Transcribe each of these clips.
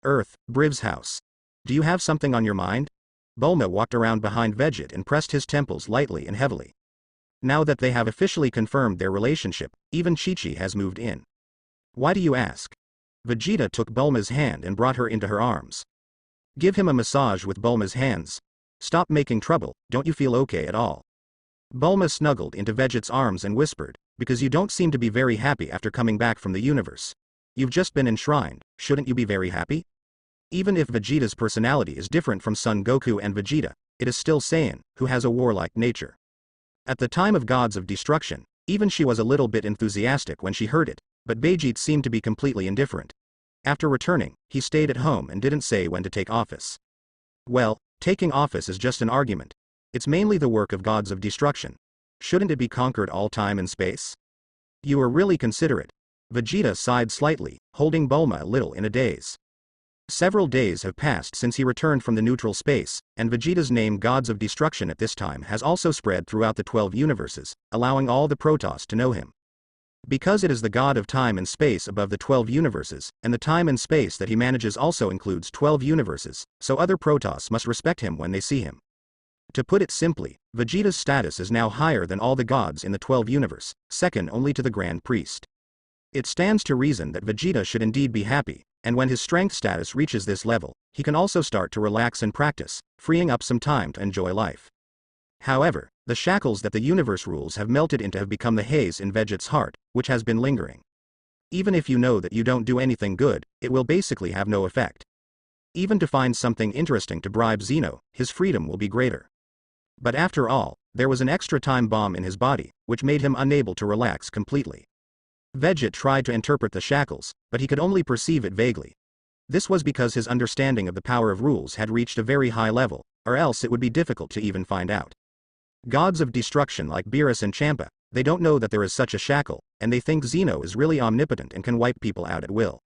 Earth, Briv's house. Do you have something on your mind? Bulma walked around behind Vegeta and pressed his temples lightly and heavily. Now that they have officially confirmed their relationship, even Chi-Chi has moved in. Why do you ask? Vegeta took Bulma's hand and brought her into her arms. Give him a massage with Bulma's hands. Stop making trouble, don't you feel okay at all? Bulma snuggled into Vegeta's arms and whispered, because you don't seem to be very happy after coming back from the universe. You've just been enshrined, shouldn't you be very happy? Even if Vegeta's personality is different from Son Goku and Vegeta, it is still Saiyan, who has a warlike nature. At the time of Gods of Destruction, even she was a little bit enthusiastic when she heard it, but Vegeta seemed to be completely indifferent. After returning, he stayed at home and didn't say when to take office. Well, taking office is just an argument. It's mainly the work of Gods of Destruction. Shouldn't it be conquered all time and space? You are really considerate. Vegeta sighed slightly, holding Bulma a little in a daze. Several days have passed since he returned from the neutral space, and Vegeta's name Gods of Destruction at this time has also spread throughout the 12 universes, allowing all the Protoss to know him. Because it is the god of time and space above the 12 universes, and the time and space that he manages also includes 12 universes, so other Protoss must respect him when they see him. To put it simply, Vegeta's status is now higher than all the gods in the 12 universe, second only to the Grand Priest. It stands to reason that Vegeta should indeed be happy, and when his strength status reaches this level, he can also start to relax and practice, freeing up some time to enjoy life. However, the shackles that the universe rules have melted into have become the haze in Vegeta's heart, which has been lingering. Even if you know that you don't do anything good, it will basically have no effect. Even to find something interesting to bribe Zeno, his freedom will be greater. But after all, there was an extra time bomb in his body, which made him unable to relax completely. Vegeta tried to interpret the shackles, but he could only perceive it vaguely. This was because his understanding of the power of rules had reached a very high level, or else it would be difficult to even find out. Gods of destruction like Beerus and Champa, they don't know that there is such a shackle, and they think Zeno is really omnipotent and can wipe people out at will.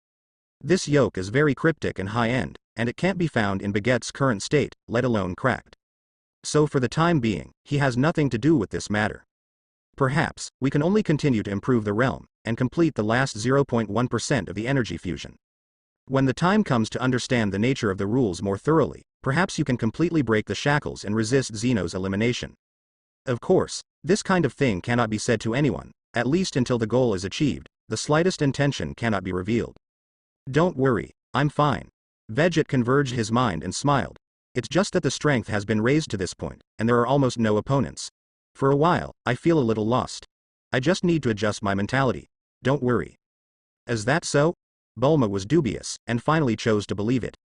This yoke is very cryptic and high-end, and it can't be found in Vegeta's current state, let alone cracked. So for the time being, he has nothing to do with this matter. Perhaps, we can only continue to improve the realm, and complete the last 0.1% of the energy fusion. When the time comes to understand the nature of the rules more thoroughly, perhaps you can completely break the shackles and resist Zeno's elimination. Of course, this kind of thing cannot be said to anyone, at least until the goal is achieved, the slightest intention cannot be revealed. Don't worry, I'm fine. Vegeta converged his mind and smiled. It's just that the strength has been raised to this point, and there are almost no opponents. For a while, I feel a little lost. I just need to adjust my mentality. Don't worry. Is that so? Bulma was dubious, and finally chose to believe it.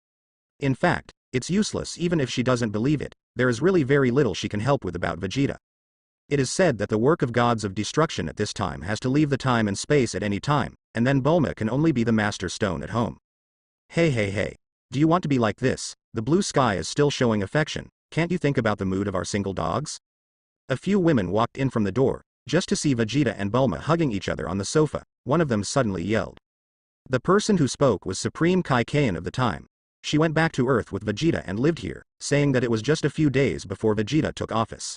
In fact, it's useless even if she doesn't believe it, there is really very little she can help with about Vegeta. It is said that the work of Gods of Destruction at this time has to leave the time and space at any time, and then Bulma can only be the Master Stone at home. Hey. Do you want to be like this? The blue sky is still showing affection, can't you think about the mood of our single dogs? A few women walked in from the door, just to see Vegeta and Bulma hugging each other on the sofa. One of them suddenly yelled. The person who spoke was Supreme Kai Kain of the time. She went back to Earth with Vegeta and lived here, saying that it was just a few days before Vegeta took office.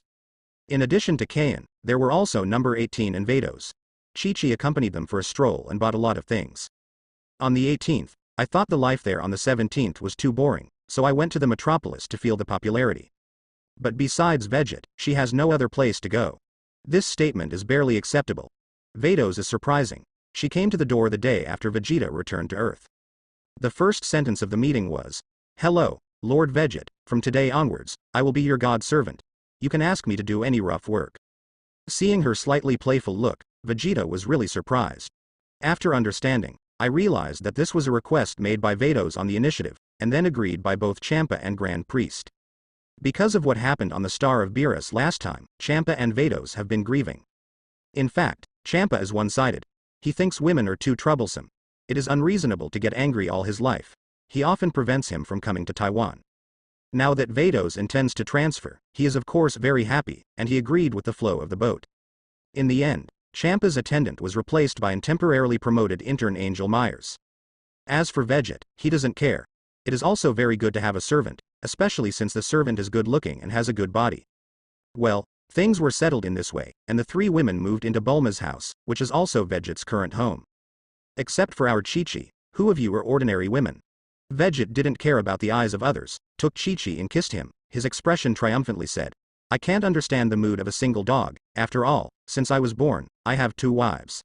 In addition to Kain, there were also number 18 and Vados. Chi-Chi accompanied them for a stroll and bought a lot of things. On the 18th, I thought the life there on the 17th was too boring, so I went to the metropolis to feel the popularity. But besides Vegeta, she has no other place to go. This statement is barely acceptable. Vados is surprising. She came to the door the day after Vegeta returned to Earth. The first sentence of the meeting was, "Hello, Lord Vegeta, from today onwards, I will be your god servant. You can ask me to do any rough work." Seeing her slightly playful look, Vegeta was really surprised. After understanding, I realized that this was a request made by Vados on the initiative, and then agreed by both Champa and Grand Priest. Because of what happened on the Star of Beerus last time, Champa and Vados have been grieving. In fact, Champa is one-sided. He thinks women are too troublesome. It is unreasonable to get angry all his life. He often prevents him from coming to Taiwan. Now that Vados intends to transfer, he is of course very happy, and he agreed with the flow of the boat. In the end, Champa's attendant was replaced by an temporarily promoted intern Angel Myers. As for Vegeta, he doesn't care. It is also very good to have a servant, especially since the servant is good-looking and has a good body. Well, things were settled in this way, and the three women moved into Bulma's house, which is also Vegeta's current home. Except for our Chi-Chi, who of you are ordinary women? Vegeta didn't care about the eyes of others, took Chi-Chi and kissed him. His expression triumphantly said, I can't understand the mood of a single dog. After all, since I was born, I have 2 wives.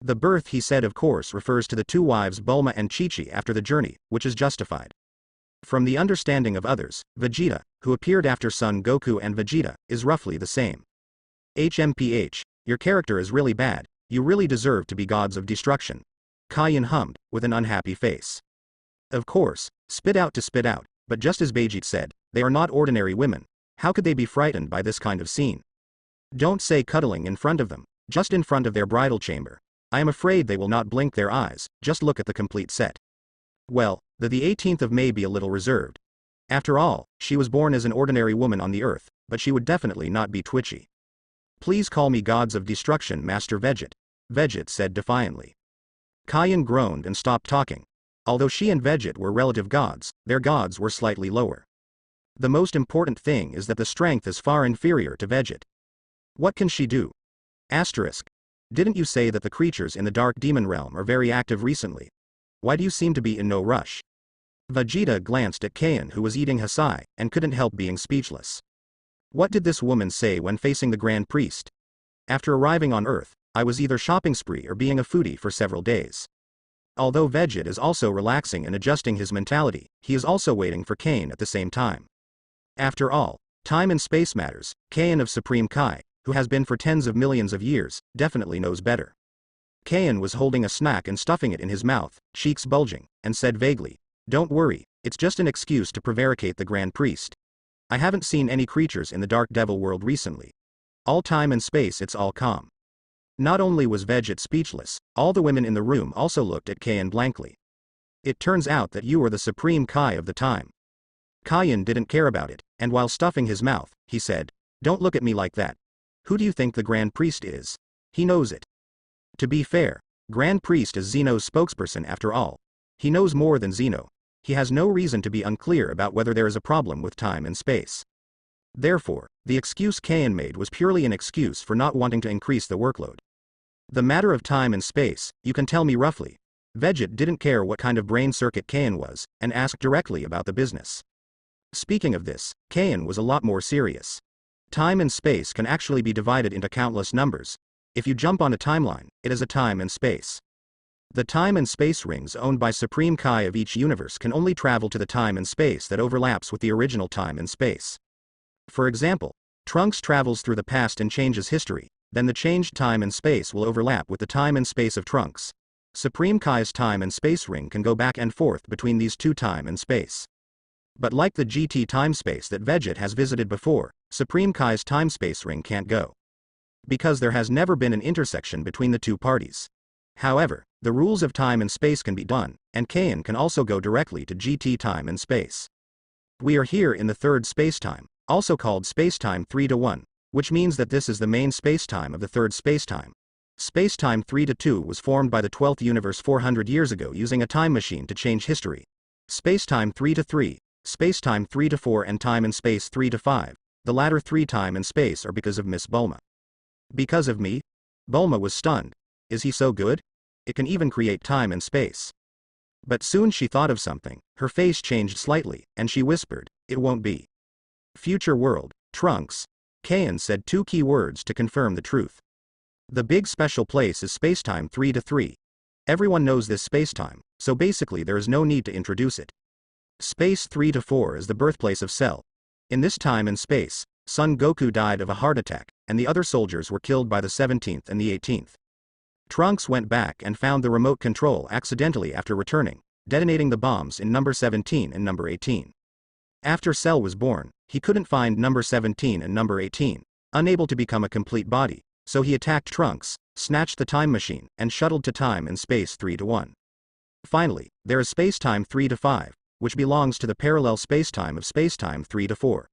The birth, he said, of course refers to the 2 wives Bulma and Chi-Chi after the journey, which is justified. From the understanding of others, Vegeta, who appeared after Son Goku and Vegeta, is roughly the same. HMPH, your character is really bad, you really deserve to be gods of destruction. Kaien hummed, with an unhappy face. Of course, spit out, but just as Vegeta said, they are not ordinary women. How could they be frightened by this kind of scene? Don't say cuddling in front of them, just in front of their bridal chamber. I am afraid they will not blink their eyes, just look at the complete set. Well, the 18th of May be a little reserved. After all, she was born as an ordinary woman on the earth, but she would definitely not be twitchy. Please call me gods of destruction, Master Vegeta, Vegeta said defiantly. Kaien groaned and stopped talking. Although she and Vegeta were relative gods, their gods were slightly lower. The most important thing is that the strength is far inferior to Vegeta. What can she do? Asterisk. Didn't you say that the creatures in the Dark Demon Realm are very active recently? Why do you seem to be in no rush? Vegeta glanced at Kaien, who was eating Hasai, and couldn't help being speechless. What did this woman say when facing the Grand Priest? After arriving on Earth, I was either shopping spree or being a foodie for several days. Although Vegeta is also relaxing and adjusting his mentality, he is also waiting for Kaien at the same time. After all, time and space matters. Kaien of Supreme Kai, who has been for tens of millions of years, definitely knows better. Kaien was holding a snack and stuffing it in his mouth, cheeks bulging, and said vaguely, Don't worry, it's just an excuse to prevaricate the Grand Priest. I haven't seen any creatures in the Dark Devil world recently. All time and space, it's all calm. Not only was Vegeta speechless, all the women in the room also looked at Kaien blankly. It turns out that you are the Supreme Kai of the time. Kaien didn't care about it, and while stuffing his mouth, he said, Don't look at me like that. Who do you think the Grand Priest is? He knows it. To be fair, Grand Priest is Zeno's spokesperson after all. He knows more than Zeno. He has no reason to be unclear about whether there is a problem with time and space. Therefore, the excuse Kaien made was purely an excuse for not wanting to increase the workload. The matter of time and space, you can tell me roughly. Vegeta didn't care what kind of brain circuit Kaien was, and asked directly about the business. Speaking of this, Kaien was a lot more serious. Time and space can actually be divided into countless numbers. If you jump on a timeline, it is a time and space. The time and space rings owned by Supreme Kai of each universe can only travel to the time and space that overlaps with the original time and space. For example, Trunks travels through the past and changes history, then the changed time and space will overlap with the time and space of Trunks. Supreme Kai's time and space ring can go back and forth between these 2 time and space. But like the GT time-space that Vegeta has visited before, Supreme Kai's time-space ring can't go. Because there has never been an intersection between the 2 parties. However, the rules of time and space can be done, and Kaien can also go directly to GT time and space. We are here in the 3rd spacetime, also called spacetime 3-1, which means that this is the main spacetime of the 3rd spacetime. Spacetime 3-2 was formed by the 12th universe 400 years ago using a time machine to change history. Spacetime 3-3, spacetime 3-4 and time and space 3-5, the latter 3 time and space are because of Miss Bulma. Because of me? Bulma was stunned. Is he so good? It can even create time and space. But soon she thought of something, her face changed slightly, and she whispered, It won't be. Future world, Trunks. Kaien said 2 key words to confirm the truth. The big special place is spacetime 3-3. Everyone knows this spacetime, so basically there is no need to introduce it. Space 3-4 is the birthplace of Cell. In this time and space, Son Goku died of a heart attack, and the other soldiers were killed by the 17th and the 18th. Trunks went back and found the remote control accidentally after returning, detonating the bombs in number 17 and number 18. After Cell was born, he couldn't find number 17 and number 18, unable to become a complete body, so he attacked Trunks, snatched the time machine, and shuttled to time and space 3-1. Finally, there is spacetime 3-5, which belongs to the parallel spacetime of spacetime 3-4.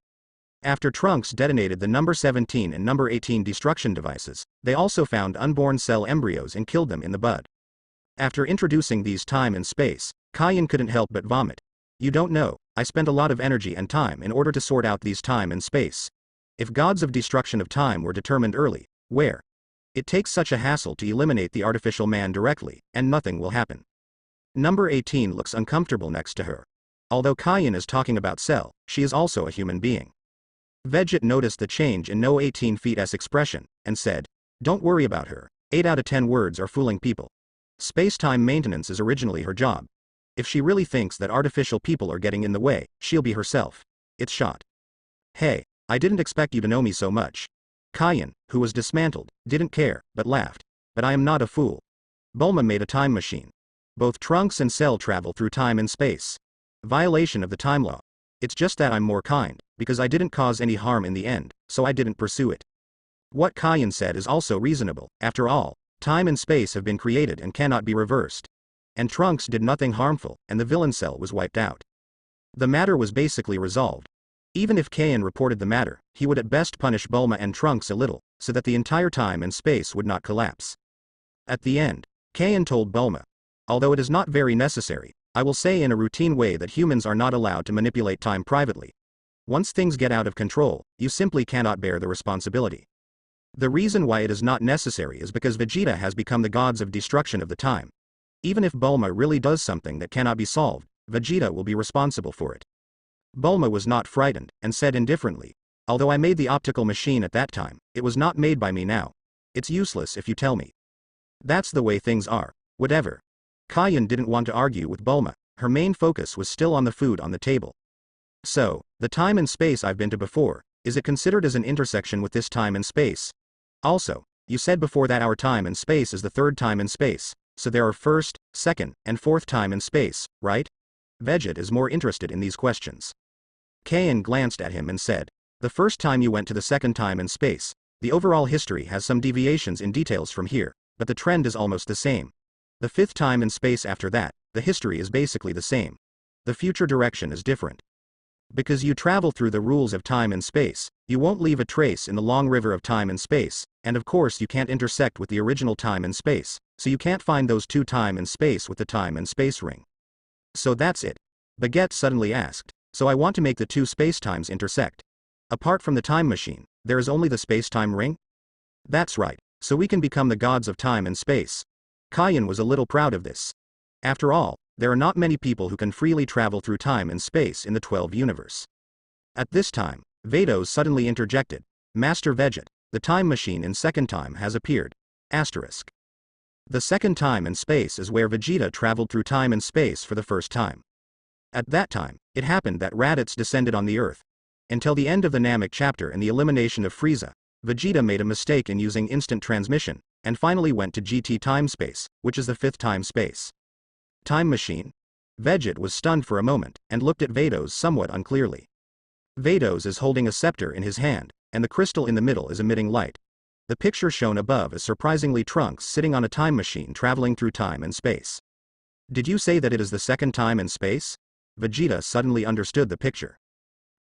After Trunks detonated the number 17 and number 18 destruction devices, they also found unborn Cell embryos and killed them in the bud. After introducing these time and space, Kaien couldn't help but vomit. You don't know, I spent a lot of energy and time in order to sort out these time and space. If gods of destruction of time were determined early, where? It takes such a hassle to eliminate the artificial man directly, and nothing will happen. Number 18 looks uncomfortable next to her. Although Kayan is talking about Cell, she is also a human being. Vegeta noticed the change in No 18 feet's expression, and said, "Don't worry about her, 8 out of 10 words are fooling people. Space-time maintenance is originally her job. If she really thinks that artificial people are getting in the way, she'll be herself. It's shot." "Hey, I didn't expect you to know me so much." Kayan, who was dismantled, didn't care, but laughed. "But I am not a fool. Bulma made a time machine. Both Trunks and Cell travel through time and space. Violation of the time law. It's just that I'm more kind, because I didn't cause any harm in the end, so I didn't pursue it." What Kayan said is also reasonable. After all, time and space have been created and cannot be reversed. And Trunks did nothing harmful, and the villain Cell was wiped out. The matter was basically resolved. Even if Kayan reported the matter, he would at best punish Bulma and Trunks a little, so that the entire time and space would not collapse. At the end, Kayan told Bulma, "Although it is not very necessary, I will say in a routine way that humans are not allowed to manipulate time privately. Once things get out of control, you simply cannot bear the responsibility. The reason why it is not necessary is because Vegeta has become the gods of destruction of the time. Even if Bulma really does something that cannot be solved, Vegeta will be responsible for it." Bulma was not frightened, and said indifferently, "Although I made the optical machine at that time, it was not made by me now. It's useless if you tell me. That's the way things are. Whatever." Kayan didn't want to argue with Bulma. Her main focus was still on the food on the table. "So, the time and space I've been to before, is it considered as an intersection with this time and space? Also, you said before that our time and space is the third time and space, so there are first, second, and fourth time and space, right?" Vegeta is more interested in these questions. Kayan glanced at him and said, "The first time you went to the second time and space, the overall history has some deviations in details from here, but the trend is almost the same. The fifth time and space after that, the history is basically the same. The future direction is different. Because you travel through the rules of time and space, you won't leave a trace in the long river of time and space, and of course you can't intersect with the original time and space, so you can't find those two time and space with the time and space ring." "So that's it?" Baguette suddenly asked. "So I want to make the two space-times intersect. Apart from the time machine, there is only the space-time ring?" "That's right, so we can become the gods of time and space." Kayan was a little proud of this. After all, there are not many people who can freely travel through time and space in the 12 universe. At this time, Vados suddenly interjected, "Master Vegeta, the time machine in second time has appeared. Asterisk. The second time and space is where Vegeta traveled through time and space for the first time. At that time, it happened that Raditz descended on the Earth. Until the end of the Namek chapter and the elimination of Frieza, Vegeta made a mistake in using instant transmission, and finally went to GT time space, which is the fifth time space." "Time machine?" Vegeta was stunned for a moment, and looked at Vados somewhat unclearly. Vados is holding a scepter in his hand, and the crystal in the middle is emitting light. The picture shown above is surprisingly Trunks sitting on a time machine traveling through time and space. "Did you say that it is the second time and space?" Vegeta suddenly understood the picture.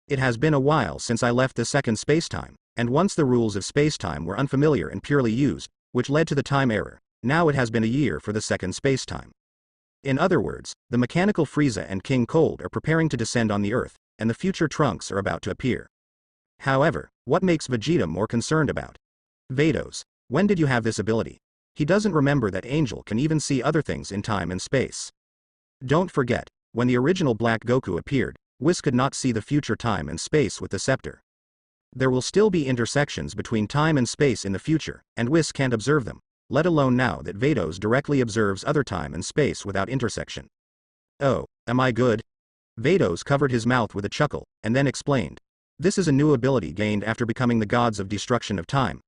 "It has been a while since I left the second spacetime, and once the rules of spacetime were unfamiliar and purely used, which led to the time error. Now it has been a year for the second spacetime. In other words, the mechanical Frieza and King Cold are preparing to descend on the Earth, and the future Trunks are about to appear. However, what makes Vegeta more concerned about? Vados, when did you have this ability? He doesn't remember that Angel can even see other things in time and space. Don't forget, when the original Black Goku appeared, Whis could not see the future time and space with the scepter. There will still be intersections between time and space in the future, and Whis can't observe them, let alone now that Vados directly observes other time and space without intersection. Oh, am I good? Vados covered his mouth with a chuckle, and then explained. This is a new ability gained after becoming the gods of destruction of time.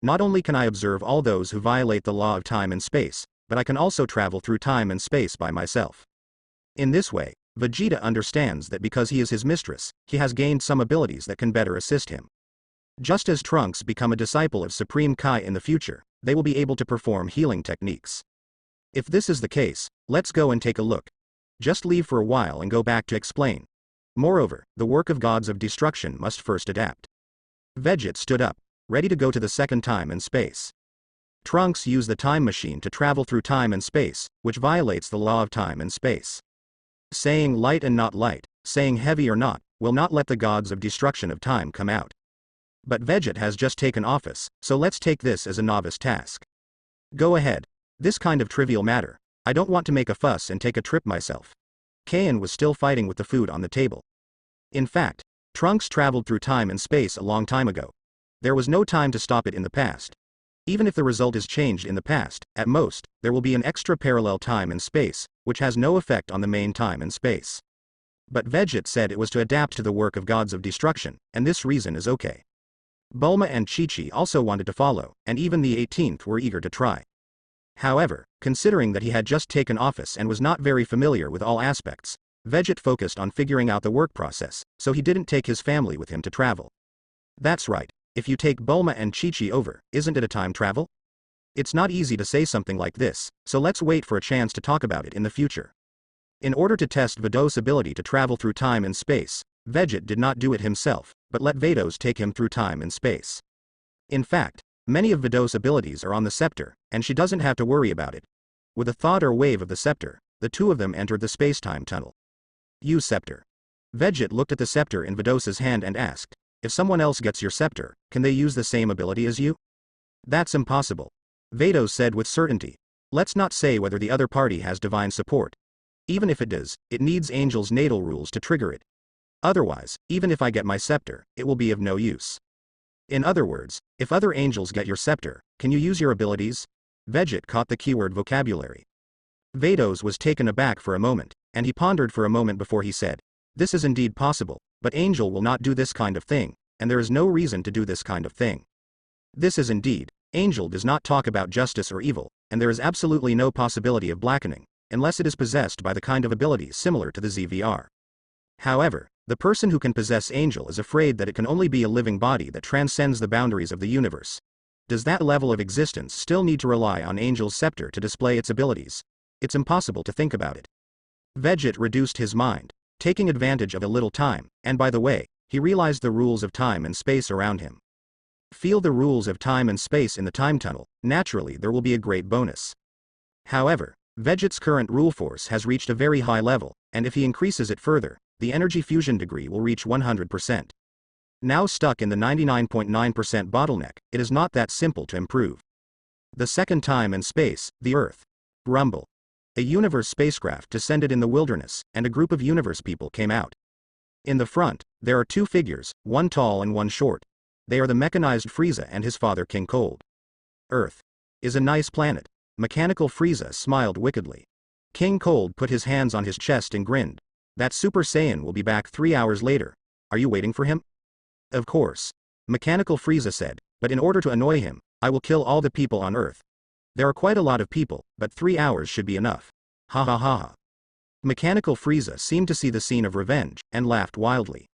Not only can I observe all those who violate the law of time and space, but I can also travel through time and space by myself. In this way, Vegeta understands that because he is his mistress, he has gained some abilities that can better assist him. Just as Trunks become a disciple of Supreme Kai in the future, they will be able to perform healing techniques. If this is the case, let's go and take a look. Just leave for a while and go back to explain. Moreover, the work of gods of destruction must first adapt. Vegeta stood up, ready to go to the second time and space. Trunks used the time machine to travel through time and space, which violates the law of time and space. Saying light and not light, saying heavy or not, will not let the gods of destruction of time come out. But Vegeta has just taken office, so let's take this as a novice task. Go ahead. This kind of trivial matter, I don't want to make a fuss and take a trip myself. Kain was still fighting with the food on the table. In fact, Trunks traveled through time and space a long time ago. There was no time to stop it in the past. Even if the result is changed in the past, at most, there will be an extra parallel time and space, which has no effect on the main time and space. But Vegeta said it was to adapt to the work of gods of destruction, and this reason is okay. Bulma and Chi-Chi also wanted to follow, and even the 18th were eager to try. However, considering that he had just taken office and was not very familiar with all aspects, Vegeta focused on figuring out the work process, so he didn't take his family with him to travel. That's right, if you take Bulma and Chi-Chi over, isn't it a time travel? It's not easy to say something like this, so let's wait for a chance to talk about it in the future. In order to test Vegeta's ability to travel through time and space, Vegeta did not do it himself, but let Vegeta take him through time and space. In fact, many of Vegeta's abilities are on the scepter, and she doesn't have to worry about it. With a thought or wave of the scepter, the two of them entered the space-time tunnel. Use scepter. Vegeta looked at the scepter in Vegeta's hand and asked, if someone else gets your scepter, can they use the same ability as you? That's impossible. Vegeta said with certainty. Let's not say whether the other party has divine support. Even if it does, it needs Angel's natal rules to trigger it. Otherwise, even if I get my scepter, it will be of no use. In other words, if other angels get your scepter, can you use your abilities? Vegeta caught the keyword vocabulary. Vegeta was taken aback for a moment, and he pondered for a moment before he said, this is indeed possible, but Angel will not do this kind of thing, and there is no reason to do this kind of thing. This is indeed, Angel does not talk about justice or evil, and there is absolutely no possibility of blackening, unless it is possessed by the kind of abilities similar to the ZVR. However, the person who can possess Angel is afraid that it can only be a living body that transcends the boundaries of the universe. Does that level of existence still need to rely on Angel's scepter to display its abilities? It's impossible to think about it. Vegeta reduced his mind, taking advantage of a little time, and by the way, he realized the rules of time and space around him. Feel the rules of time and space in the time tunnel, naturally there will be a great bonus. However, Vegeta's current rule force has reached a very high level, and if he increases it further, the energy fusion degree will reach 100%. Now stuck in the 99.9% bottleneck, it is not that simple to improve. The second time and space, the Earth. Rumble. A universe spacecraft descended in the wilderness, and a group of universe people came out. In the front, there are two figures, one tall and one short. They are the mechanized Frieza and his father King Cold. Earth is a nice planet. Mechanical Frieza smiled wickedly. King Cold put his hands on his chest and grinned. That Super Saiyan will be back 3 hours later. Are you waiting for him? Of course. Mechanical Frieza said, but in order to annoy him, I will kill all the people on Earth. There are quite a lot of people, but 3 hours should be enough. Ha ha ha ha. Mechanical Frieza seemed to see the scene of revenge, and laughed wildly.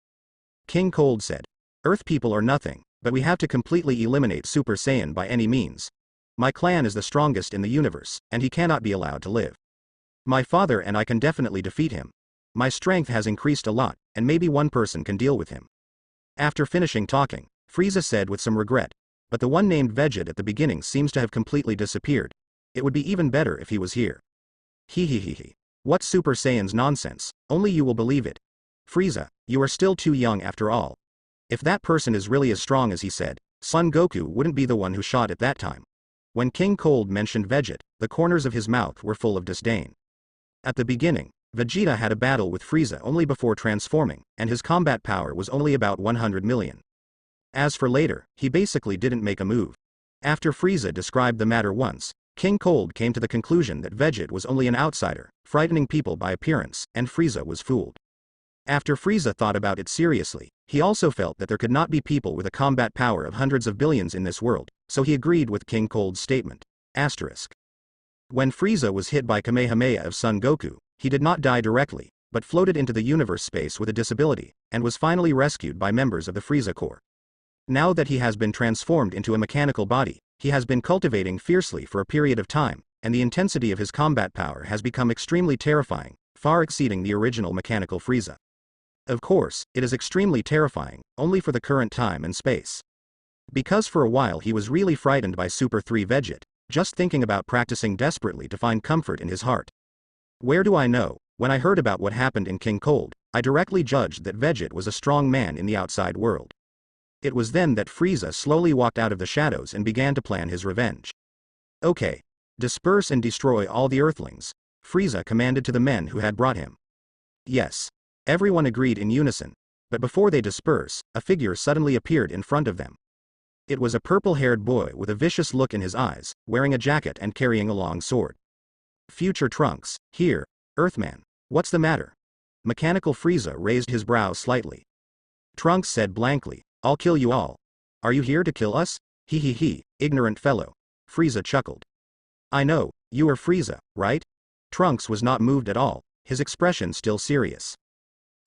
King Cold said, Earth people are nothing, but we have to completely eliminate Super Saiyan by any means. My clan is the strongest in the universe, and he cannot be allowed to live. My father and I can definitely defeat him. My strength has increased a lot, and maybe one person can deal with him. After finishing talking, Frieza said with some regret, but the one named Vegeta at the beginning seems to have completely disappeared. It would be even better if he was here. He. What Super Saiyan's nonsense, only you will believe it. Frieza, you are still too young after all. If that person is really as strong as he said, Son Goku wouldn't be the one who shot at that time. When King Cold mentioned Vegeta, the corners of his mouth were full of disdain. At the beginning, Vegeta had a battle with Frieza only before transforming, and his combat power was only about 100 million. As for later, he basically didn't make a move. After Frieza described the matter once, King Cold came to the conclusion that Vegeta was only an outsider, frightening people by appearance, and Frieza was fooled. After Frieza thought about it seriously, he also felt that there could not be people with a combat power of hundreds of billions in this world, so he agreed with King Cold's statement. Asterisk. When Frieza was hit by Kamehameha of Son Goku, he did not die directly, but floated into the universe space with a disability, and was finally rescued by members of the Frieza Corps. Now that he has been transformed into a mechanical body, he has been cultivating fiercely for a period of time, and the intensity of his combat power has become extremely terrifying, far exceeding the original mechanical Frieza. Of course, it is extremely terrifying, only for the current time and space. Because for a while he was really frightened by Super 3 Vegeta, just thinking about practicing desperately to find comfort in his heart. Where do I know? When I heard about what happened in King Cold, I directly judged that Vegeta was a strong man in the outside world. It was then that Frieza slowly walked out of the shadows and began to plan his revenge. Okay. Disperse and destroy all the Earthlings, Frieza commanded to the men who had brought him. Yes. Everyone agreed in unison. But before they disperse, a figure suddenly appeared in front of them. It was a purple-haired boy with a vicious look in his eyes, wearing a jacket and carrying a long sword. Future Trunks, here. Earthman. What's the matter? Mechanical Frieza raised his brows slightly. Trunks said blankly, I'll kill you all. Are you here to kill us? He, ignorant fellow. Frieza chuckled. I know, you are Frieza, right? Trunks was not moved at all, his expression still serious.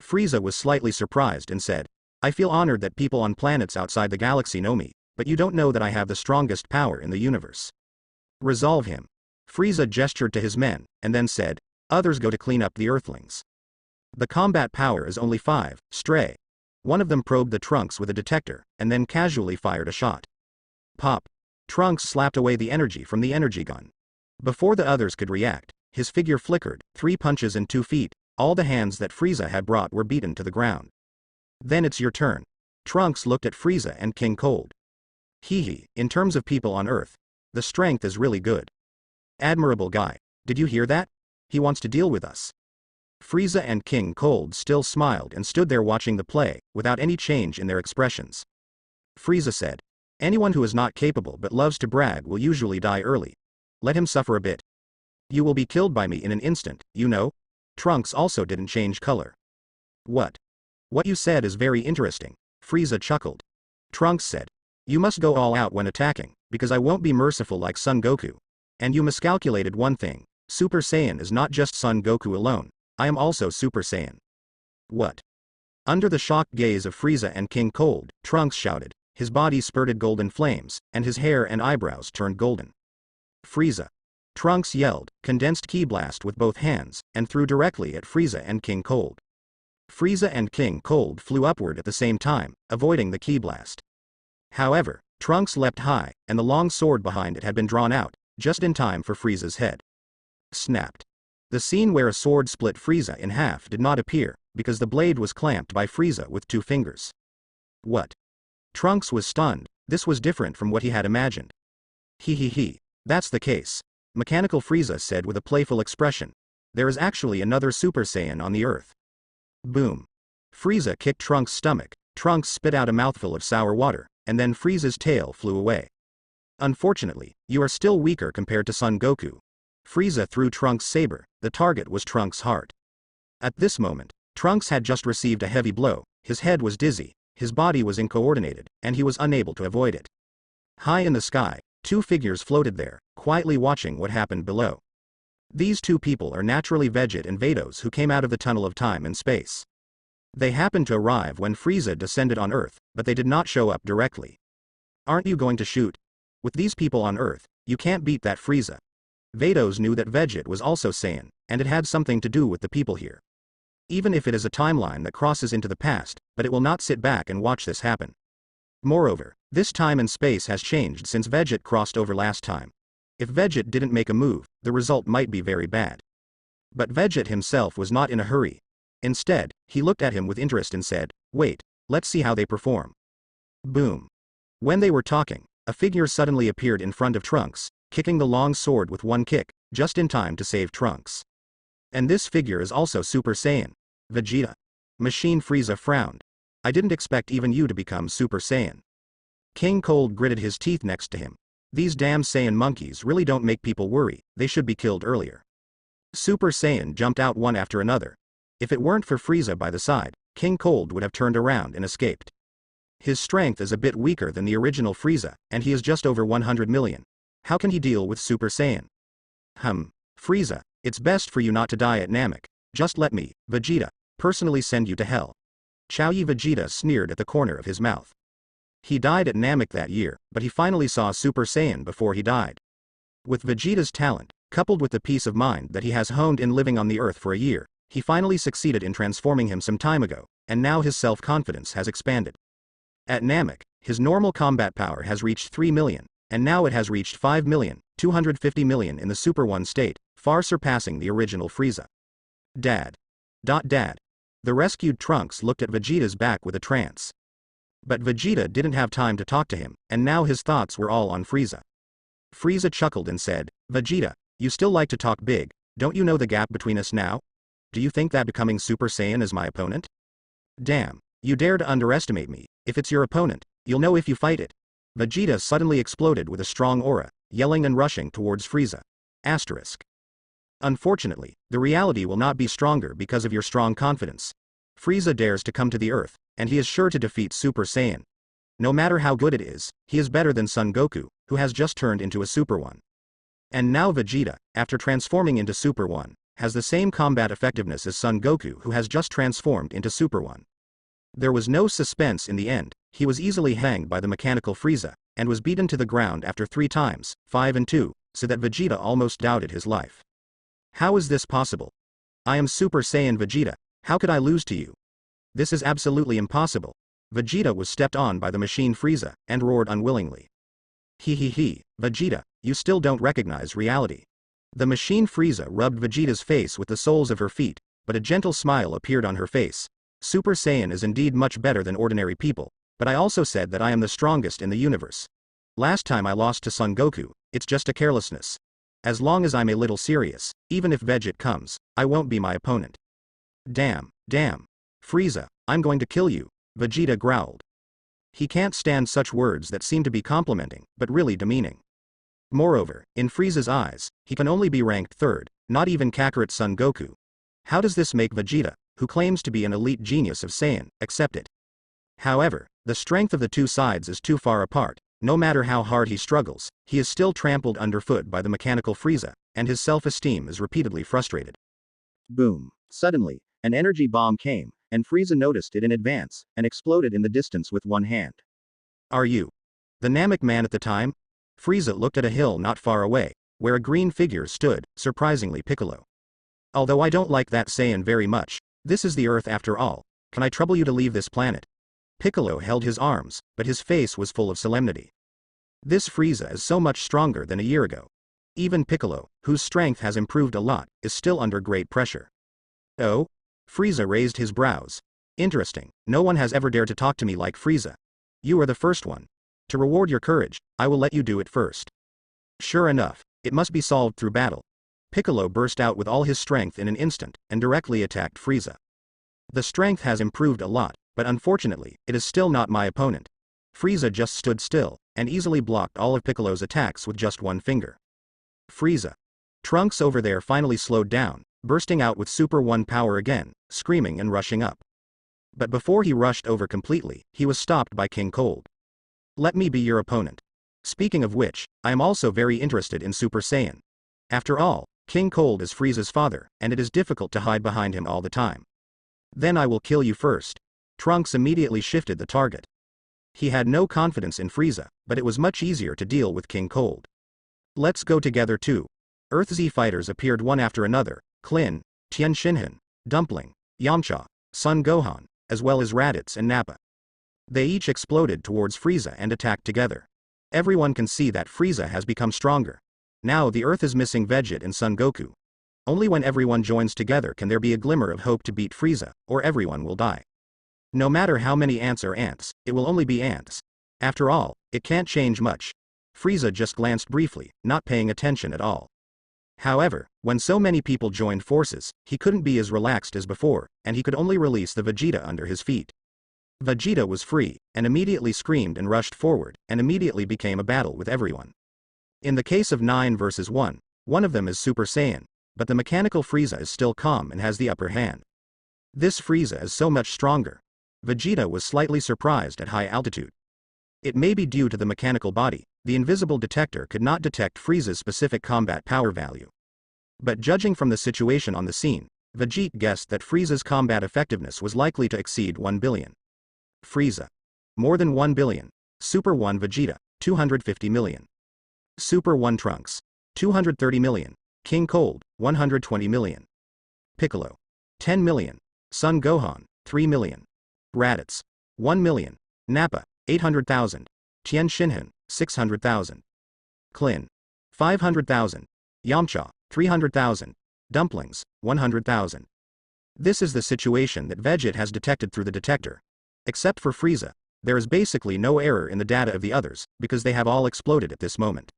Frieza was slightly surprised and said, I feel honored that people on planets outside the galaxy know me, but you don't know that I have the strongest power in the universe. Resolve him. Frieza gestured to his men, and then said, others go to clean up the Earthlings. The combat power is only 5, stray. One of them probed the Trunks with a detector, and then casually fired a shot. Pop. Trunks slapped away the energy from the energy gun. Before the others could react, his figure flickered, 3 punches in 2 feet, all the hands that Frieza had brought were beaten to the ground. Then it's your turn. Trunks looked at Frieza and King Cold. In terms of people on Earth, the strength is really good. Admirable guy, did you hear that? He wants to deal with us. Frieza and King Cold still smiled and stood there watching the play, without any change in their expressions. Frieza said, anyone who is not capable but loves to brag will usually die early. Let him suffer a bit. You will be killed by me in an instant, you know? Trunks also didn't change color. What? What you said is very interesting, Frieza chuckled. Trunks said, you must go all out when attacking, because I won't be merciful like Son Goku. And you miscalculated one thing, Super Saiyan is not just Son Goku alone, I am also Super Saiyan. What? Under the shocked gaze of Frieza and King Cold, Trunks shouted, his body spurted golden flames, and his hair and eyebrows turned golden. Frieza. Trunks yelled, condensed ki blast with both hands, and threw directly at Frieza and King Cold. Frieza and King Cold flew upward at the same time, avoiding the ki blast. However, Trunks leapt high, and the long sword behind it had been drawn out, just in time for Frieza's head. Snapped. The scene where a sword split Frieza in half did not appear, because the blade was clamped by Frieza with 2 fingers. What? Trunks was stunned, this was different from what he had imagined. That's the case. Mechanical Frieza said with a playful expression. There is actually another Super Saiyan on the Earth. Boom. Frieza kicked Trunks' stomach, Trunks spit out a mouthful of sour water, and then Frieza's tail flew away. Unfortunately, you are still weaker compared to Son Goku. Frieza threw Trunks' saber, the target was Trunks' heart. At this moment, Trunks had just received a heavy blow, his head was dizzy, his body was incoordinated, and he was unable to avoid it. High in the sky, 2 figures floated there, quietly watching what happened below. These 2 people are naturally Vegeta and Vados who came out of the tunnel of time and space. They happened to arrive when Frieza descended on Earth, but they did not show up directly. Aren't you going to shoot? With these people on Earth, you can't beat that Frieza. Vados knew that Vegeta was also Saiyan, and it had something to do with the people here. Even if it is a timeline that crosses into the past, but it will not sit back and watch this happen. Moreover, this time and space has changed since Vegeta crossed over last time. If Vegeta didn't make a move, the result might be very bad. But Vegeta himself was not in a hurry. Instead, he looked at him with interest and said, wait, let's see how they perform. Boom. When they were talking, a figure suddenly appeared in front of Trunks, kicking the long sword with 1 kick, just in time to save Trunks. And this figure is also Super Saiyan. Vegeta. Machine Frieza frowned. I didn't expect even you to become Super Saiyan. King Cold gritted his teeth next to him. These damn Saiyan monkeys really don't make people worry, they should be killed earlier. Super Saiyan jumped out one after another. If it weren't for Frieza by the side, King Cold would have turned around and escaped. His strength is a bit weaker than the original Frieza, and he is just over 100 million. How can he deal with Super Saiyan? Frieza, it's best for you not to die at Namek. Just let me, Vegeta, personally send you to hell. Chaoyi Vegeta sneered at the corner of his mouth. He died at Namek that year, but he finally saw Super Saiyan before he died. With Vegeta's talent, coupled with the peace of mind that he has honed in living on the Earth for a year, he finally succeeded in transforming him some time ago, and now his self-confidence has expanded. At Namek, his normal combat power has reached 3 million, and now it has reached 5,250 million in the Super 1 state, far surpassing the original Frieza. Dad. Dad. The rescued Trunks looked at Vegeta's back with a trance. But Vegeta didn't have time to talk to him, and now his thoughts were all on Frieza. Frieza chuckled and said, Vegeta, you still like to talk big, Don't you know the gap between us now? Do you think that becoming Super Saiyan is my opponent? Damn, you dare to underestimate me. If it's your opponent, you'll know if you fight it. Vegeta suddenly exploded with a strong aura, yelling and rushing towards Frieza. Asterisk. Unfortunately, the reality will not be stronger because of your strong confidence. Frieza dares to come to the Earth, and he is sure to defeat Super Saiyan. No matter how good it is, he is better than Son Goku, who has just turned into a Super One. And now Vegeta, after transforming into Super One, has the same combat effectiveness as Son Goku, who has just transformed into Super One. There was no suspense in the end. He was easily hanged by the mechanical Frieza, and was beaten to the ground after 3 times, 5 and 2, so that Vegeta almost doubted his life. How is this possible? I am Super Saiyan Vegeta, how could I lose to you? This is absolutely impossible. Vegeta was stepped on by the machine Frieza, and roared unwillingly. He, Vegeta, you still don't recognize reality. The machine Frieza rubbed Vegeta's face with the soles of her feet, but a gentle smile appeared on her face. Super Saiyan is indeed much better than ordinary people, but I also said that I am the strongest in the universe. Last time I lost to Son Goku, it's just a carelessness. As long as I'm a little serious, even if Vegeta comes, I won't be my opponent. Damn. Frieza, I'm going to kill you, Vegeta growled. He can't stand such words that seem to be complimenting, but really demeaning. Moreover, in Frieza's eyes, he can only be ranked 3rd, not even Kakarot Son Goku. How does this make Vegeta, who claims to be an elite genius of Saiyan, accept it? However, the strength of the two sides is too far apart. No matter how hard he struggles, he is still trampled underfoot by the mechanical Frieza, and his self-esteem is repeatedly frustrated. Boom. Suddenly, an energy bomb came, and Frieza noticed it in advance, and exploded in the distance with one hand. Are you the Namek man at the time? Frieza looked at a hill not far away, where a green figure stood, surprisingly Piccolo. Although I don't like that Saiyan very much, this is the Earth after all, can I trouble you to leave this planet? Piccolo held his arms, but his face was full of solemnity. This Frieza is so much stronger than a year ago. Even Piccolo, whose strength has improved a lot, is still under great pressure. Oh? Frieza raised his brows. Interesting, no one has ever dared to talk to me like Frieza. You are the first one. To reward your courage, I will let you do it first. Sure enough, it must be solved through battle. Piccolo burst out with all his strength in an instant, and directly attacked Frieza. The strength has improved a lot, but unfortunately, it is still not my opponent. Frieza just stood still, and easily blocked all of Piccolo's attacks with just one finger. Frieza. Trunks over there finally slowed down, bursting out with Super One power again, screaming and rushing up. But before he rushed over completely, he was stopped by King Cold. Let me be your opponent. Speaking of which, I am also very interested in Super Saiyan. After all, King Cold is Frieza's father, and it is difficult to hide behind him all the time. Then I will kill you first. Trunks immediately shifted the target. He had no confidence in Frieza, but it was much easier to deal with King Cold. Let's go together too. Earth Z fighters appeared one after another, Klin, Tien Shinhan, Dumpling, Yamcha, Son Gohan, as well as Raditz and Nappa. They each exploded towards Frieza and attacked together. Everyone can see that Frieza has become stronger. Now the Earth is missing Vegeta and Son Goku. Only when everyone joins together can there be a glimmer of hope to beat Frieza, or everyone will die. No matter how many ants are ants, it will only be ants. After all, it can't change much. Frieza just glanced briefly, not paying attention at all. However, when so many people joined forces, he couldn't be as relaxed as before, and he could only release the Vegeta under his feet. Vegeta was free, and immediately screamed and rushed forward, and immediately became a battle with everyone. In the case of 9 versus 1, one of them is Super Saiyan, but the mechanical Frieza is still calm and has the upper hand. This Frieza is so much stronger. Vegeta was slightly surprised at high altitude. It may be due to the mechanical body, the invisible detector could not detect Frieza's specific combat power value. But judging from the situation on the scene, Vegeta guessed that Frieza's combat effectiveness was likely to exceed 1 billion. Frieza. More than 1 billion. Super 1 Vegeta, 250 million. Super 1 Trunks. 230 million. King Cold, 120 million. Piccolo. 10 million. Son Gohan, 3 million. Raditz. 1 million. Nappa, 800,000. Tien Shinhan, 600,000. Klin. 500,000. Yamcha, 300,000. Dumplings, 100,000. This is the situation that Vegeta has detected through the detector. Except for Frieza, there is basically no error in the data of the others, because they have all exploded at this moment.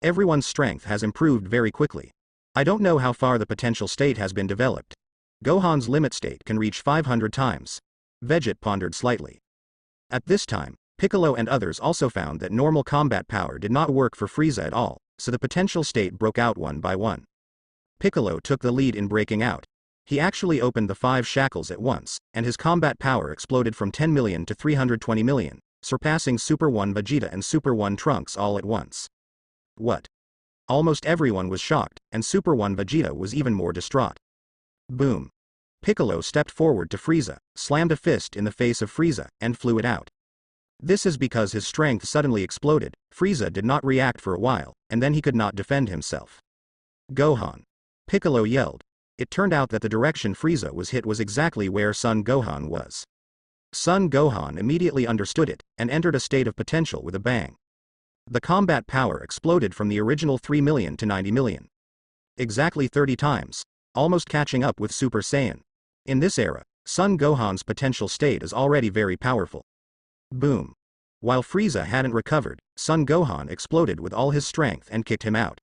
Everyone's strength has improved very quickly. I don't know how far the potential state has been developed. Gohan's limit state can reach 500 times. Vegeta pondered slightly. At this time, Piccolo and others also found that normal combat power did not work for Frieza at all, so the potential state broke out one by one. Piccolo took the lead in breaking out. He actually opened the 5 shackles at once, and his combat power exploded from 10 million to 320 million, surpassing Super 1 Vegeta and Super 1 Trunks all at once. What? Almost everyone was shocked, and Super 1 Vegeta was even more distraught. Boom. Piccolo stepped forward to Frieza, slammed a fist in the face of Frieza, and flew it out. This is because his strength suddenly exploded. Frieza did not react for a while, and then he could not defend himself. Gohan. Piccolo yelled. It turned out that the direction Frieza was hit was exactly where Son Gohan was. Son Gohan immediately understood it, and entered a state of potential with a bang. The combat power exploded from the original 3 million to 90 million. Exactly 30 times, almost catching up with Super Saiyan. In this era, Son Gohan's potential state is already very powerful. Boom. While Frieza hadn't recovered, Son Gohan exploded with all his strength and kicked him out.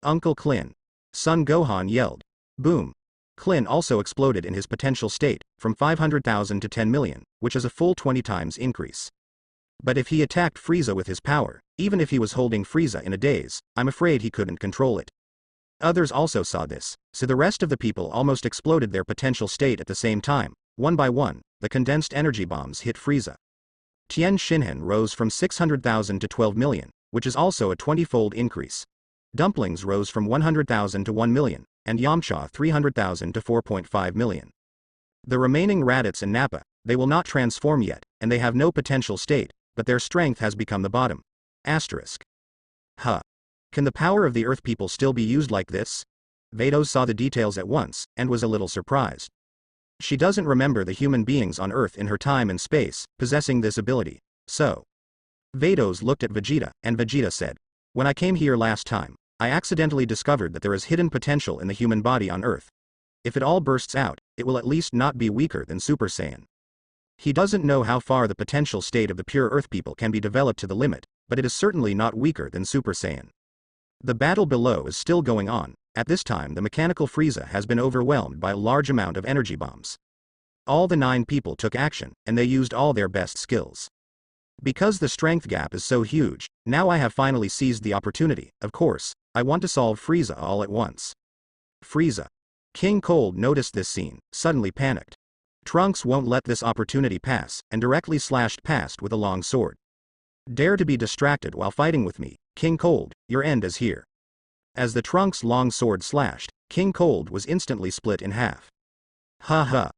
Uncle Klin. Son Gohan yelled. Boom. Klin also exploded in his potential state, from 500,000 to 10 million, which is a full 20 times increase. But if he attacked Frieza with his power, even if he was holding Frieza in a daze, I'm afraid he couldn't control it. Others also saw this, so the rest of the people almost exploded their potential state at the same time. One by one, the condensed energy bombs hit Frieza. Tien Shinhan rose from 600,000 to 12 million, which is also a 20-fold increase. Dumplings rose from 100,000 to 1 million, and Yamcha 300,000 to 4.5 million. The remaining Raditz and Nappa, they will not transform yet, and they have no potential state, but their strength has become the bottom. Asterisk. Huh. Can the power of the Earth people still be used like this? Vados saw the details at once, and was a little surprised. She doesn't remember the human beings on Earth in her time and space, possessing this ability, so. Vados looked at Vegeta, and Vegeta said, when I came here last time, I accidentally discovered that there is hidden potential in the human body on Earth. If it all bursts out, it will at least not be weaker than Super Saiyan. He doesn't know how far the potential state of the pure Earth people can be developed to the limit, but it is certainly not weaker than Super Saiyan. The battle below is still going on. At this time the mechanical Frieza has been overwhelmed by a large amount of energy bombs. All the 9 people took action, and they used all their best skills. Because the strength gap is so huge, now I have finally seized the opportunity. Of course, I want to solve Frieza all at once. Frieza. King Cold noticed this scene, suddenly panicked. Trunks won't let this opportunity pass, and directly slashed past with a long sword. Dare to be distracted while fighting with me, King Cold, your end is here. As the Trunks' long sword slashed, King Cold was instantly split in half. Ha ha.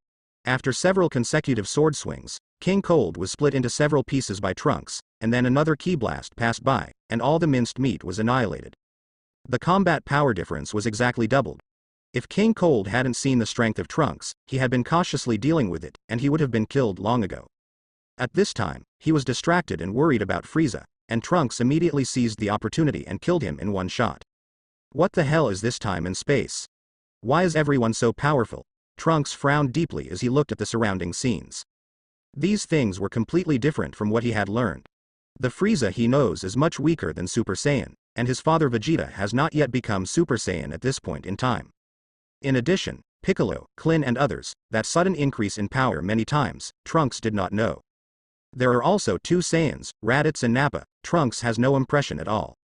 After several consecutive sword swings, King Cold was split into several pieces by Trunks, and then another ki blast passed by, and all the minced meat was annihilated. The combat power difference was exactly doubled. If King Cold hadn't seen the strength of Trunks, he had been cautiously dealing with it, and he would have been killed long ago. At this time, he was distracted and worried about Frieza, and Trunks immediately seized the opportunity and killed him in one shot. What the hell is this time and space? Why is everyone so powerful? Trunks frowned deeply as he looked at the surrounding scenes. These things were completely different from what he had learned. The Frieza he knows is much weaker than Super Saiyan, and his father Vegeta has not yet become Super Saiyan at this point in time. In addition, Piccolo, Klin and others, that sudden increase in power many times, Trunks did not know. There are also 2 Saiyans, Raditz and Nappa. Trunks has no impression at all.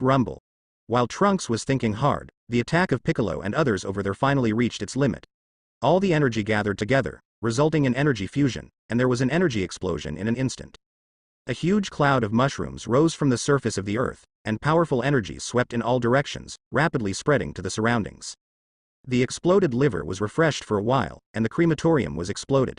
Rumble. While Trunks was thinking hard, the attack of Piccolo and others over there finally reached its limit. All the energy gathered together, resulting in energy fusion, and there was an energy explosion in an instant. A huge cloud of mushrooms rose from the surface of the Earth, and powerful energy swept in all directions, rapidly spreading to the surroundings. The exploded liver was refreshed for a while, and the crematorium was exploded.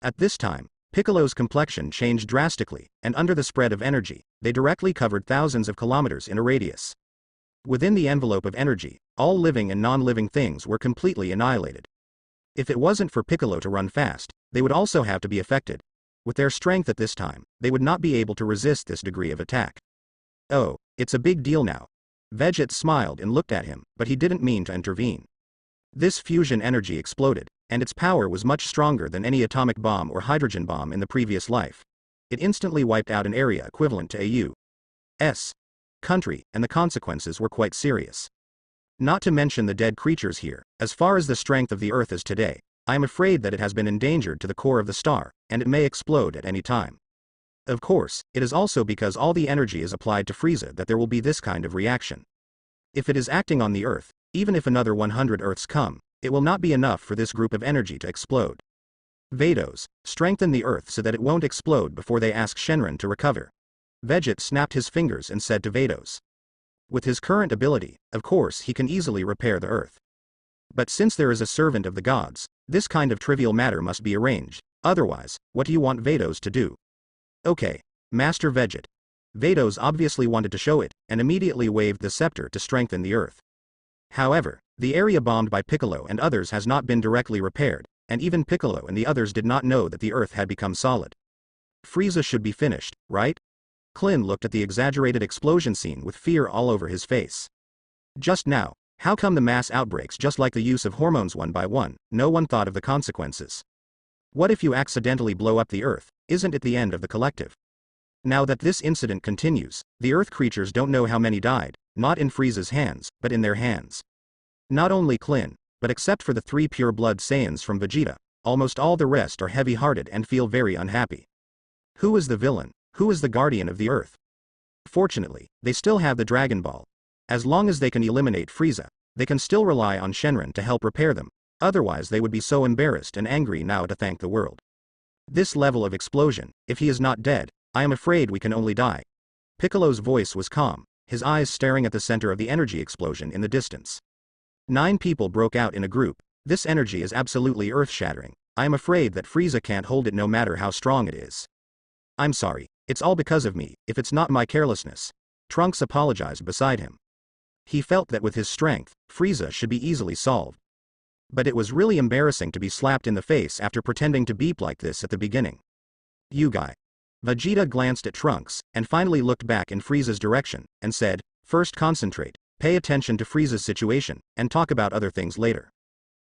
At this time, Piccolo's complexion changed drastically, and under the spread of energy, they directly covered thousands of kilometers in a radius. Within the envelope of energy, all living and non-living things were completely annihilated. If it wasn't for Piccolo to run fast, they would also have to be affected. With their strength at this time, they would not be able to resist this degree of attack. Oh, it's a big deal now. Vegeta smiled and looked at him, but he didn't mean to intervene. This fusion energy exploded, and its power was much stronger than any atomic bomb or hydrogen bomb in the previous life. It instantly wiped out an area equivalent to a U.S. country, and the consequences were quite serious. Not to mention the dead creatures here. As far as the strength of the Earth is today, I am afraid that it has been endangered to the core of the star, and it may explode at any time. Of course, it is also because all the energy is applied to Frieza that there will be this kind of reaction. If it is acting on the Earth, even if another 100 Earths come, it will not be enough for this group of energy to explode. Vados, strengthen the Earth so that it won't explode before they ask Shenron to recover. Vegeta snapped his fingers and said to Vados. With his current ability, of course he can easily repair the Earth. But since there is a servant of the gods, this kind of trivial matter must be arranged, otherwise, what do you want Vados to do? Okay, Master Vegeta. Vados obviously wanted to show it, and immediately waved the scepter to strengthen the Earth. However, the area bombed by Piccolo and others has not been directly repaired, and even Piccolo and the others did not know that the Earth had become solid. Frieza should be finished, right? Klin looked at the exaggerated explosion scene with fear all over his face. Just now, how come the mass outbreaks just like the use of hormones one by one? No one thought of the consequences. What if you accidentally blow up the Earth? Isn't it the end of the collective? Now that this incident continues, the Earth creatures don't know how many died, not in Frieza's hands, but in their hands. Not only Klin, but except for the 3 pure-blood Saiyans from Vegeta, almost all the rest are heavy-hearted and feel very unhappy. Who is the villain? Who is the guardian of the Earth? Fortunately, they still have the Dragon Ball. As long as they can eliminate Frieza, they can still rely on Shenron to help repair them, otherwise they would be so embarrassed and angry now to thank the world. This level of explosion, if he is not dead, I am afraid we can only die. Piccolo's voice was calm, his eyes staring at the center of the energy explosion in the distance. 9 people broke out in a group. This energy is absolutely earth-shattering. I am afraid that Frieza can't hold it no matter how strong it is. I'm sorry, it's all because of me, if it's not my carelessness. Trunks apologized beside him. He felt that with his strength, Frieza should be easily solved. But it was really embarrassing to be slapped in the face after pretending to beep like this at the beginning. You guy. Vegeta glanced at Trunks, and finally looked back in Frieza's direction, and said, first concentrate, pay attention to Frieza's situation, and talk about other things later.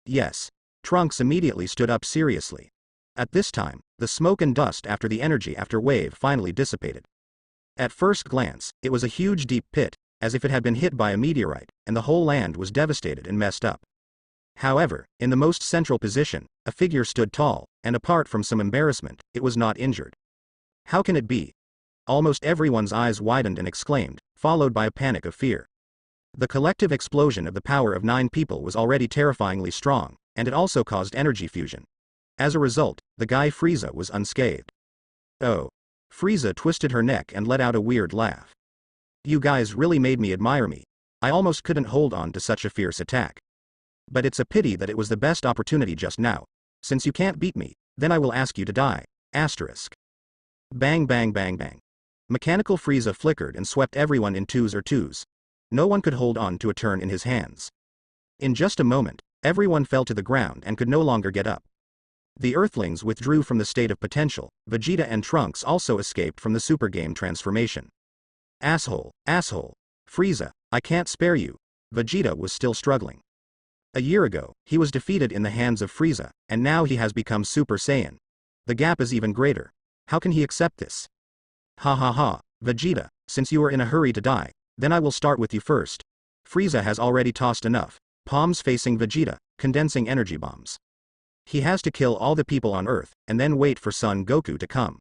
Yes. Trunks immediately stood up seriously. At this time, the smoke and dust after the energy after wave finally dissipated. At first glance, it was a huge deep pit, as if it had been hit by a meteorite, and the whole land was devastated and messed up. However, in the most central position, a figure stood tall, and apart from some embarrassment, it was not injured. How can it be? Almost everyone's eyes widened and exclaimed, followed by a panic of fear. The collective explosion of the power of 9 people was already terrifyingly strong, and it also caused energy fusion. As a result, the guy Frieza was unscathed. Oh. Frieza twisted her neck and let out a weird laugh. You guys really made me admire me. I almost couldn't hold on to such a fierce attack. But it's a pity that it was the best opportunity just now. Since you can't beat me, then I will ask you to die. Asterisk. Bang bang bang bang. Mechanical Frieza flickered and swept everyone in twos or twos. No one could hold on to a turn in his hands. In just a moment, everyone fell to the ground and could no longer get up. The Earthlings withdrew from the state of potential. Vegeta and Trunks also escaped from the Super Game transformation. Asshole, asshole. Frieza, I can't spare you. Vegeta was still struggling. A year ago, he was defeated in the hands of Frieza, and now he has become Super Saiyan. The gap is even greater. How can he accept this? Ha ha ha, Vegeta, since you are in a hurry to die, then I will start with you first. Frieza has already tossed enough, palms facing Vegeta, condensing energy bombs. He has to kill all the people on Earth, and then wait for Son Goku to come.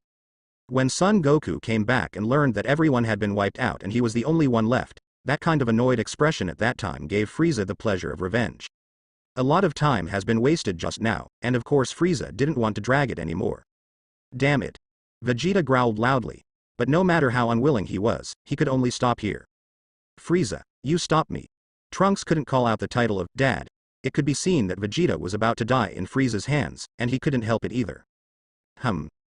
When Son Goku came back and learned that everyone had been wiped out and he was the only one left, that kind of annoyed expression at that time gave Frieza the pleasure of revenge. A lot of time has been wasted just now, and of course Frieza didn't want to drag it anymore. Damn it. Vegeta growled loudly. But no matter how unwilling he was, he could only stop here. Frieza, you stop me. Trunks couldn't call out the title of Dad. It could be seen that Vegeta was about to die in Frieza's hands, and he couldn't help it either.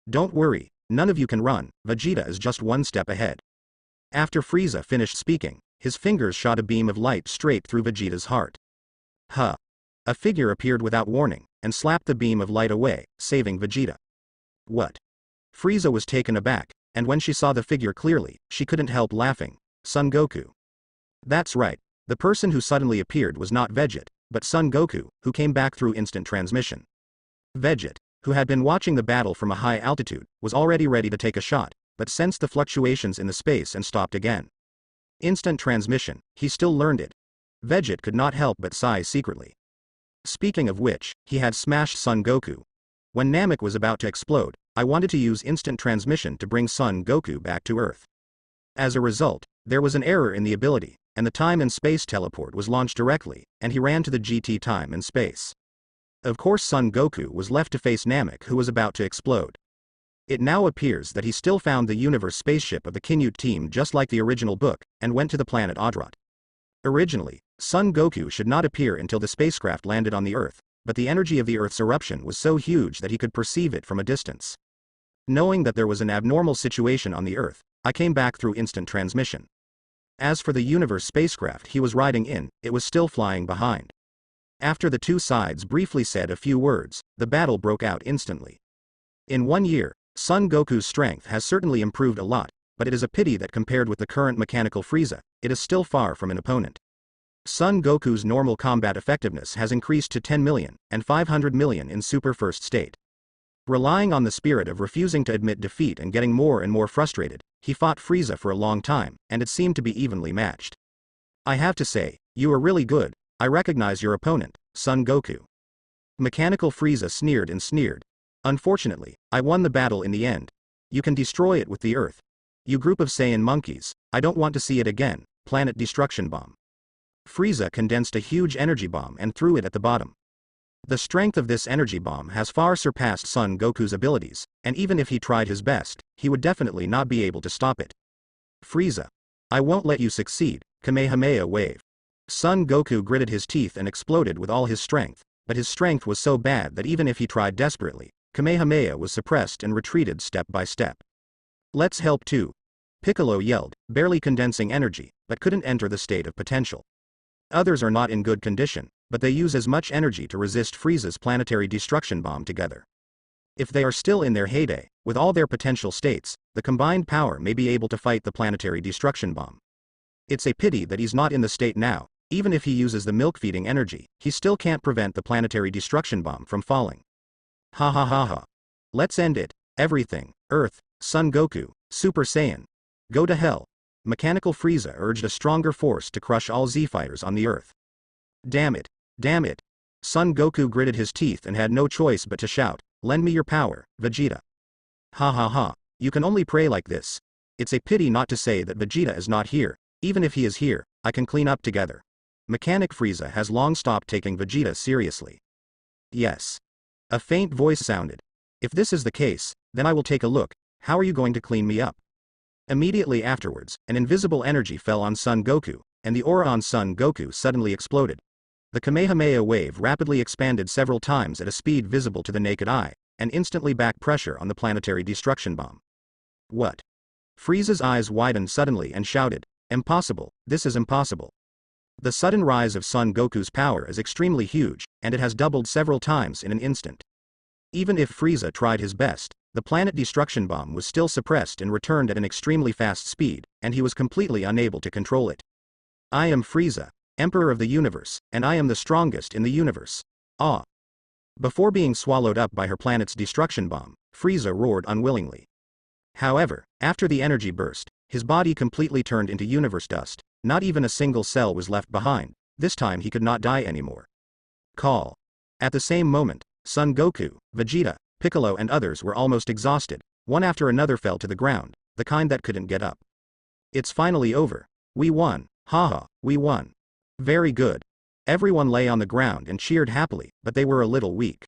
Don't worry, none of you can run, Vegeta is just one step ahead. After Frieza finished speaking, his fingers shot a beam of light straight through Vegeta's heart. A figure appeared without warning, and slapped the beam of light away, saving Vegeta. What? Frieza was taken aback, and when she saw the figure clearly, she couldn't help laughing. Son Goku. That's right, the person who suddenly appeared was not Vegeta, but Son Goku, who came back through instant transmission. Vegeta, who had been watching the battle from a high altitude, was already ready to take a shot, but sensed the fluctuations in the space and stopped again. Instant transmission, he still learned it. Vegeta could not help but sigh secretly. Speaking of which, he had smashed Son Goku. When Namek was about to explode, I wanted to use instant transmission to bring Son Goku back to Earth. As a result, there was an error in the ability, and the time and space teleport was launched directly, and he ran to the GT time and space. Of course Son Goku was left to face Namek, who was about to explode. It now appears that he still found the universe spaceship of the Kinyu team just like the original book, and went to the planet Audrot. Originally, Son Goku should not appear until the spacecraft landed on the Earth, but the energy of the Earth's eruption was so huge that he could perceive it from a distance. Knowing that there was an abnormal situation on the Earth, I came back through instant transmission. As for the universe spacecraft he was riding in, it was still flying behind. After the two sides briefly said a few words, the battle broke out instantly. In 1 year, Son Goku's strength has certainly improved a lot, but it is a pity that compared with the current mechanical Frieza, it is still far from an opponent. Son Goku's normal combat effectiveness has increased to 10 million, and 500 million in Super First State. Relying on the spirit of refusing to admit defeat and getting more and more frustrated, he fought Frieza for a long time, and it seemed to be evenly matched. I have to say, you are really good, I recognize your opponent, Son Goku. Mechanical Frieza sneered and sneered. Unfortunately, I won the battle in the end. You can destroy it with the Earth. You group of Saiyan monkeys, I don't want to see it again, planet destruction bomb. Frieza condensed a huge energy bomb and threw it at the bottom. The strength of this energy bomb has far surpassed Son Goku's abilities, and even if he tried his best, he would definitely not be able to stop it. Frieza. I won't let you succeed, Kamehameha wave. Son Goku gritted his teeth and exploded with all his strength, but his strength was so bad that even if he tried desperately, Kamehameha was suppressed and retreated step by step. Let's help too. Piccolo yelled, barely condensing energy, but couldn't enter the state of potential. Others are not in good condition, but they use as much energy to resist Frieza's planetary destruction bomb together. If they are still in their heyday, with all their potential states, the combined power may be able to fight the planetary destruction bomb. It's a pity that he's not in the state now. Even if he uses the milk-feeding energy, he still can't prevent the planetary destruction bomb from falling. Ha ha ha ha. Let's end it, everything, Earth, Son Goku, Super Saiyan. Go to hell. Mechanical Frieza urged a stronger force to crush all Z-fighters on the Earth. Damn it, damn it. Son Goku gritted his teeth and had no choice but to shout, lend me your power, Vegeta. Ha ha ha, you can only pray like this. It's a pity not to say that Vegeta is not here. Even if he is here, I can clean up together. Mechanic Frieza has long stopped taking Vegeta seriously. Yes. A faint voice sounded. If this is the case, then I will take a look. How are you going to clean me up? Immediately afterwards, an invisible energy fell on Son Goku, and the aura on Son Goku suddenly exploded. The Kamehameha wave rapidly expanded several times at a speed visible to the naked eye, and instantly back pressure on the planetary destruction bomb. What? Frieza's eyes widened suddenly and shouted, impossible, this is impossible. The sudden rise of Son Goku's power is extremely huge, and it has doubled several times in an instant. Even if Frieza tried his best, the planet destruction bomb was still suppressed and returned at an extremely fast speed, and he was completely unable to control it. I am Frieza, Emperor of the Universe, and I am the strongest in the universe. Ah! Before being swallowed up by her planet's destruction bomb, Frieza roared unwillingly. However, after the energy burst, his body completely turned into universe dust. Not even a single cell was left behind. This time he could not die anymore. Call. At the same moment, Son Goku, Vegeta, Piccolo and others were almost exhausted. One after another fell to the ground, the kind that couldn't get up. It's finally over. We won. Haha, we won. Very good. Everyone lay on the ground and cheered happily, but they were a little weak.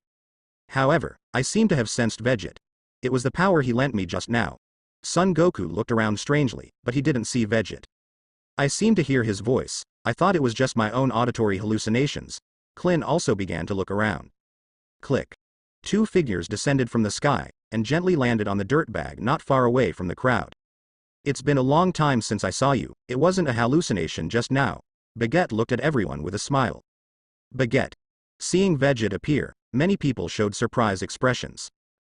However, I seem to have sensed Vegeta. It was the power he lent me just now. Son Goku looked around strangely, but he didn't see Vegeta. I seemed to hear his voice. I thought it was just my own auditory hallucinations. Klin also began to look around. Click. Two figures descended from the sky, and gently landed on the dirt bag not far away from the crowd. It's been a long time since I saw you, it wasn't a hallucination just now. Baguette looked at everyone with a smile. Baguette. Seeing Vegeta appear, many people showed surprise expressions.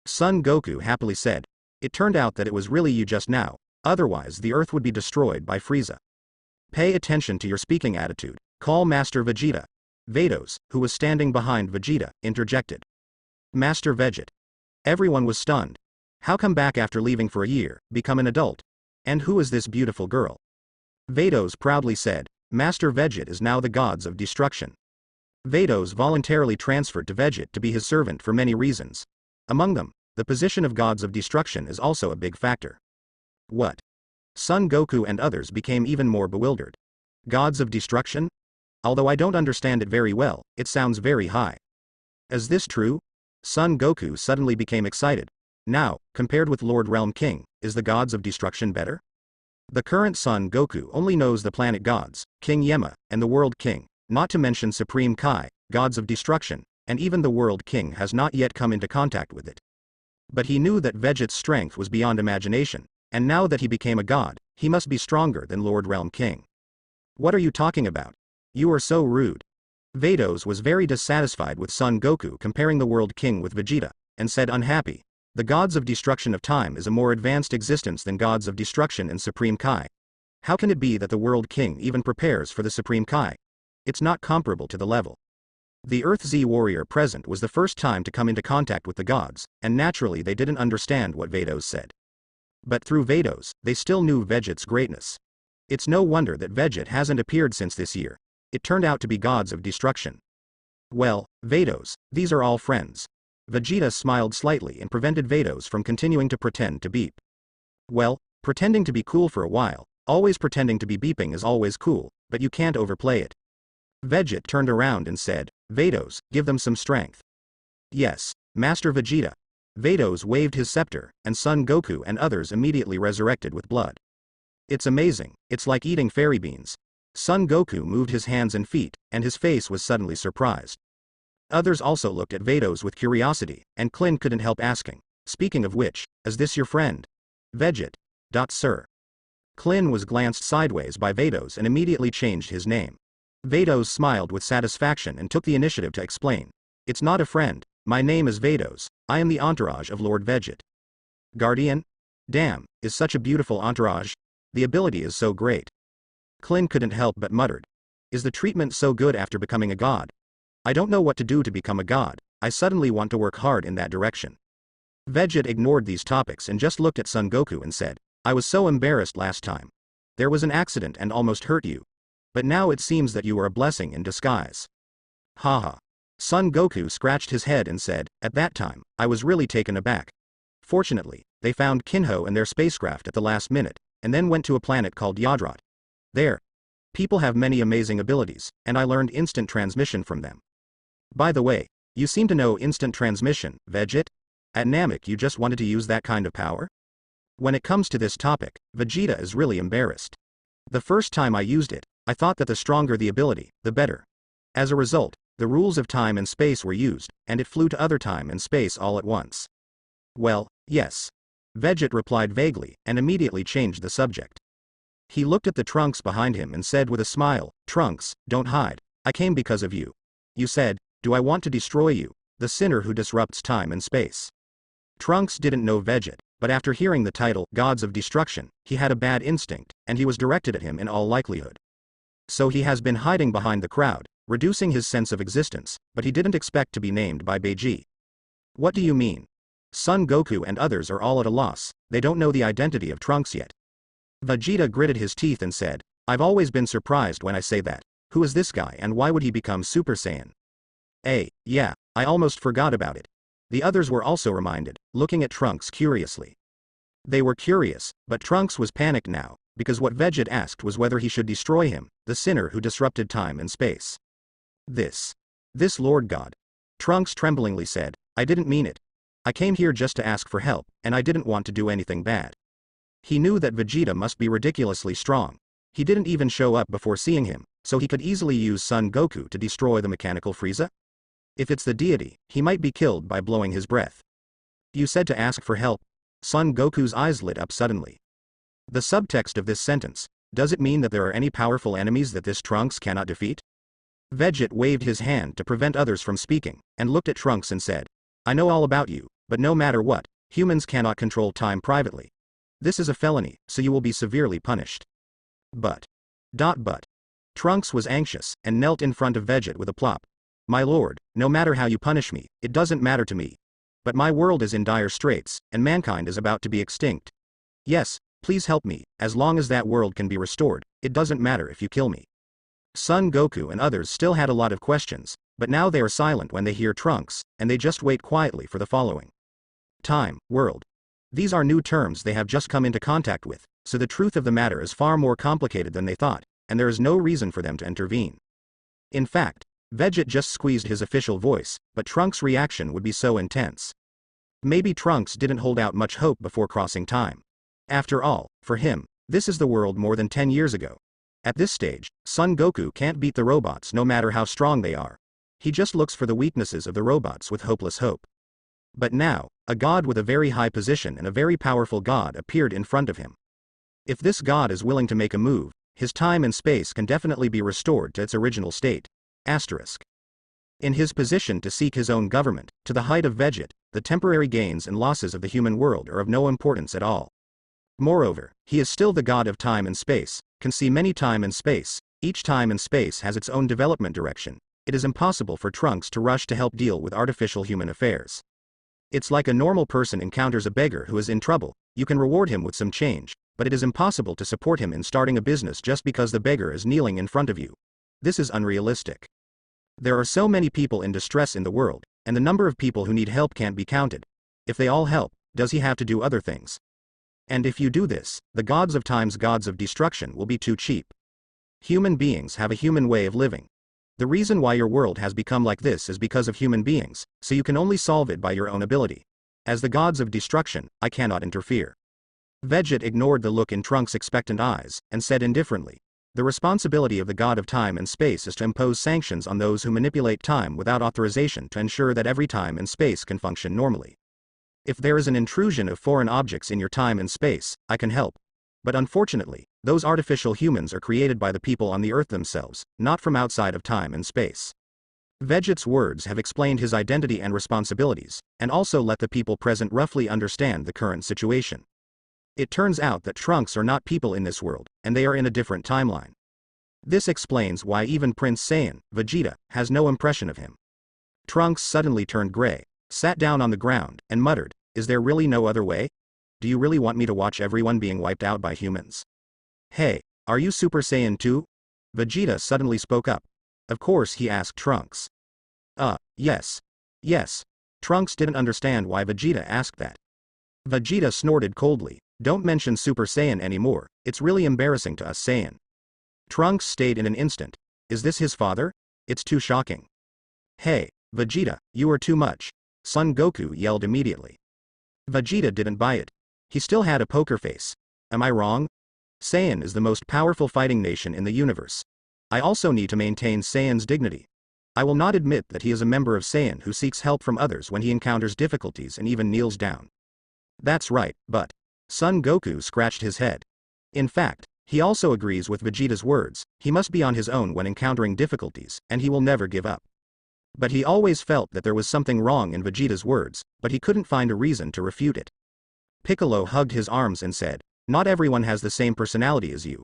Son Goku happily said, it turned out that it was really you just now, otherwise the Earth would be destroyed by Frieza. Pay attention to your speaking attitude, call Master Vegeta. Vados, who was standing behind Vegeta, interjected. Master Vegeta. Everyone was stunned. How come back after leaving for a year, become an adult? And who is this beautiful girl? Vados proudly said, Master Vegeta is now the gods of destruction. Vados voluntarily transferred to Vegeta to be his servant for many reasons. Among them, the position of gods of destruction is also a big factor. What? Son Goku and others became even more bewildered. Gods of destruction? Although I don't understand it very well, it sounds very high. Is this true? Son Goku suddenly became excited. Now, compared with Lord Realm King, is the gods of destruction better? The current Son Goku only knows the planet gods, King Yema, and the World King, not to mention Supreme Kai, gods of destruction, and even the World King has not yet come into contact with it. But he knew that Vegeta's strength was beyond imagination, and now that he became a god, he must be stronger than Lord Realm King. What are you talking about? You are so rude. Vados was very dissatisfied with Son Goku comparing the World King with Vegeta, and said unhappy. The gods of destruction of time is a more advanced existence than gods of destruction and Supreme Kai. How can it be that the World King even prepares for the Supreme Kai? It's not comparable to the level. The Earth Z warrior present was the first time to come into contact with the gods, and naturally they didn't understand what Vados said. But through Vados, they still knew Vegeta's greatness. It's no wonder that Vegeta hasn't appeared since this year. It turned out to be gods of destruction. Well, Vados, these are all friends. Vegeta smiled slightly and prevented Vados from continuing to pretend to beep. Well, pretending to be cool for a while, always pretending to be beeping is always cool, but you can't overplay it. Vegeta turned around and said, Vados, give them some strength. Yes, Master Vegeta. Vados waved his scepter, and Son Goku and others immediately resurrected with blood. It's amazing, it's like eating fairy beans. Son Goku moved his hands and feet, and his face was suddenly surprised. Others also looked at Vados with curiosity, and Clint couldn't help asking, speaking of which, is this your friend? Vegeta. Sir. Clint was glanced sideways by Vados and immediately changed his name. Vados smiled with satisfaction and took the initiative to explain. It's not a friend, my name is Vados, I am the entourage of Lord Vegeta. Guardian? Damn, is such a beautiful entourage? The ability is so great. Clint couldn't help but muttered. Is the treatment so good after becoming a god? I don't know what to do to become a god, I suddenly want to work hard in that direction. Vegeta ignored these topics and just looked at Son Goku and said, I was so embarrassed last time. There was an accident and almost hurt you. But now it seems that you are a blessing in disguise. Haha. Son Goku scratched his head and said, at that time, I was really taken aback. Fortunately, they found Kinho and their spacecraft at the last minute, and then went to a planet called Yadrat. There. People have many amazing abilities, and I learned instant transmission from them. By the way, you seem to know instant transmission, Vegeta? At Namek you just wanted to use that kind of power? When it comes to this topic, Vegeta is really embarrassed. The first time I used it, I thought that the stronger the ability, the better. As a result, the rules of time and space were used, and it flew to other time and space all at once. Well, yes. Vegeta replied vaguely, and immediately changed the subject. He looked at the Trunks behind him and said with a smile, Trunks, don't hide, I came because of you. You said, do I want to destroy you, the sinner who disrupts time and space. Trunks didn't know Vegeta, but after hearing the title, Gods of Destruction, he had a bad instinct, and he was directed at him in all likelihood. So he has been hiding behind the crowd, reducing his sense of existence, but he didn't expect to be named by Beiji. What do you mean? Son Goku and others are all at a loss, they don't know the identity of Trunks yet. Vegeta gritted his teeth and said, I've always been surprised when I say that. Who is this guy and why would he become Super Saiyan? Yeah, I almost forgot about it. The others were also reminded, looking at Trunks curiously. They were curious, but Trunks was panicked now, because what Vegeta asked was whether he should destroy him, the sinner who disrupted time and space. This Lord God. Trunks tremblingly said, I didn't mean it. I came here just to ask for help, and I didn't want to do anything bad. He knew that Vegeta must be ridiculously strong. He didn't even show up before seeing him, so he could easily use Son Goku to destroy the mechanical Frieza. If it's the deity, he might be killed by blowing his breath. You said to ask for help. Son Goku's eyes lit up suddenly. The subtext of this sentence, does it mean that there are any powerful enemies that this Trunks cannot defeat? Vegeta waved his hand to prevent others from speaking, and looked at Trunks and said, I know all about you, but no matter what, humans cannot control time privately. This is a felony, so you will be severely punished. But. Trunks was anxious, and knelt in front of Vegeta with a plop. My lord, no matter how you punish me, it doesn't matter to me. But my world is in dire straits, and mankind is about to be extinct. Yes, please help me, as long as that world can be restored, it doesn't matter if you kill me. Son Goku and others still had a lot of questions, but now they are silent when they hear Trunks, and they just wait quietly for the following. Time, world. These are new terms they have just come into contact with, so the truth of the matter is far more complicated than they thought, and there is no reason for them to intervene. In fact, Vegeta just squeezed his official voice, but Trunks' reaction would be so intense. Maybe Trunks didn't hold out much hope before crossing time. After all, for him, this is the world more than 10 years ago. At this stage, Son Goku can't beat the robots no matter how strong they are. He just looks for the weaknesses of the robots with hopeless hope. But now, a god with a very high position and a very powerful god appeared in front of him. If this god is willing to make a move, his time and space can definitely be restored to its original state. Asterisk. In his position to seek his own government, to the height of Vegeta, the temporary gains and losses of the human world are of no importance at all. Moreover, he is still the god of time and space, can see many time and space, each time and space has its own development direction. It is impossible for Trunks to rush to help deal with artificial human affairs. It's like a normal person encounters a beggar who is in trouble, you can reward him with some change, but it is impossible to support him in starting a business just because the beggar is kneeling in front of you. This is unrealistic. There are so many people in distress in the world, and the number of people who need help can't be counted. If they all help, does he have to do other things? And if you do this, the gods of time's gods of destruction will be too cheap. Human beings have a human way of living. The reason why your world has become like this is because of human beings, so you can only solve it by your own ability. As the gods of destruction, I cannot interfere. Vegeta ignored the look in Trunks' expectant eyes, and said indifferently, the responsibility of the god of time and space is to impose sanctions on those who manipulate time without authorization to ensure that every time and space can function normally. If there is an intrusion of foreign objects in your time and space, I can help. But unfortunately, those artificial humans are created by the people on the earth themselves, not from outside of time and space. Vegeta's words have explained his identity and responsibilities, and also let the people present roughly understand the current situation. It turns out that Trunks are not people in this world, and they are in a different timeline. This explains why even Prince Saiyan, Vegeta, has no impression of him. Trunks suddenly turned gray, sat down on the ground, and muttered, is there really no other way? Do you really want me to watch everyone being wiped out by humans? Hey, are you Super Saiyan 2? Vegeta suddenly spoke up. Of course, he asked Trunks. Yes. Yes. Trunks didn't understand why Vegeta asked that. Vegeta snorted coldly, don't mention Super Saiyan anymore, it's really embarrassing to us Saiyan. Trunks stayed in an instant. Is this his father? It's too shocking. Hey, Vegeta, you are too much. Son Goku yelled immediately. Vegeta didn't buy it. He still had a poker face. Am I wrong? Saiyan is the most powerful fighting nation in the universe. I also need to maintain Saiyan's dignity. I will not admit that he is a member of Saiyan who seeks help from others when he encounters difficulties and even kneels down. That's right, but... Son Goku scratched his head. In fact, he also agrees with Vegeta's words, he must be on his own when encountering difficulties, and he will never give up. But he always felt that there was something wrong in Vegeta's words, but he couldn't find a reason to refute it. Piccolo hugged his arms and said, not everyone has the same personality as you.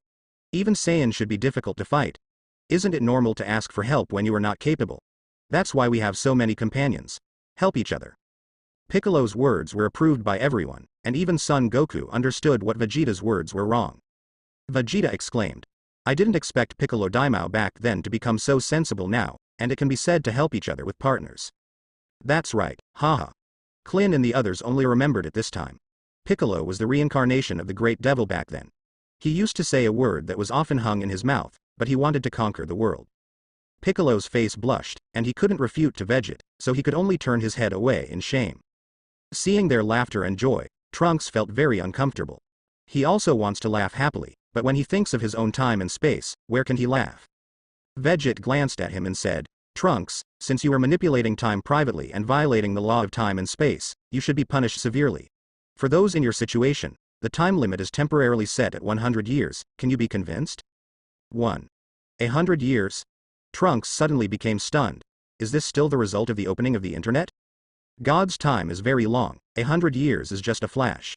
Even Saiyan should be difficult to fight. Isn't it normal to ask for help when you are not capable? That's why we have so many companions. Help each other. Piccolo's words were approved by everyone, and even Son Goku understood what Vegeta's words were wrong. Vegeta exclaimed. I didn't expect Piccolo Daimao back then to become so sensible now, and it can be said to help each other with partners. That's right, haha. Klin and the others only remembered it this time. Piccolo was the reincarnation of the great devil back then. He used to say a word that was often hung in his mouth, but he wanted to conquer the world. Piccolo's face blushed, and he couldn't refute to Vegeta, so he could only turn his head away in shame. Seeing their laughter and joy, Trunks felt very uncomfortable. He also wants to laugh happily, but when he thinks of his own time and space, where can he laugh? Vegeta glanced at him and said, Trunks, since you are manipulating time privately and violating the law of time and space, you should be punished severely. For those in your situation, the time limit is temporarily set at 100 years, can you be convinced? 100 years? Trunks suddenly became stunned. Is this still the result of the opening of the internet? God's time is very long, 100 years is just a flash.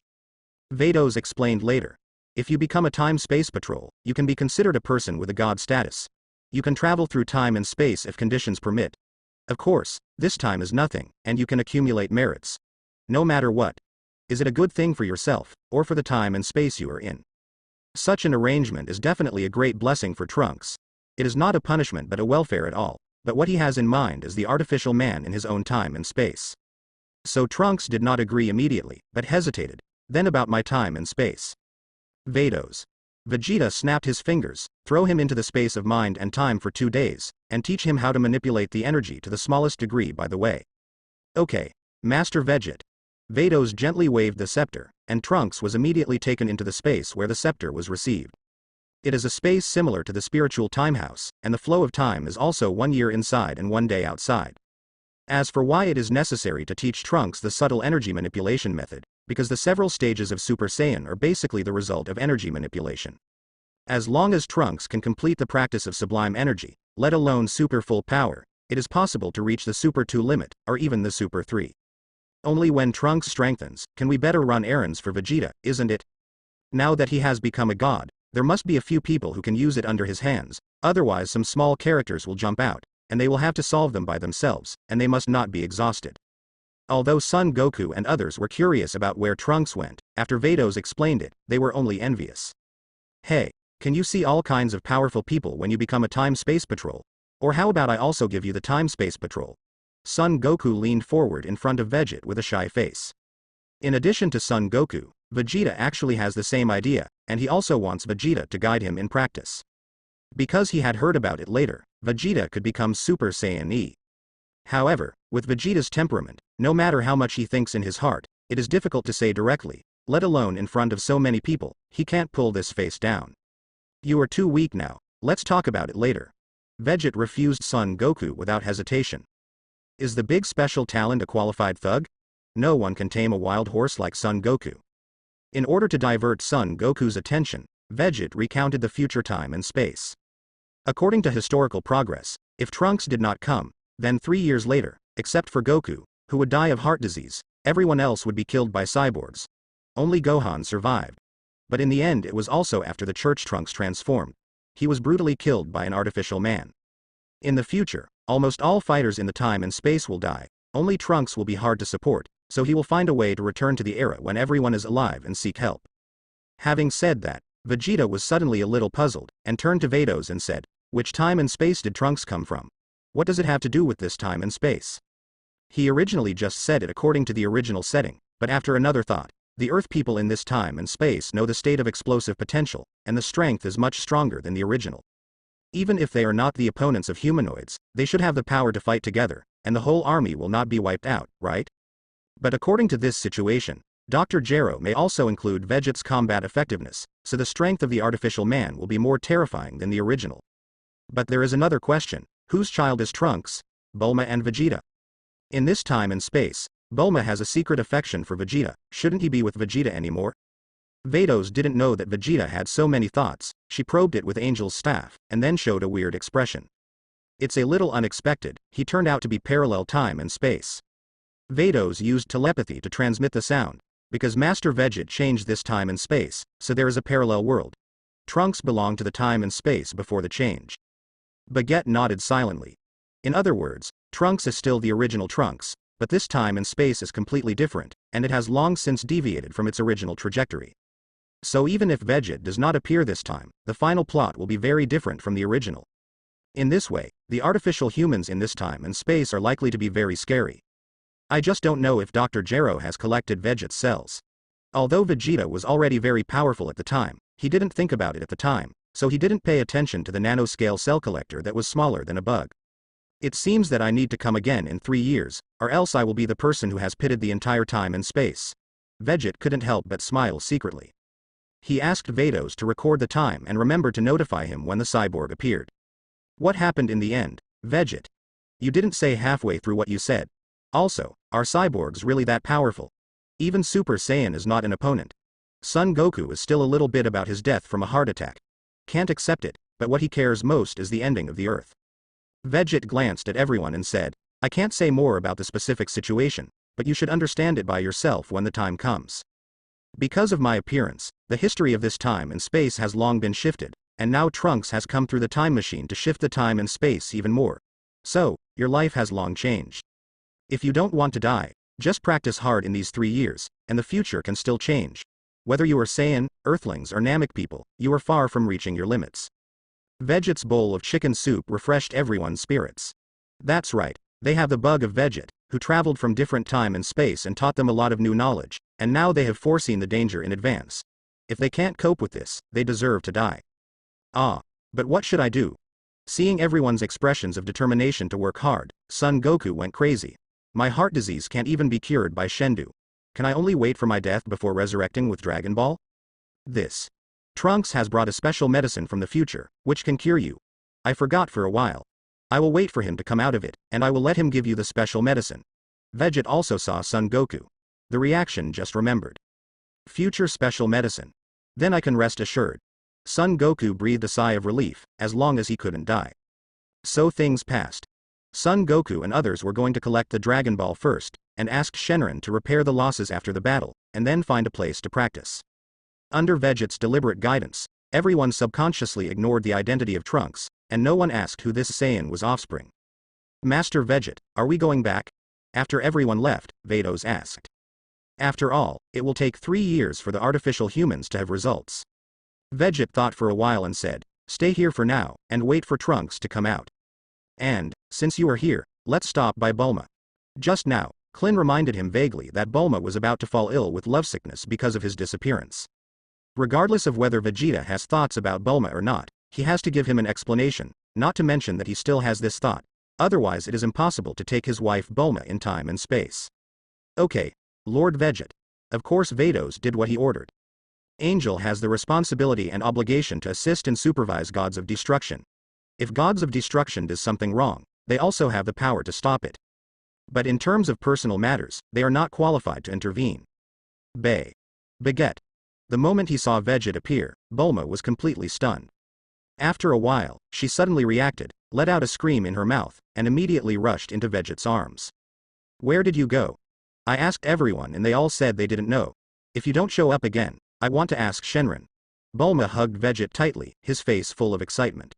Vados explained later. If you become a time-space patrol, you can be considered a person with a god status. You can travel through time and space if conditions permit. Of course, this time is nothing, and you can accumulate merits. No matter what. Is it a good thing for yourself, or for the time and space you are in? Such an arrangement is definitely a great blessing for Trunks. It is not a punishment but a welfare at all, but what he has in mind is the artificial man in his own time and space. So Trunks did not agree immediately, but hesitated. Then about my time and space. Vados. Vegeta snapped his fingers, throw him into the space of mind and time for 2 days, and teach him how to manipulate the energy to the smallest degree by the way. Okay, Master Vegeta. Vados gently waved the scepter, and Trunks was immediately taken into the space where the scepter was received. It is a space similar to the spiritual time house, and the flow of time is also 1 year inside and 1 day outside. As for why it is necessary to teach Trunks the subtle energy manipulation method, because the several stages of Super Saiyan are basically the result of energy manipulation. As long as Trunks can complete the practice of sublime energy, let alone super full power, it is possible to reach the Super 2 limit, or even the Super 3. Only when Trunks strengthens, can we better run errands for Vegeta, isn't it? Now that he has become a god, there must be a few people who can use it under his hands, otherwise some small characters will jump out, and they will have to solve them by themselves, and they must not be exhausted. Although Son Goku and others were curious about where Trunks went, after Vados explained it, they were only envious. Hey, can you see all kinds of powerful people when you become a time-space patrol? Or how about I also give you the time-space patrol? Son Goku leaned forward in front of Vegeta with a shy face. In addition to Son Goku, Vegeta actually has the same idea, and he also wants Vegeta to guide him in practice. Because he had heard about it later, Vegeta could become Super Saiyan E. However, with Vegeta's temperament, no matter how much he thinks in his heart, it is difficult to say directly, let alone in front of so many people, he can't pull this face down. You are too weak now, let's talk about it later. Vegeta refused Son Goku without hesitation. Is the big special talent a qualified thug? No one can tame a wild horse like Son Goku. In order to divert Son Goku's attention, Vegeta recounted the future time and space. According to historical progress, if Trunks did not come, then 3 years later, except for Goku, who would die of heart disease, everyone else would be killed by cyborgs. Only Gohan survived. But in the end it was also after the church Trunks transformed. He was brutally killed by an artificial man. In the future, almost all fighters in the time and space will die, only Trunks will be hard to support, so he will find a way to return to the era when everyone is alive and seek help. Having said that, Vegeta was suddenly a little puzzled, and turned to Vados and said, which time and space did Trunks come from? What does it have to do with this time and space? He originally just said it according to the original setting, but after another thought, the Earth people in this time and space know the state of explosive potential, and the strength is much stronger than the original. Even if they are not the opponents of humanoids, they should have the power to fight together, and the whole army will not be wiped out, right? But according to this situation, Dr. Gero may also include Vegeta's combat effectiveness, so the strength of the artificial man will be more terrifying than the original. But there is another question, whose child is Trunks? Bulma and Vegeta? In this time and space, Bulma has a secret affection for Vegeta, shouldn't he be with Vegeta anymore? Vados didn't know that Vegeta had so many thoughts, she probed it with Angel's staff, and then showed a weird expression. It's a little unexpected, he turned out to be parallel time and space. Vados used telepathy to transmit the sound, because Master Vegeta changed this time and space, so there is a parallel world. Trunks belonged to the time and space before the change. Baguette nodded silently. In other words, Trunks is still the original Trunks, but this time and space is completely different, and it has long since deviated from its original trajectory. So even if Vegeta does not appear this time, the final plot will be very different from the original. In this way, the artificial humans in this time and space are likely to be very scary. I just don't know if Dr. Gero has collected Vegeta's cells. Although Vegeta was already very powerful at the time, he didn't think about it at the time, so he didn't pay attention to the nanoscale cell collector that was smaller than a bug. It seems that I need to come again in 3 years, or else I will be the person who has pitted the entire time and space. Vegeta couldn't help but smile secretly. He asked Vados to record the time and remember to notify him when the cyborg appeared. What happened in the end, Vegeta? You didn't say halfway through what you said. Also, are cyborgs really that powerful? Even Super Saiyan is not an opponent. Son Goku is still a little bit about his death from a heart attack. Can't accept it, but what he cares most is the ending of the Earth. Vegeta glanced at everyone and said, I can't say more about the specific situation, but you should understand it by yourself when the time comes. Because of my appearance, the history of this time and space has long been shifted, and now Trunks has come through the time machine to shift the time and space even more. So, your life has long changed. If you don't want to die, just practice hard in these 3 years, and the future can still change. Whether you are Saiyan, Earthlings or Namek people, you are far from reaching your limits. Veget's bowl of chicken soup refreshed everyone's spirits. That's right, they have the bug of Veget, who traveled from different time and space and taught them a lot of new knowledge, and now they have foreseen the danger in advance. If they can't cope with this, they deserve to die. Ah. But what should I do? Seeing everyone's expressions of determination to work hard, Son Goku went crazy. My heart disease can't even be cured by Shendu. Can I only wait for my death before resurrecting with Dragon Ball? This. Trunks has brought a special medicine from the future, which can cure you. I forgot for a while. I will wait for him to come out of it, and I will let him give you the special medicine. Vegeta also saw Son Goku. The reaction just remembered. Future special medicine. Then I can rest assured. Son Goku breathed a sigh of relief, as long as he couldn't die. So things passed. Son Goku and others were going to collect the Dragon Ball first, and ask Shenron to repair the losses after the battle, and then find a place to practice. Under Vegeta's deliberate guidance, everyone subconsciously ignored the identity of Trunks, and no one asked who this Saiyan was offspring. Master Vegeta, are we going back? After everyone left, Vados asked. After all, it will take 3 years for the artificial humans to have results. Vegeta thought for a while and said, stay here for now, and wait for Trunks to come out. And, since you are here, let's stop by Bulma. Just now, Klin reminded him vaguely that Bulma was about to fall ill with lovesickness because of his disappearance. Regardless of whether Vegeta has thoughts about Bulma or not, he has to give him an explanation, not to mention that he still has this thought, otherwise it is impossible to take his wife Bulma in time and space. Okay, Lord Vegeta. Of course Vados did what he ordered. Angel has the responsibility and obligation to assist and supervise gods of destruction. If gods of destruction does something wrong, they also have the power to stop it. But in terms of personal matters, they are not qualified to intervene. Baguette. The moment he saw Vegeta appear, Bulma was completely stunned. After a while, she suddenly reacted, let out a scream in her mouth, and immediately rushed into Vegeta's arms. Where did you go? I asked everyone and they all said they didn't know. If you don't show up again, I want to ask Shenron. Bulma hugged Vegeta tightly, his face full of excitement.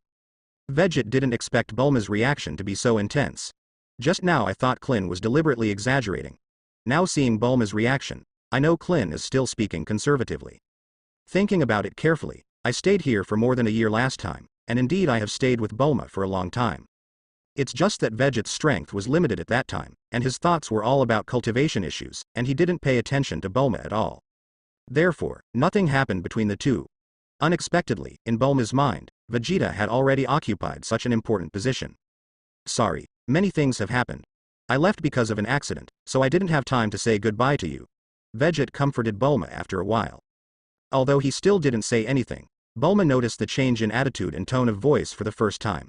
Vegeta didn't expect Bulma's reaction to be so intense. Just now I thought Klin was deliberately exaggerating. Now seeing Bulma's reaction, I know Klin is still speaking conservatively. Thinking about it carefully, I stayed here for more than a year last time, and indeed I have stayed with Bulma for a long time. It's just that Vegeta's strength was limited at that time, and his thoughts were all about cultivation issues, and he didn't pay attention to Bulma at all. Therefore, nothing happened between the two. Unexpectedly, in Bulma's mind, Vegeta had already occupied such an important position. Sorry, many things have happened. I left because of an accident, so I didn't have time to say goodbye to you. Vegeta comforted Bulma after a while. Although he still didn't say anything, Bulma noticed the change in attitude and tone of voice for the first time.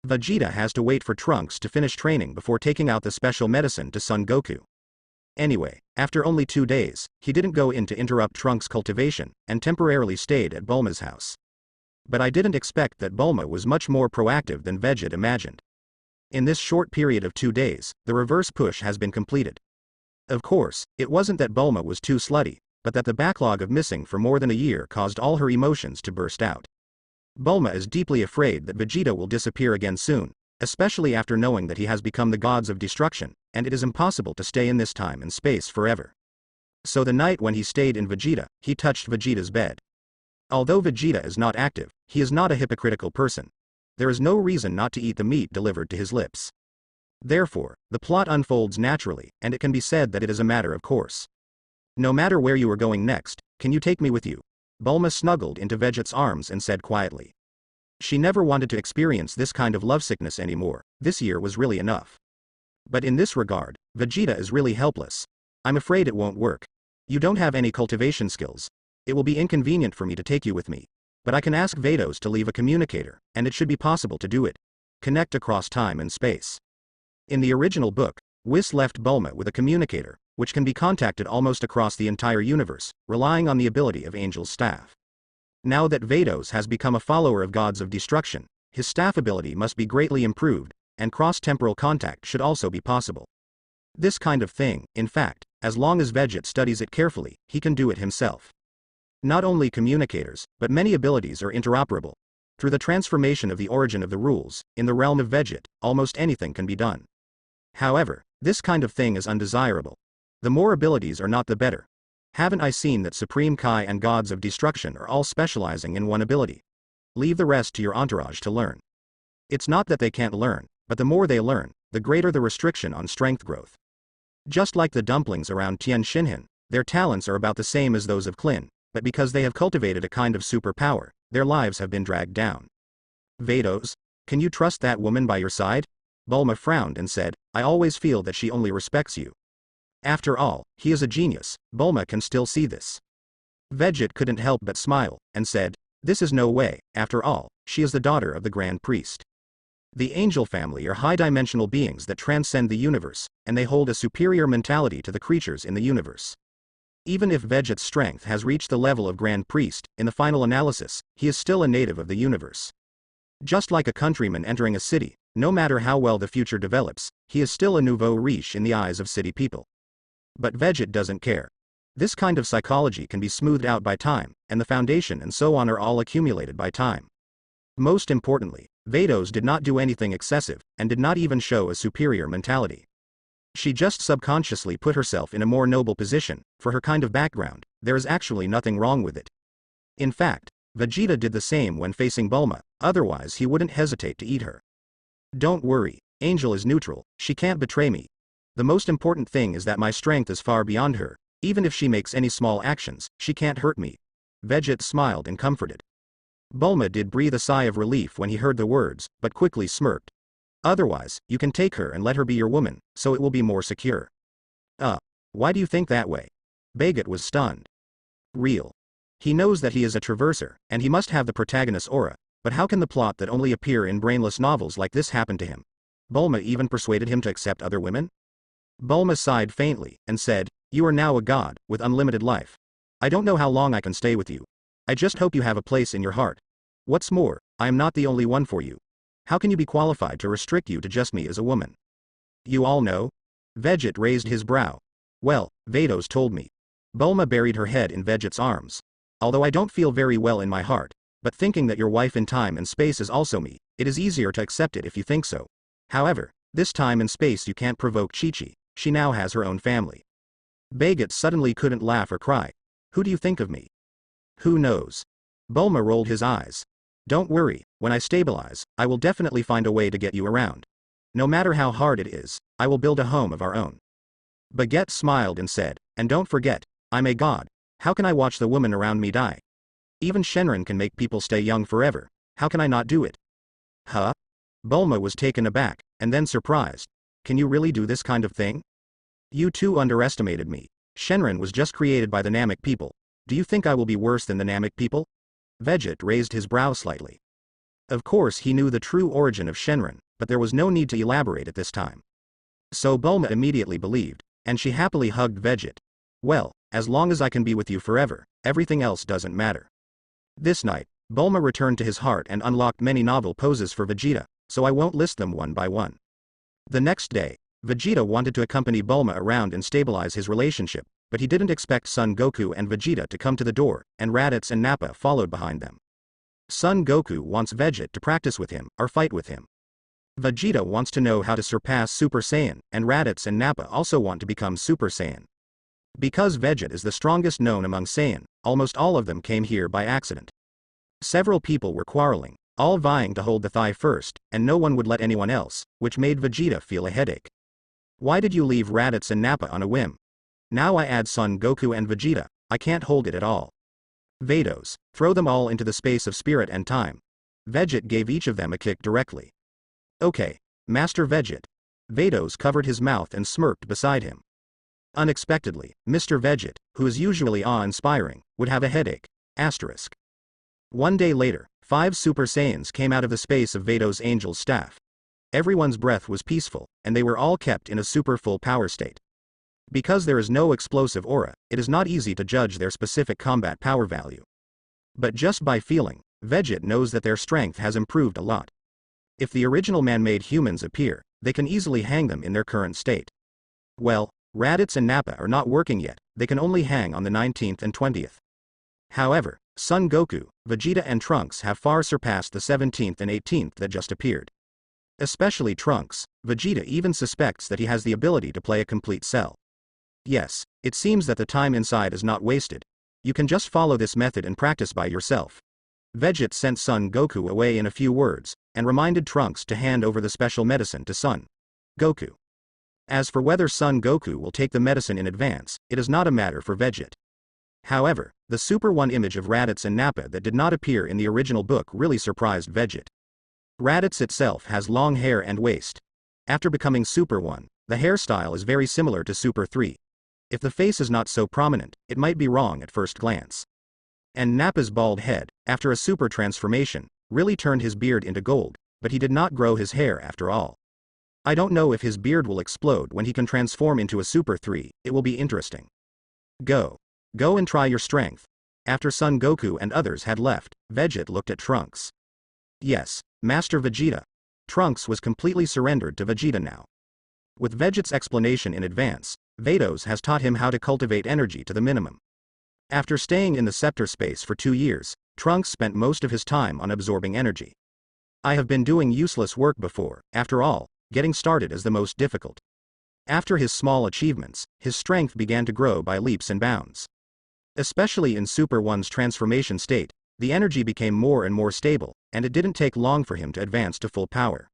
Vegeta has to wait for Trunks to finish training before taking out the special medicine to Son Goku. Anyway, after only 2 days, he didn't go in to interrupt Trunks' cultivation, and temporarily stayed at Bulma's house. But I didn't expect that Bulma was much more proactive than Vegeta imagined. In this short period of 2 days, the reverse push has been completed. Of course, it wasn't that Bulma was too slutty, but that the backlog of missing for more than a year caused all her emotions to burst out. Bulma is deeply afraid that Vegeta will disappear again soon, especially after knowing that he has become the gods of destruction, and it is impossible to stay in this time and space forever. So the night when he stayed in Vegeta, he touched Vegeta's bed. Although Vegeta is not active, he is not a hypocritical person. There is no reason not to eat the meat delivered to his lips. Therefore, the plot unfolds naturally, and it can be said that it is a matter of course. No matter where you are going next, can you take me with you? Bulma snuggled into Vegeta's arms and said quietly. She never wanted to experience this kind of lovesickness anymore, this year was really enough. But in this regard, Vegeta is really helpless. I'm afraid it won't work. You don't have any cultivation skills. It will be inconvenient for me to take you with me. But I can ask Vados to leave a communicator, and it should be possible to do it. Connect across time and space. In the original book, Whis left Bulma with a communicator, which can be contacted almost across the entire universe, relying on the ability of Angel's staff. Now that Vados has become a follower of gods of destruction, his staff ability must be greatly improved, and cross-temporal contact should also be possible. This kind of thing, in fact, as long as Vegeta studies it carefully, he can do it himself. Not only communicators, but many abilities are interoperable. Through the transformation of the origin of the rules, in the realm of Vegeta, almost anything can be done. However, this kind of thing is undesirable. The more abilities are not the better. Haven't I seen that Supreme Kai and gods of destruction are all specializing in one ability? leave the rest to your entourage to learn. It's not that they can't learn, but the more they learn, the greater the restriction on strength growth. Just like the dumplings around Tien Shinhan, their talents are about the same as those of Klin, but because they have cultivated a kind of superpower, their lives have been dragged down. Vados, can you trust that woman by your side? Bulma frowned and said, I always feel that she only respects you. After all, he is a genius, Bulma can still see this. Vegeta couldn't help but smile, and said, this is no way, after all, she is the daughter of the Grand Priest. The angel family are high-dimensional beings that transcend the universe, and they hold a superior mentality to the creatures in the universe. Even if Vegeta's strength has reached the level of Grand Priest, in the final analysis, he is still a native of the universe. Just like a countryman entering a city, no matter how well the future develops, he is still a nouveau riche in the eyes of city people. But Vegeta doesn't care. This kind of psychology can be smoothed out by time, and the foundation and so on are all accumulated by time. Most importantly, Vados did not do anything excessive, and did not even show a superior mentality. She just subconsciously put herself in a more noble position. For her kind of background, there is actually nothing wrong with it. In fact, Vegeta did the same when facing Bulma, otherwise he wouldn't hesitate to eat her. Don't worry, Angel is neutral, she can't betray me. The most important thing is that my strength is far beyond her, even if she makes any small actions, she can't hurt me. Vegeta smiled and comforted. Bulma did breathe a sigh of relief when he heard the words, but quickly smirked. Otherwise, you can take her and let her be your woman, so it will be more secure. Why do you think that way? Vegeta was stunned. Real. He knows that he is a traverser, and he must have the protagonist's aura, but how can the plot that only appear in brainless novels like this happen to him? Bulma even persuaded him to accept other women? Bulma sighed faintly, and said, you are now a god, with unlimited life. I don't know how long I can stay with you. I just hope you have a place in your heart. What's more, I am not the only one for you. How can you be qualified to restrict you to just me as a woman? You all know? Vegeta raised his brow. Well, Vados told me. Bulma buried her head in Vegeta's arms. Although I don't feel very well in my heart, but thinking that your wife in time and space is also me, it is easier to accept it if you think so. However, this time and space you can't provoke Chi-Chi, she now has her own family. Vegeta suddenly couldn't laugh or cry. Who do you think of me? Who knows? Bulma rolled his eyes. Don't worry, when I stabilize, I will definitely find a way to get you around. No matter how hard it is, I will build a home of our own. Vegeta smiled and said, and don't forget, I'm a god. How can I watch the woman around me die? Even Shenron can make people stay young forever, how can I not do it? Huh? Bulma was taken aback, and then surprised. Can you really do this kind of thing? You too underestimated me. Shenron was just created by the Namek people. Do you think I will be worse than the Namek people? Vegeta raised his brow slightly. Of course he knew the true origin of Shenron, but there was no need to elaborate at this time. So Bulma immediately believed, and she happily hugged Vegeta. Well, as long as I can be with you forever, everything else doesn't matter. This night, Bulma returned to his heart and unlocked many novel poses for Vegeta, so I won't list them one by one. The next day, Vegeta wanted to accompany Bulma around and stabilize his relationship, but he didn't expect Son Goku and Vegeta to come to the door, and Raditz and Nappa followed behind them. Son Goku wants Vegeta to practice with him, or fight with him. Vegeta wants to know how to surpass Super Saiyan, and Raditz and Nappa also want to become Super Saiyan. Because Vegeta is the strongest known among Saiyan, almost all of them came here by accident. Several people were quarreling, all vying to hold the thigh first, and no one would let anyone else, which made Vegeta feel a headache. Why did you leave Raditz and Nappa on a whim? Now I add Son Goku and Vegeta, I can't hold it at all. Vados, throw them all into the space of spirit and time. Vegeta gave each of them a kick directly. Okay, Master Vegeta. Vados covered his mouth and smirked beside him. Unexpectedly, Mr. Vegeta, who is usually awe-inspiring, would have a headache. Asterisk. One day later, 5 Super Saiyans came out of the space of Vados' angel's staff. Everyone's breath was peaceful, and they were all kept in a super full power state. Because there is no explosive aura, it is not easy to judge their specific combat power value. But just by feeling, Vegeta knows that their strength has improved a lot. If the original man-made humans appear, they can easily hang them in their current state. Well, Raditz and Nappa are not working yet, they can only hang on the 19th and 20th. However, Son Goku, Vegeta and Trunks have far surpassed the 17th and 18th that just appeared. Especially Trunks, Vegeta even suspects that he has the ability to play a complete cell. Yes, it seems that the time inside is not wasted. You can just follow this method and practice by yourself. Vegeta sent Son Goku away in a few words, and reminded Trunks to hand over the special medicine to Son Goku. As for whether Son Goku will take the medicine in advance, it is not a matter for Vegeta. However, the Super 1 image of Raditz and Nappa that did not appear in the original book really surprised Vegeta. Raditz itself has long hair and waist. After becoming Super 1, the hairstyle is very similar to Super 3. If the face is not so prominent, it might be wrong at first glance. And Nappa's bald head, after a super transformation, really turned his beard into gold, but he did not grow his hair after all. I don't know if his beard will explode when he can transform into a Super 3, it will be interesting. Go and try your strength. After Son Goku and others had left, Vegeta looked at Trunks. Yes, Master Vegeta. Trunks was completely surrendered to Vegeta now. With Vegeta's explanation in advance, Vados has taught him how to cultivate energy to the minimum. After staying in the scepter space for 2 years, Trunks spent most of his time on absorbing energy. I have been doing useless work before, after all, getting started is the most difficult. After his small achievements, his strength began to grow by leaps and bounds. Especially in Super 1's transformation state, the energy became more and more stable, and it didn't take long for him to advance to full power.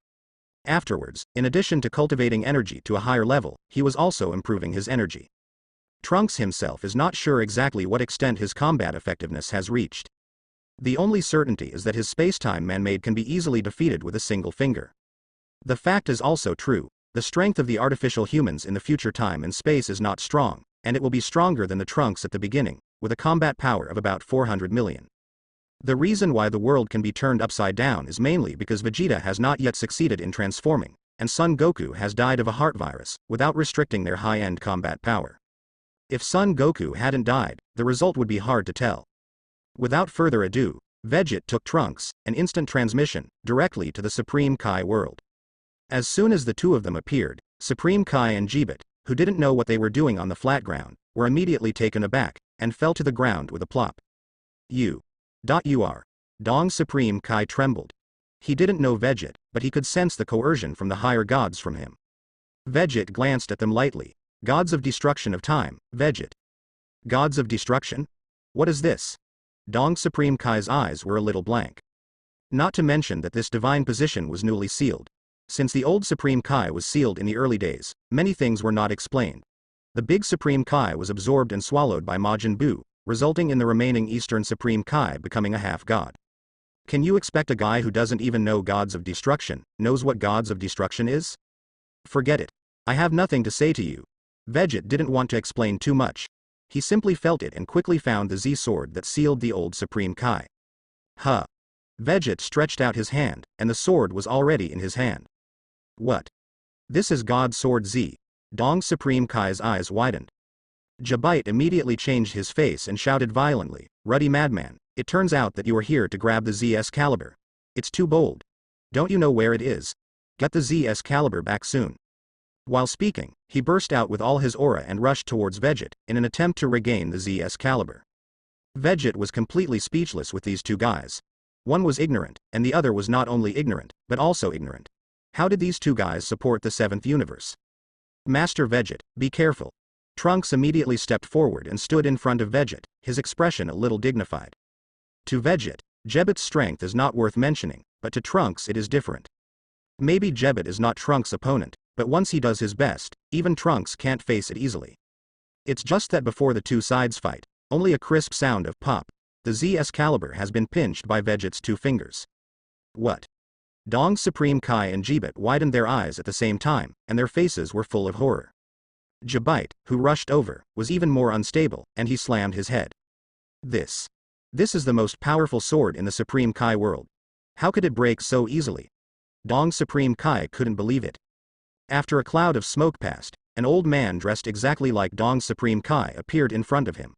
Afterwards, in addition to cultivating energy to a higher level, he was also improving his energy. Trunks himself is not sure exactly what extent his combat effectiveness has reached. The only certainty is that his space-time man-made can be easily defeated with a single finger. The fact is also true, the strength of the artificial humans in the future time and space is not strong, and it will be stronger than the Trunks at the beginning, with a combat power of about 400 million. The reason why the world can be turned upside down is mainly because Vegeta has not yet succeeded in transforming, and Son Goku has died of a heart virus, without restricting their high-end combat power. If Son Goku hadn't died, the result would be hard to tell. Without further ado, Vegeta took Trunks, an instant transmission, directly to the Supreme Kai world. As soon as the two of them appeared, Supreme Kai and Vegeta, who didn't know what they were doing on the flat ground, were immediately taken aback, and fell to the ground with a plop. You are. Dong Supreme Kai trembled. He didn't know Vegeta, but he could sense the coercion from the higher gods from him. Vegeta glanced at them lightly. Gods of destruction of time, Vegeta. Gods of destruction? What is this? Dong Supreme Kai's eyes were a little blank. Not to mention that this divine position was newly sealed. Since the old Supreme Kai was sealed in the early days, many things were not explained. The big Supreme Kai was absorbed and swallowed by Majin Buu, resulting in the remaining Eastern Supreme Kai becoming a half-god. Can you expect a guy who doesn't even know gods of destruction, knows what gods of destruction is? Forget it. I have nothing to say to you. Vegeta didn't want to explain too much. He simply felt it and quickly found the Z-sword that sealed the old Supreme Kai. Huh. Vegeta stretched out his hand, and the sword was already in his hand. What? This is God Sword Z. Dong Supreme Kai's eyes widened. Jabite immediately changed his face and shouted violently, "Ruddy madman, it turns out that you are here to grab the Z-Excalibur. It's too bold. Don't you know where it is? Get the Z-Excalibur back soon." While speaking, he burst out with all his aura and rushed towards Vegeta, in an attempt to regain the Z-Excalibur. Vegeta was completely speechless with these two guys. One was ignorant, and the other was not only ignorant, but also ignorant. How did these two guys support the 7th universe? Master Vegeta, be careful. Trunks immediately stepped forward and stood in front of Vegeta, his expression a little dignified. To Vegeta, Jebet's strength is not worth mentioning, but to Trunks it is different. Maybe Jebet is not Trunks' opponent, but once he does his best, even Trunks can't face it easily. It's just that before the two sides fight, only a crisp sound of pop. The Z-Excalibur has been pinched by Vegeta's 2 fingers. What? Dong Supreme Kai and Jebet widened their eyes at the same time, and their faces were full of horror. Jabite, who rushed over, was even more unstable, and he slammed his head. This is the most powerful sword in the Supreme Kai world. How could it break so easily? Dong Supreme Kai couldn't believe it. After a cloud of smoke passed, an old man dressed exactly like Dong Supreme Kai appeared in front of him.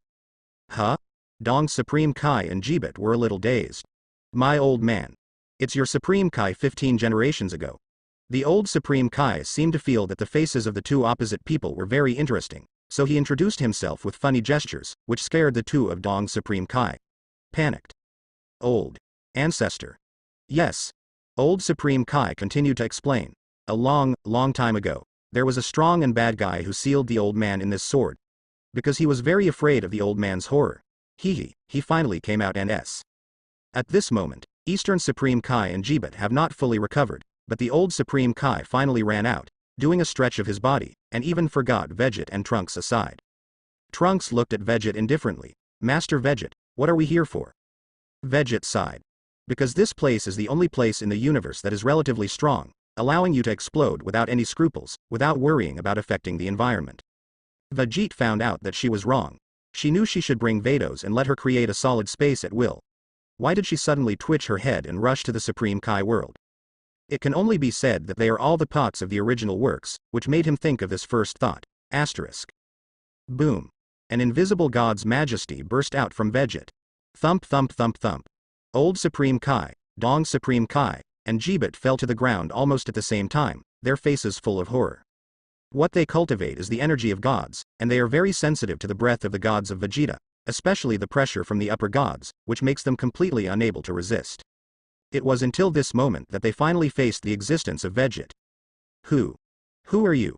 Huh? Dong Supreme Kai and Jebet were a little dazed. My old man. It's your Supreme Kai 15 generations ago. The old Supreme Kai seemed to feel that the faces of the two opposite people were very interesting, so he introduced himself with funny gestures, which scared the two of Dong Supreme Kai. Panicked. Old ancestor. Yes. Old Supreme Kai continued to explain. A long time ago, there was a strong and bad guy who sealed the old man in this sword. Because he was very afraid of the old man's horror. He finally came out and At this moment, Eastern Supreme Kai and Jebat have not fully recovered, but the old Supreme Kai finally ran out, doing a stretch of his body, and even forgot Vegeta and Trunks aside. Trunks looked at Vegeta indifferently. Master Vegeta, what are we here for? Vegeta sighed. Because this place is the only place in the universe that is relatively strong, allowing you to explode without any scruples, without worrying about affecting the environment. Vegeta found out that she was wrong. She knew she should bring Vados and let her create a solid space at will. Why did she suddenly twitch her head and rush to the Supreme Kai world? It can only be said that they are all the pots of the original works, which made him think of this first thought. Asterisk. Boom. An invisible god's majesty burst out from Vegeta. Thump thump thump thump. Old Supreme Kai, Dong Supreme Kai, and Jebat fell to the ground almost at the same time, their faces full of horror. What they cultivate is the energy of gods, and they are very sensitive to the breath of the gods of Vegeta, especially the pressure from the upper gods, which makes them completely unable to resist. It was until this moment that they finally faced the existence of Vegeta. Who are you?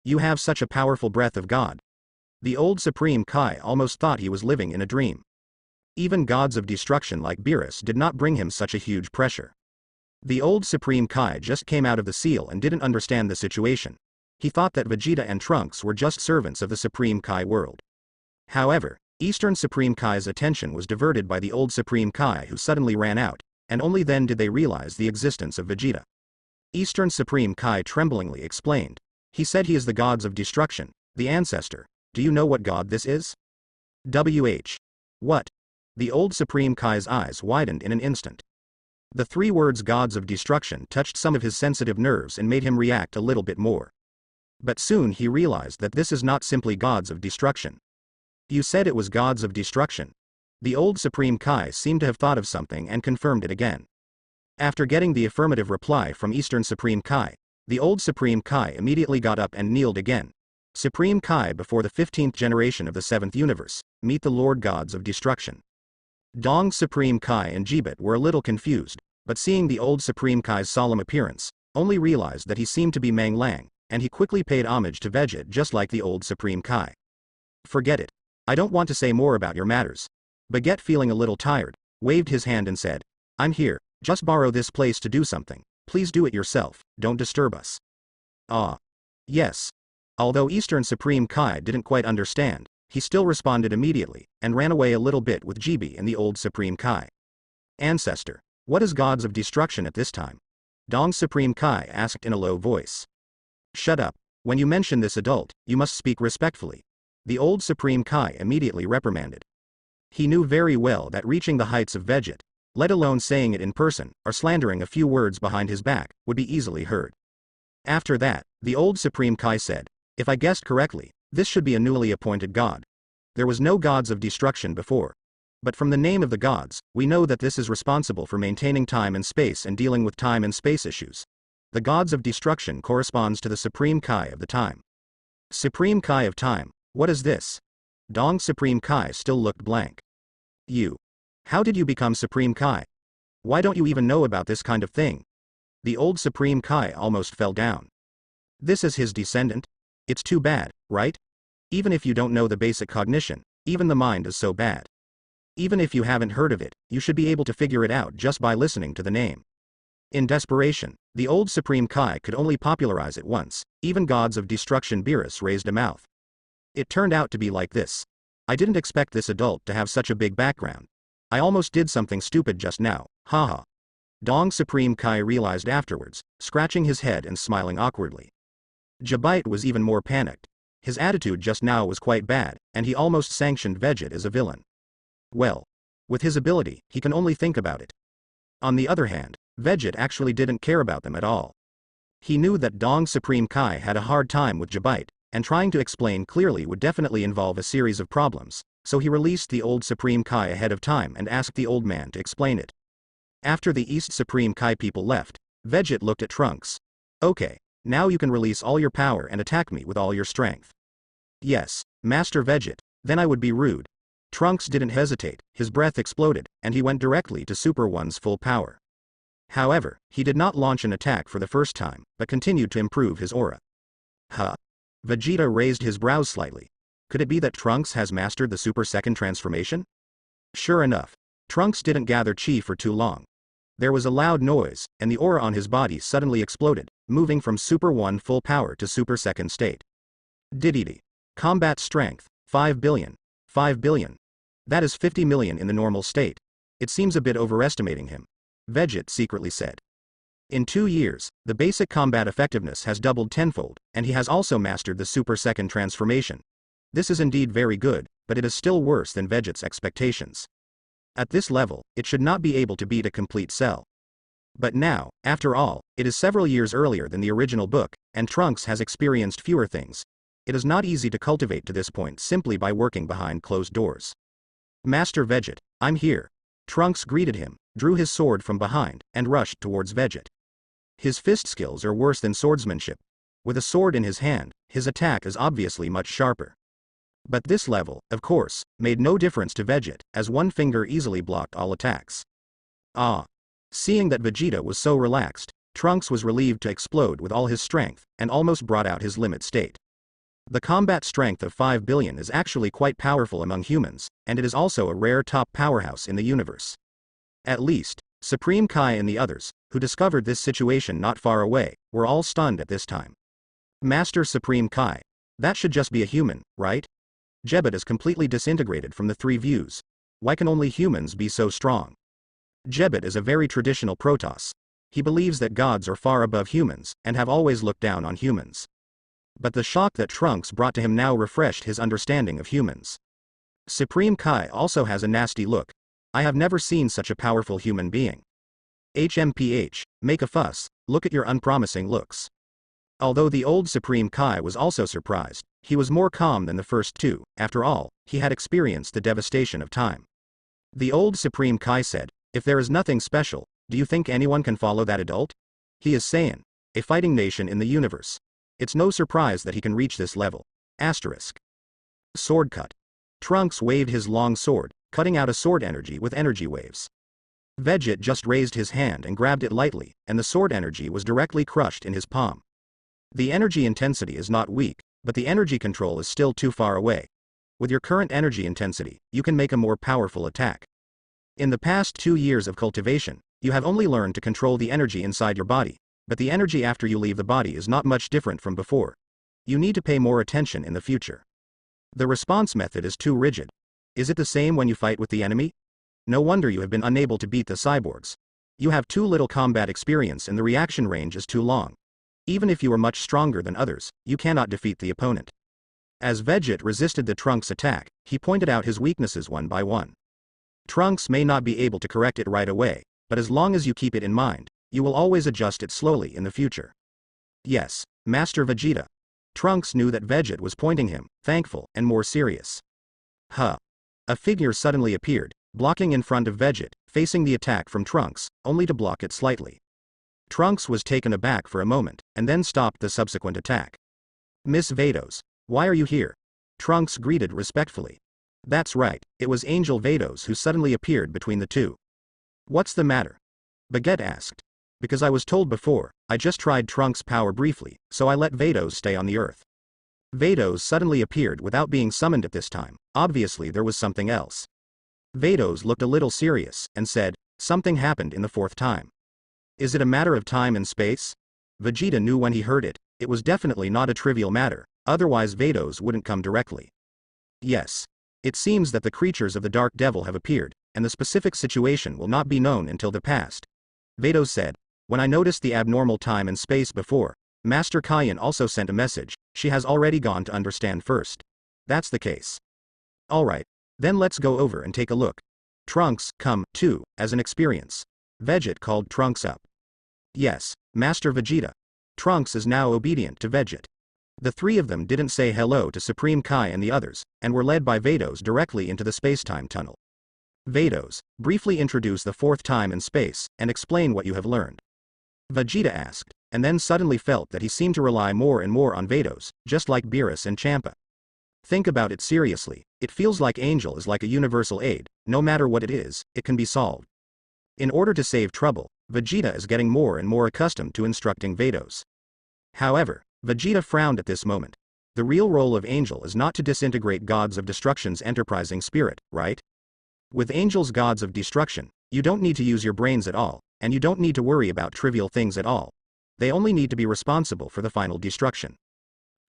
You have such a powerful breath of God. The old Supreme Kai almost thought he was living in a dream. Even gods of destruction like Beerus did not bring him such a huge pressure. The old Supreme Kai just came out of the seal and didn't understand the situation. He thought that Vegeta and Trunks were just servants of the Supreme Kai world. However, Eastern Supreme Kai's attention was diverted by the old Supreme Kai who suddenly ran out, and only then did they realize the existence of Vegeta. Eastern Supreme Kai tremblingly explained. He said he is the gods of destruction, the ancestor. Do you know what god this is? What? The old Supreme Kai's eyes widened in an instant. The three words gods of destruction touched some of his sensitive nerves and made him react a little bit more. But soon he realized that this is not simply gods of destruction. You said it was gods of destruction. The old Supreme Kai seemed to have thought of something and confirmed it again. After getting the affirmative reply from Eastern Supreme Kai, the old Supreme Kai immediately got up and kneeled again. Supreme Kai before the 15th generation of the 7th universe, meet the Lord Gods of Destruction. Dong Supreme Kai and Jebat were a little confused, but seeing the old Supreme Kai's solemn appearance, only realized that he seemed to be Mang Lang, and he quickly paid homage to Vegeta just like the old Supreme Kai. Forget it. I don't want to say more about your matters. Baguette, feeling a little tired, waved his hand and said, I'm here, just borrow this place to do something, please do it yourself, don't disturb us. Ah. Yes. Although Eastern Supreme Kai didn't quite understand, he still responded immediately, and ran away a little bit with Gibi and the old Supreme Kai. Ancestor, what is gods of destruction at this time? Dong Supreme Kai asked in a low voice. Shut up, when you mention this adult, you must speak respectfully. The old Supreme Kai immediately reprimanded. He knew very well that reaching the heights of Vegeta, let alone saying it in person, or slandering a few words behind his back, would be easily heard. After that, the old Supreme Kai said, if I guessed correctly, this should be a newly appointed god. There was no gods of destruction before. But from the name of the gods, we know that this is responsible for maintaining time and space and dealing with time and space issues. The gods of destruction corresponds to the Supreme Kai of the time. Supreme Kai of time, what is this? Dong Supreme Kai still looked blank. You. How did you become Supreme Kai? Why don't you even know about this kind of thing? The old Supreme Kai almost fell down. This is his descendant? It's too bad, right? Even if you don't know the basic cognition, even the mind is so bad. Even if you haven't heard of it, you should be able to figure it out just by listening to the name. In desperation, the old Supreme Kai could only popularize it once. Even gods of destruction Beerus raised a mouth. It turned out to be like this. I didn't expect this adult to have such a big background. I almost did something stupid just now, haha. Dong Supreme Kai realized afterwards, scratching his head and smiling awkwardly. Jabite was even more panicked. His attitude just now was quite bad, and he almost sanctioned Vegeta as a villain. Well, with his ability, he can only think about it. On the other hand, Vegeta actually didn't care about them at all. He knew that Dong Supreme Kai had a hard time with Jabite, and trying to explain clearly would definitely involve a series of problems, so he released the old Supreme Kai ahead of time and asked the old man to explain it. After the East Supreme Kai people left, Vegeta looked at Trunks. Okay, now you can release all your power and attack me with all your strength. Yes, Master Vegeta, then I would be rude. Trunks didn't hesitate, his breath exploded, and he went directly to Super One's full power. However, he did not launch an attack for the first time, but continued to improve his aura. Huh? Vegeta raised his brows slightly. Could it be that Trunks has mastered the Super Second transformation? Sure enough. Trunks didn't gather chi for too long. There was a loud noise, and the aura on his body suddenly exploded, moving from Super 1 full power to Super Second state. Diddy. Combat strength, 5 billion. 5 billion. That is 50 million in the normal state. It seems a bit overestimating him. Vegeta secretly said. In 2 years, the basic combat effectiveness has doubled tenfold, and he has also mastered the Super Second transformation. This is indeed very good, but it is still worse than Vegeta's expectations. At this level, it should not be able to beat a complete Cell. But now, after all, it is several years earlier than the original book, and Trunks has experienced fewer things. It is not easy to cultivate to this point simply by working behind closed doors. Master Vegeta, I'm here. Trunks greeted him, drew his sword from behind, and rushed towards Vegeta. His fist skills are worse than swordsmanship. With a sword in his hand, his attack is obviously much sharper. But this level, of course, made no difference to Vegeta, as one finger easily blocked all attacks. Ah! Seeing that Vegeta was so relaxed, Trunks was relieved to explode with all his strength, and almost brought out his limit state. The combat strength of 5 billion is actually quite powerful among humans, and it is also a rare top powerhouse in the universe. At least, Supreme Kai and the others, who discovered this situation not far away, were all stunned at this time. Master Supreme Kai. That should just be a human, right? Vegeta is completely disintegrated from the 3 views. Why can only humans be so strong? Vegeta is a very traditional Protoss. He believes that gods are far above humans, and have always looked down on humans. But the shock that Trunks brought to him now refreshed his understanding of humans. Supreme Kai also has a nasty look. I have never seen such a powerful human being. HMPH, make a fuss, look at your unpromising looks. Although the old Supreme Kai was also surprised, he was more calm than the first 2, after all, he had experienced the devastation of time. The old Supreme Kai said, if there is nothing special, do you think anyone can follow that adult? He is Saiyan, a fighting nation in the universe. It's no surprise that he can reach this level. Asterisk. Sword cut. Trunks waved his long sword, cutting out a sword energy with energy waves. Vegeta just raised his hand and grabbed it lightly, and the sword energy was directly crushed in his palm. The energy intensity is not weak, but the energy control is still too far away. With your current energy intensity, you can make a more powerful attack. In the past 2 years of cultivation, you have only learned to control the energy inside your body, but the energy after you leave the body is not much different from before. You need to pay more attention in the future. The response method is too rigid. Is it the same when you fight with the enemy? No wonder you have been unable to beat the cyborgs. You have too little combat experience and the reaction range is too long. Even if you are much stronger than others, you cannot defeat the opponent. As Vegeta resisted the Trunks attack, he pointed out his weaknesses one by one. Trunks may not be able to correct it right away, but as long as you keep it in mind, you will always adjust it slowly in the future. Yes, Master Vegeta. Trunks knew that Vegeta was pointing him, thankful, and more serious. Huh. A figure suddenly appeared, blocking in front of Vegeta, facing the attack from Trunks, only to block it slightly. Trunks was taken aback for a moment, and then stopped the subsequent attack. Miss Vados, why are you here? Trunks greeted respectfully. That's right, it was Angel Vados who suddenly appeared between the two. What's the matter? Baguette asked. Because I was told before, I just tried Trunks' power briefly, so I let Vados stay on the earth. Vados suddenly appeared without being summoned at this time, obviously there was something else. Vados looked a little serious, and said, something happened in the 4th time. Is it a matter of time and space? Vegeta knew when he heard it, it was definitely not a trivial matter, otherwise Vados wouldn't come directly. Yes. It seems that the creatures of the Dark Devil have appeared, and the specific situation will not be known until the past. Vados said, when I noticed the abnormal time and space before, Master Kayan also sent a message, she has already gone to understand first. That's the case. Alright, then let's go over and take a look. Trunks, come, too, as an experience. Vegeta called Trunks up. Yes, Master Vegeta. Trunks is now obedient to Vegeta. The 3 of them didn't say hello to Supreme Kai and the others, and were led by Vados directly into the spacetime tunnel. Vados, briefly introduce the 4th time and space, and explain what you have learned. Vegeta asked, and then suddenly felt that he seemed to rely more and more on Vados, just like Beerus and Champa. Think about it seriously, it feels like Angel is like a universal aid, no matter what it is, it can be solved. In order to save trouble, Vegeta is getting more and more accustomed to instructing Vados. However, Vegeta frowned at this moment. The real role of Angel is not to disintegrate gods of destruction's enterprising spirit, right? With angels, gods of destruction, you don't need to use your brains at all, and you don't need to worry about trivial things at all. They only need to be responsible for the final destruction.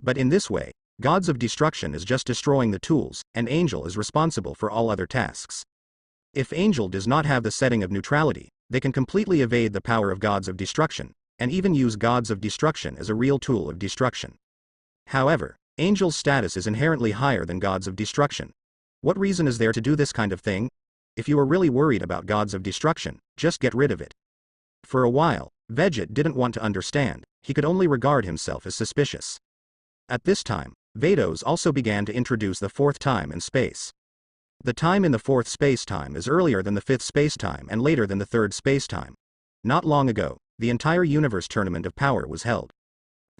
But in this way, gods of destruction is just destroying the tools, and angel is responsible for all other tasks. If angel does not have the setting of neutrality, they can completely evade the power of gods of destruction, and even use gods of destruction as a real tool of destruction. However, angel's status is inherently higher than gods of destruction. What reason is there to do this kind of thing? If you are really worried about gods of destruction, just get rid of it. For a while, Vegeta didn't want to understand, he could only regard himself as suspicious. At this time, Vados also began to introduce the fourth time and space. The time in the fourth space-time is earlier than the fifth space-time and later than the third space-time. Not long ago, the entire universe tournament of power was held.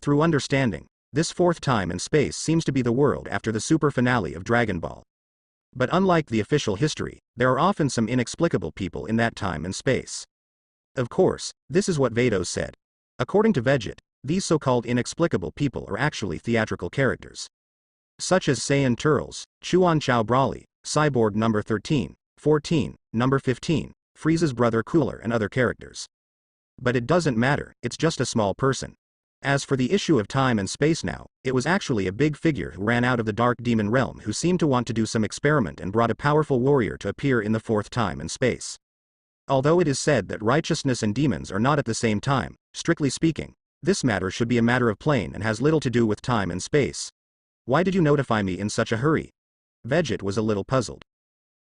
Through understanding, this fourth time and space seems to be the world after the super finale of Dragon Ball. But unlike the official history, there are often some inexplicable people in that time and space. Of course, this is what Vados said. According to Vegeta, these so-called inexplicable people are actually theatrical characters. Such as Saiyan Turles, Chuan Chao Broly, Cyborg number 13, 14, number 15, Frieza's brother Cooler and other characters. But it doesn't matter, it's just a small person. As for the issue of time and space now, it was actually a big figure who ran out of the dark demon realm who seemed to want to do some experiment and brought a powerful warrior to appear in the fourth time and space. Although it is said that righteousness and demons are not at the same time, strictly speaking, this matter should be a matter of plane and has little to do with time and space. Why did you notify me in such a hurry? Vegeta was a little puzzled.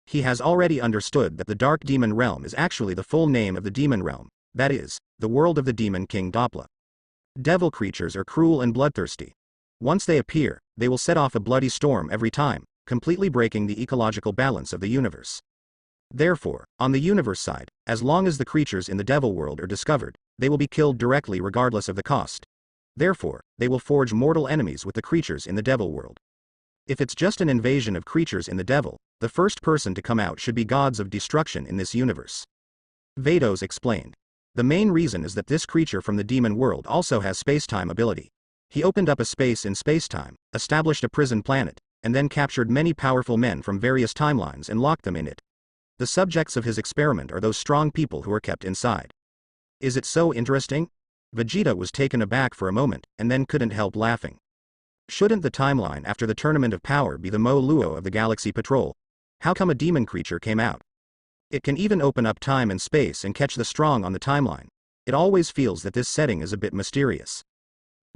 He has already understood that the dark demon realm is actually the full name of the demon realm, that is, the world of the demon king Doppler. Devil creatures are cruel and bloodthirsty. Once they appear, they will set off a bloody storm every time, completely breaking the ecological balance of the universe. Therefore, on the universe side, as long as the creatures in the devil world are discovered, they will be killed directly regardless of the cost. Therefore, they will forge mortal enemies with the creatures in the devil world. If it's just an invasion of creatures in the devil, the first person to come out should be gods of destruction in this universe. Vados explained. The main reason is that this creature from the demon world also has space-time ability. He opened up a space in space-time, established a prison planet, and then captured many powerful men from various timelines and locked them in it. The subjects of his experiment are those strong people who are kept inside. Is it so interesting? Vegeta was taken aback for a moment, and then couldn't help laughing. Shouldn't the timeline after the Tournament of Power be the Mo Luo of the Galaxy Patrol? How come a demon creature came out? It can even open up time and space and catch the strong on the timeline. It always feels that this setting is a bit mysterious.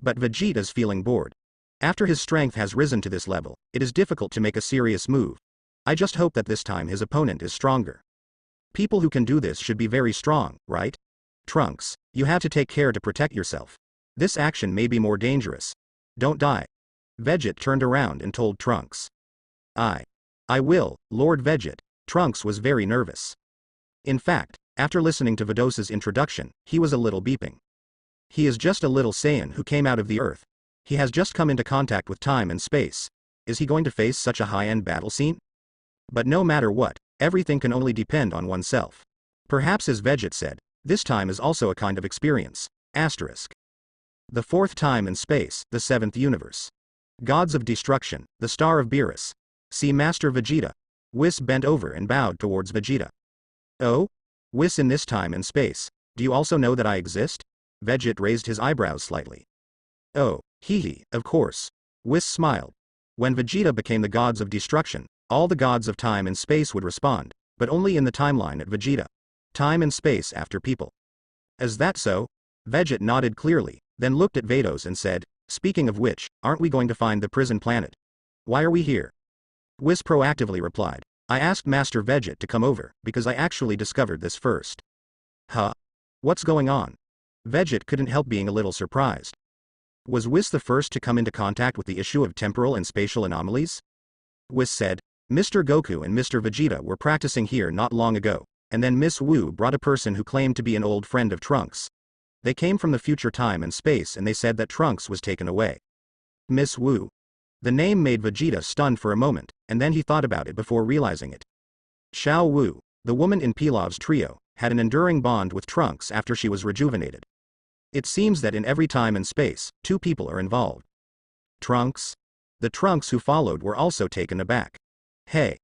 But Vegeta's feeling bored. After his strength has risen to this level, it is difficult to make a serious move. I just hope that this time his opponent is stronger. People who can do this should be very strong, right? Trunks, you have to take care to protect yourself. This action may be more dangerous. Don't die. Vegeta turned around and told Trunks. I will, Lord Vegeta. Trunks was very nervous. In fact, after listening to Vados's introduction, he was a little beeping. He is just a little Saiyan who came out of the earth. He has just come into contact with time and space. Is he going to face such a high-end battle scene? But no matter what, everything can only depend on oneself. Perhaps as Vegeta said, this time is also a kind of experience. Asterisk. The fourth time and space, the seventh universe. Gods of destruction, the star of Beerus. See Master Vegeta. Whis bent over and bowed towards Vegeta. Oh? Whis, in this time and space, do you also know that I exist? Vegeta raised his eyebrows slightly. Oh, hee, of course. Whis smiled. When Vegeta became the gods of destruction, all the gods of time and space would respond, but only in the timeline at Vegeta. Time and space after people. Is that so? Vegeta nodded clearly, then looked at Vados and said, speaking of which, aren't we going to find the prison planet? Why are we here? Whis proactively replied, I asked Master Vegeta to come over, because I actually discovered this first. Huh? What's going on? Vegeta couldn't help being a little surprised. Was Whis the first to come into contact with the issue of temporal and spatial anomalies? Whis said, Mr. Goku and Mr. Vegeta were practicing here not long ago, and then Miss Wu brought a person who claimed to be an old friend of Trunks. They came from the future time and space and they said that Trunks was taken away. Miss Wu. The name made Vegeta stunned for a moment, and then he thought about it before realizing it. Xiao Wu, the woman in Pilav's trio, had an enduring bond with Trunks after she was rejuvenated. It seems that in every time and space, two people are involved. Trunks? The Trunks who followed were also taken aback. Hey,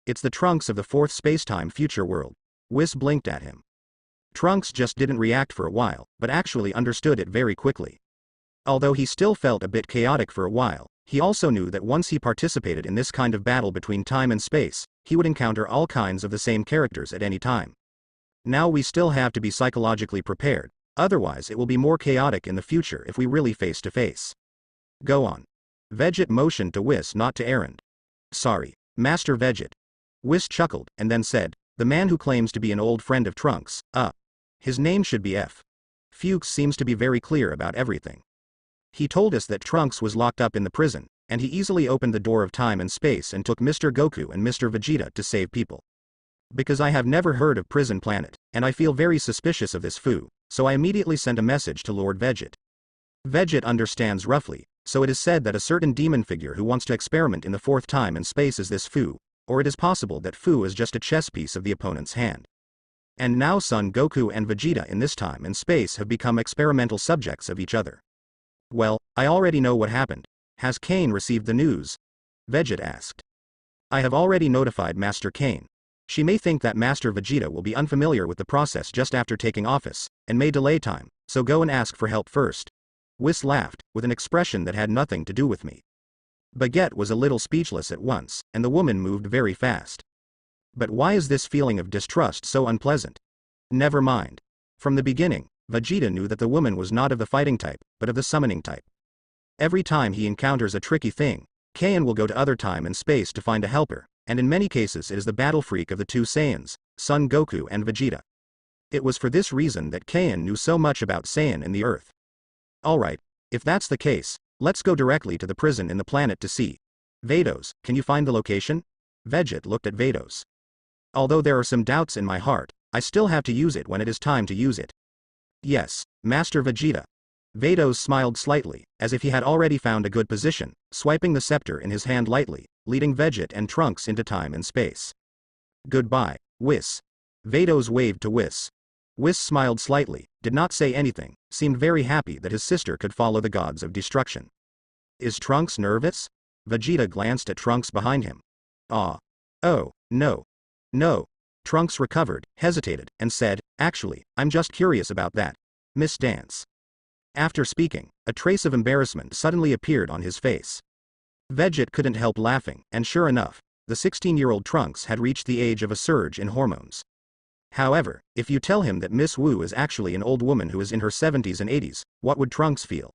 It's the Trunks of the fourth spacetime future world. Whis blinked at him. Trunks just didn't react for a while, but actually understood it very quickly. Although he still felt a bit chaotic for a while, he also knew that once he participated in this kind of battle between time and space, he would encounter all kinds of the same characters at any time. Now we still have to be psychologically prepared, otherwise it will be more chaotic in the future if we really face to face. Go on. Veget motioned to Whis, not to Erend. Sorry, Master Veget. Whis chuckled, and then said, the man who claims to be an old friend of Trunks, his name should be F. Fuchs seems to be very clear about everything. He told us that Trunks was locked up in the prison, and he easily opened the door of time and space and took Mr. Goku and Mr. Vegeta to save people. Because I have never heard of Prison Planet, and I feel very suspicious of this Fu, so I immediately sent a message to Lord Veget. Veget understands roughly, so it is said that a certain demon figure who wants to experiment in the fourth time and space is this Fu, or it is possible that Fu is just a chess piece of the opponent's hand. And now Son Goku and Vegeta in this time and space have become experimental subjects of each other. Well, I already know what happened. Has Kane received the news? Veget asked. I have already notified Master Kane. She may think that Master Vegeta will be unfamiliar with the process just after taking office, and may delay time, so go and ask for help first. Whis laughed, with an expression that had nothing to do with me. Baguette was a little speechless at once, and the woman moved very fast. But why is this feeling of distrust so unpleasant? Never mind. From the beginning, Vegeta knew that the woman was not of the fighting type, but of the summoning type. Every time he encounters a tricky thing, Kain will go to other time and space to find a helper, and in many cases it is the battle freak of the two Saiyans, Son Goku and Vegeta. It was for this reason that Kain knew so much about Saiyan and the Earth. Alright, if that's the case, let's go directly to the prison in the planet to see. Vados, can you find the location? Veget looked at Vados. Although there are some doubts in my heart, I still have to use it when it is time to use it. Yes, Master Vegeta. Vados smiled slightly, as if he had already found a good position, swiping the scepter in his hand lightly, leading Veget and Trunks into time and space. Goodbye, Whis. Vados waved to Whis. Whis smiled slightly, did not say anything, seemed very happy that his sister could follow the gods of destruction. Is Trunks nervous? Vegeta glanced at Trunks behind him. Oh, no. No. Trunks recovered, hesitated, and said, actually, I'm just curious about that. Miss Dance. After speaking, a trace of embarrassment suddenly appeared on his face. Veget couldn't help laughing, and sure enough, the 16-year-old Trunks had reached the age of a surge in hormones. However, if you tell him that Miss Wu is actually an old woman who is in her 70s and 80s, what would Trunks feel?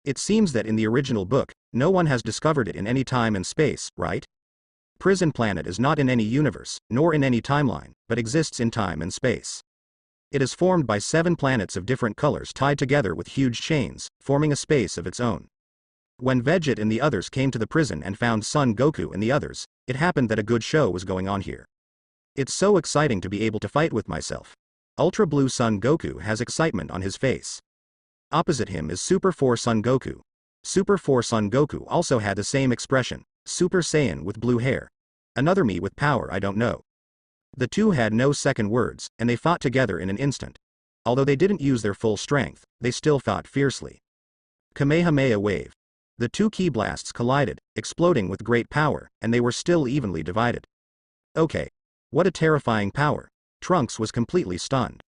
It seems that in the original book, no one has discovered it in any time and space, right? Prison Planet is not in any universe, nor in any timeline, but exists in time and space. It is formed by 7 planets of different colors tied together with huge chains, forming a space of its own. When Veget and the others came to the prison and found Son Goku and the others, it happened that a good show was going on here. It's so exciting to be able to fight with myself. Ultra Blue Son Goku has excitement on his face. Opposite him is Super 4 Son Goku. Super 4 Son Goku also had the same expression, Super Saiyan with blue hair. Another me with power I don't know. The two had no second words, and they fought together in an instant. Although they didn't use their full strength, they still fought fiercely. Kamehameha wave. The two ki blasts collided, exploding with great power, and they were still evenly divided. Okay. What a terrifying power. Trunks was completely stunned.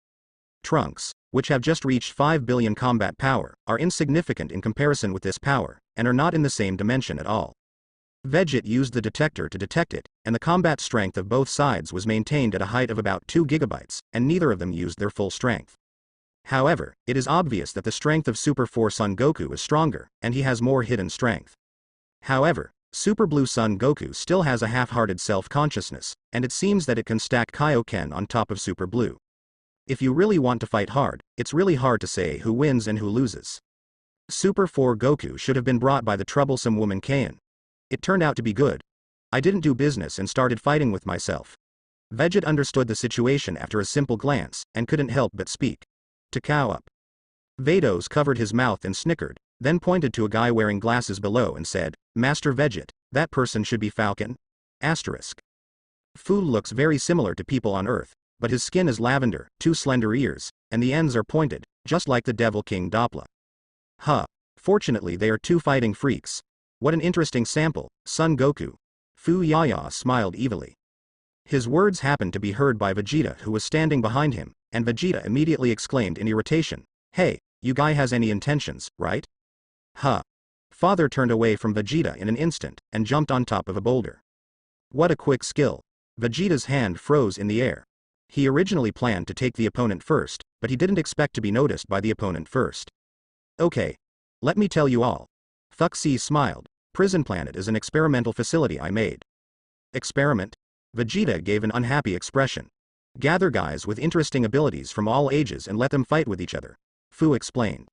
Trunks, which have just reached 5 billion combat power, are insignificant in comparison with this power, and are not in the same dimension at all. Veget used the detector to detect it, and the combat strength of both sides was maintained at a height of about 2 gigabytes, and neither of them used their full strength. However, it is obvious that the strength of Super 4 Son Goku is stronger, and he has more hidden strength. However, Super Blue Son Goku still has a half-hearted self-consciousness, and it seems that it can stack Kaioken on top of Super Blue. If you really want to fight hard, it's really hard to say who wins and who loses. Super 4 Goku should have been brought by the troublesome woman Kain. It turned out to be good. I didn't do business and started fighting with myself. Veget understood the situation after a simple glance, and couldn't help but speak. To cow up. Vados covered his mouth and snickered, then pointed to a guy wearing glasses below and said, Master Veget, that person should be Falcon? Asterisk. Fu looks very similar to people on Earth, but his skin is lavender, 2 slender ears, and the ends are pointed, just like the Devil King Doppler. Huh. Fortunately they are 2 fighting freaks. What an interesting sample, Son Goku. Fu Yaya smiled evilly. His words happened to be heard by Vegeta, who was standing behind him, and Vegeta immediately exclaimed in irritation, "Hey, you guy has any intentions, right?" Huh. Father turned away from Vegeta in an instant, and jumped on top of a boulder. What a quick skill. Vegeta's hand froze in the air. He originally planned to take the opponent first, but he didn't expect to be noticed by the opponent first. Okay. Let me tell you all. Fuxi smiled. Prison Planet is an experimental facility I made. Experiment? Vegeta gave an unhappy expression. Gather guys with interesting abilities from all ages and let them fight with each other, Fu explained.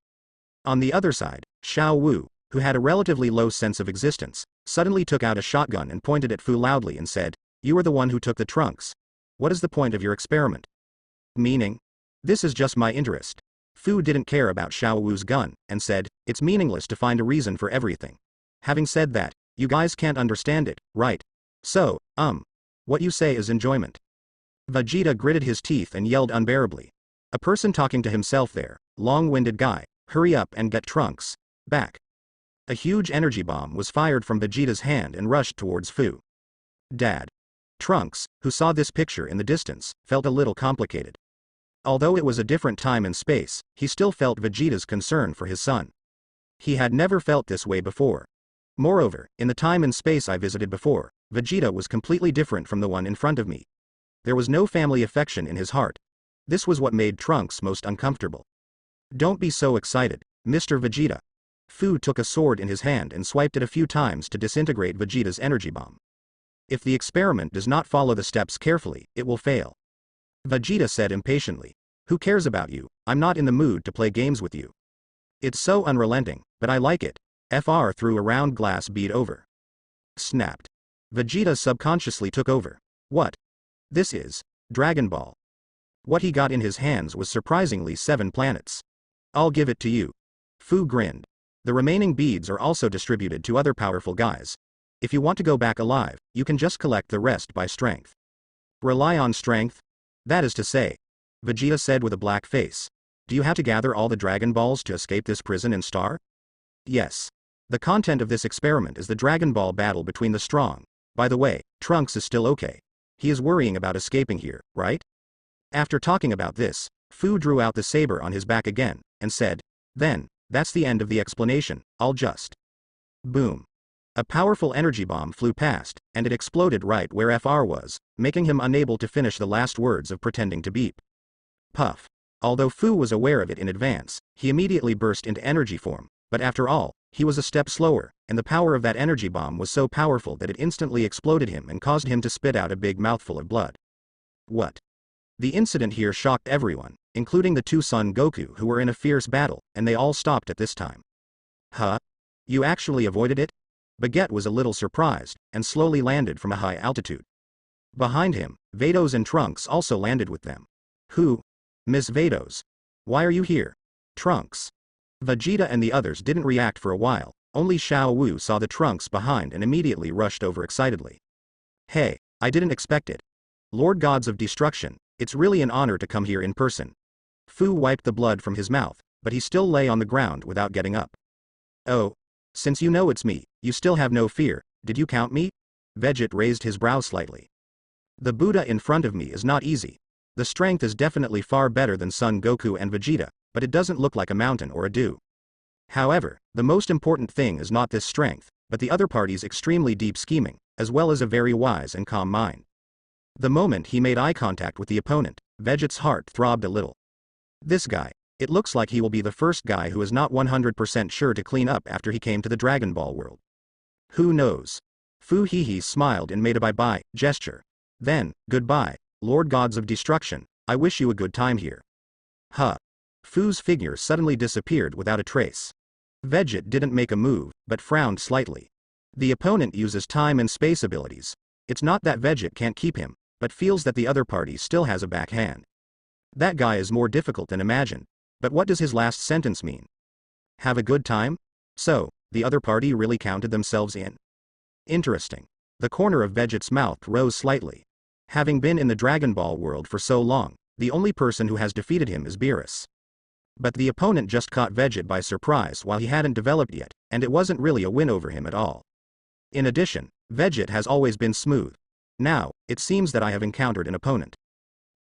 On the other side, Xiao Wu, who had a relatively low sense of existence, suddenly took out a shotgun and pointed at Fu loudly and said, "You are the one who took the trunks. What is the point of your experiment?" Meaning? This is just my interest. Fu didn't care about Xiao Wu's gun, and said, "It's meaningless to find a reason for everything. Having said that, you guys can't understand it, right? So, what you say is enjoyment." Vegeta gritted his teeth and yelled unbearably. A person talking to himself there, long-winded guy, hurry up and get Trunks back. A huge energy bomb was fired from Vegeta's hand and rushed towards Fu. Dad. Trunks, who saw this picture in the distance, felt a little complicated. Although it was a different time and space, he still felt Vegeta's concern for his son. He had never felt this way before. Moreover, in the time and space I visited before, Vegeta was completely different from the one in front of me. There was no family affection in his heart. This was what made Trunks most uncomfortable. Don't be so excited, Mr. Vegeta. Fu took a sword in his hand and swiped it a few times to disintegrate Vegeta's energy bomb. If the experiment does not follow the steps carefully, it will fail. Vegeta said impatiently. Who cares about you? I'm not in the mood to play games with you. It's so unrelenting, but I like it. Fr threw a round glass bead over. Snapped. Vegeta subconsciously took over. What? This is Dragon Ball. What he got in his hands was surprisingly 7 planets. I'll give it to you. Fu grinned. The remaining beads are also distributed to other powerful guys. If you want to go back alive, you can just collect the rest by strength. Rely on strength? That is to say, Vegeta said with a black face. Do you have to gather all the Dragon Balls to escape this prison and star? Yes. The content of this experiment is the Dragon Ball battle between the strong. By the way, Trunks is still okay. He is worrying about escaping here, right? After talking about this, Fu drew out the saber on his back again, and said, "Then, that's the end of the explanation, I'll just..." Boom. A powerful energy bomb flew past, and it exploded right where Fr was, making him unable to finish the last words of pretending to beep. Puff. Although Fu was aware of it in advance, he immediately burst into energy form, but after all, he was a step slower, and the power of that energy bomb was so powerful that it instantly exploded him and caused him to spit out a big mouthful of blood. What? The incident here shocked everyone, including the 2 Son Goku who were in a fierce battle, and they all stopped at this time. Huh? You actually avoided it? Baguette was a little surprised, and slowly landed from a high altitude. Behind him, Vados and Trunks also landed with them. Who? Miss Vados. Why are you here? Trunks. Vegeta and the others didn't react for a while, only Xiao Wu saw the Trunks behind and immediately rushed over excitedly. Hey, I didn't expect it. Lord Gods of Destruction, it's really an honor to come here in person. Fu wiped the blood from his mouth, but he still lay on the ground without getting up. Oh. Since you know it's me, you still have no fear, did you count me? Vegeta raised his brow slightly. The Buddha in front of me is not easy. The strength is definitely far better than Son Goku and Vegeta, but it doesn't look like a mountain or a dew. However, the most important thing is not this strength, but the other party's extremely deep scheming, as well as a very wise and calm mind. The moment he made eye contact with the opponent, Vegeta's heart throbbed a little. This guy, it looks like he will be the first guy who is not 100% sure to clean up after he came to the Dragon Ball world. Who knows? Fu Hehe smiled and made a bye-bye gesture. Then, goodbye, Lord Gods of Destruction, I wish you a good time here. Huh. Fu's figure suddenly disappeared without a trace. Vegeta didn't make a move, but frowned slightly. The opponent uses time and space abilities. It's not that Vegeta can't keep him, but feels that the other party still has a backhand. That guy is more difficult than imagined. But what does his last sentence mean? Have a good time? So, the other party really counted themselves in? Interesting. The corner of Vegeta's mouth rose slightly. Having been in the Dragon Ball world for so long, the only person who has defeated him is Beerus. But the opponent just caught Vegeta by surprise while he hadn't developed yet, and it wasn't really a win over him at all. In addition, Vegeta has always been smooth. Now, it seems that I have encountered an opponent.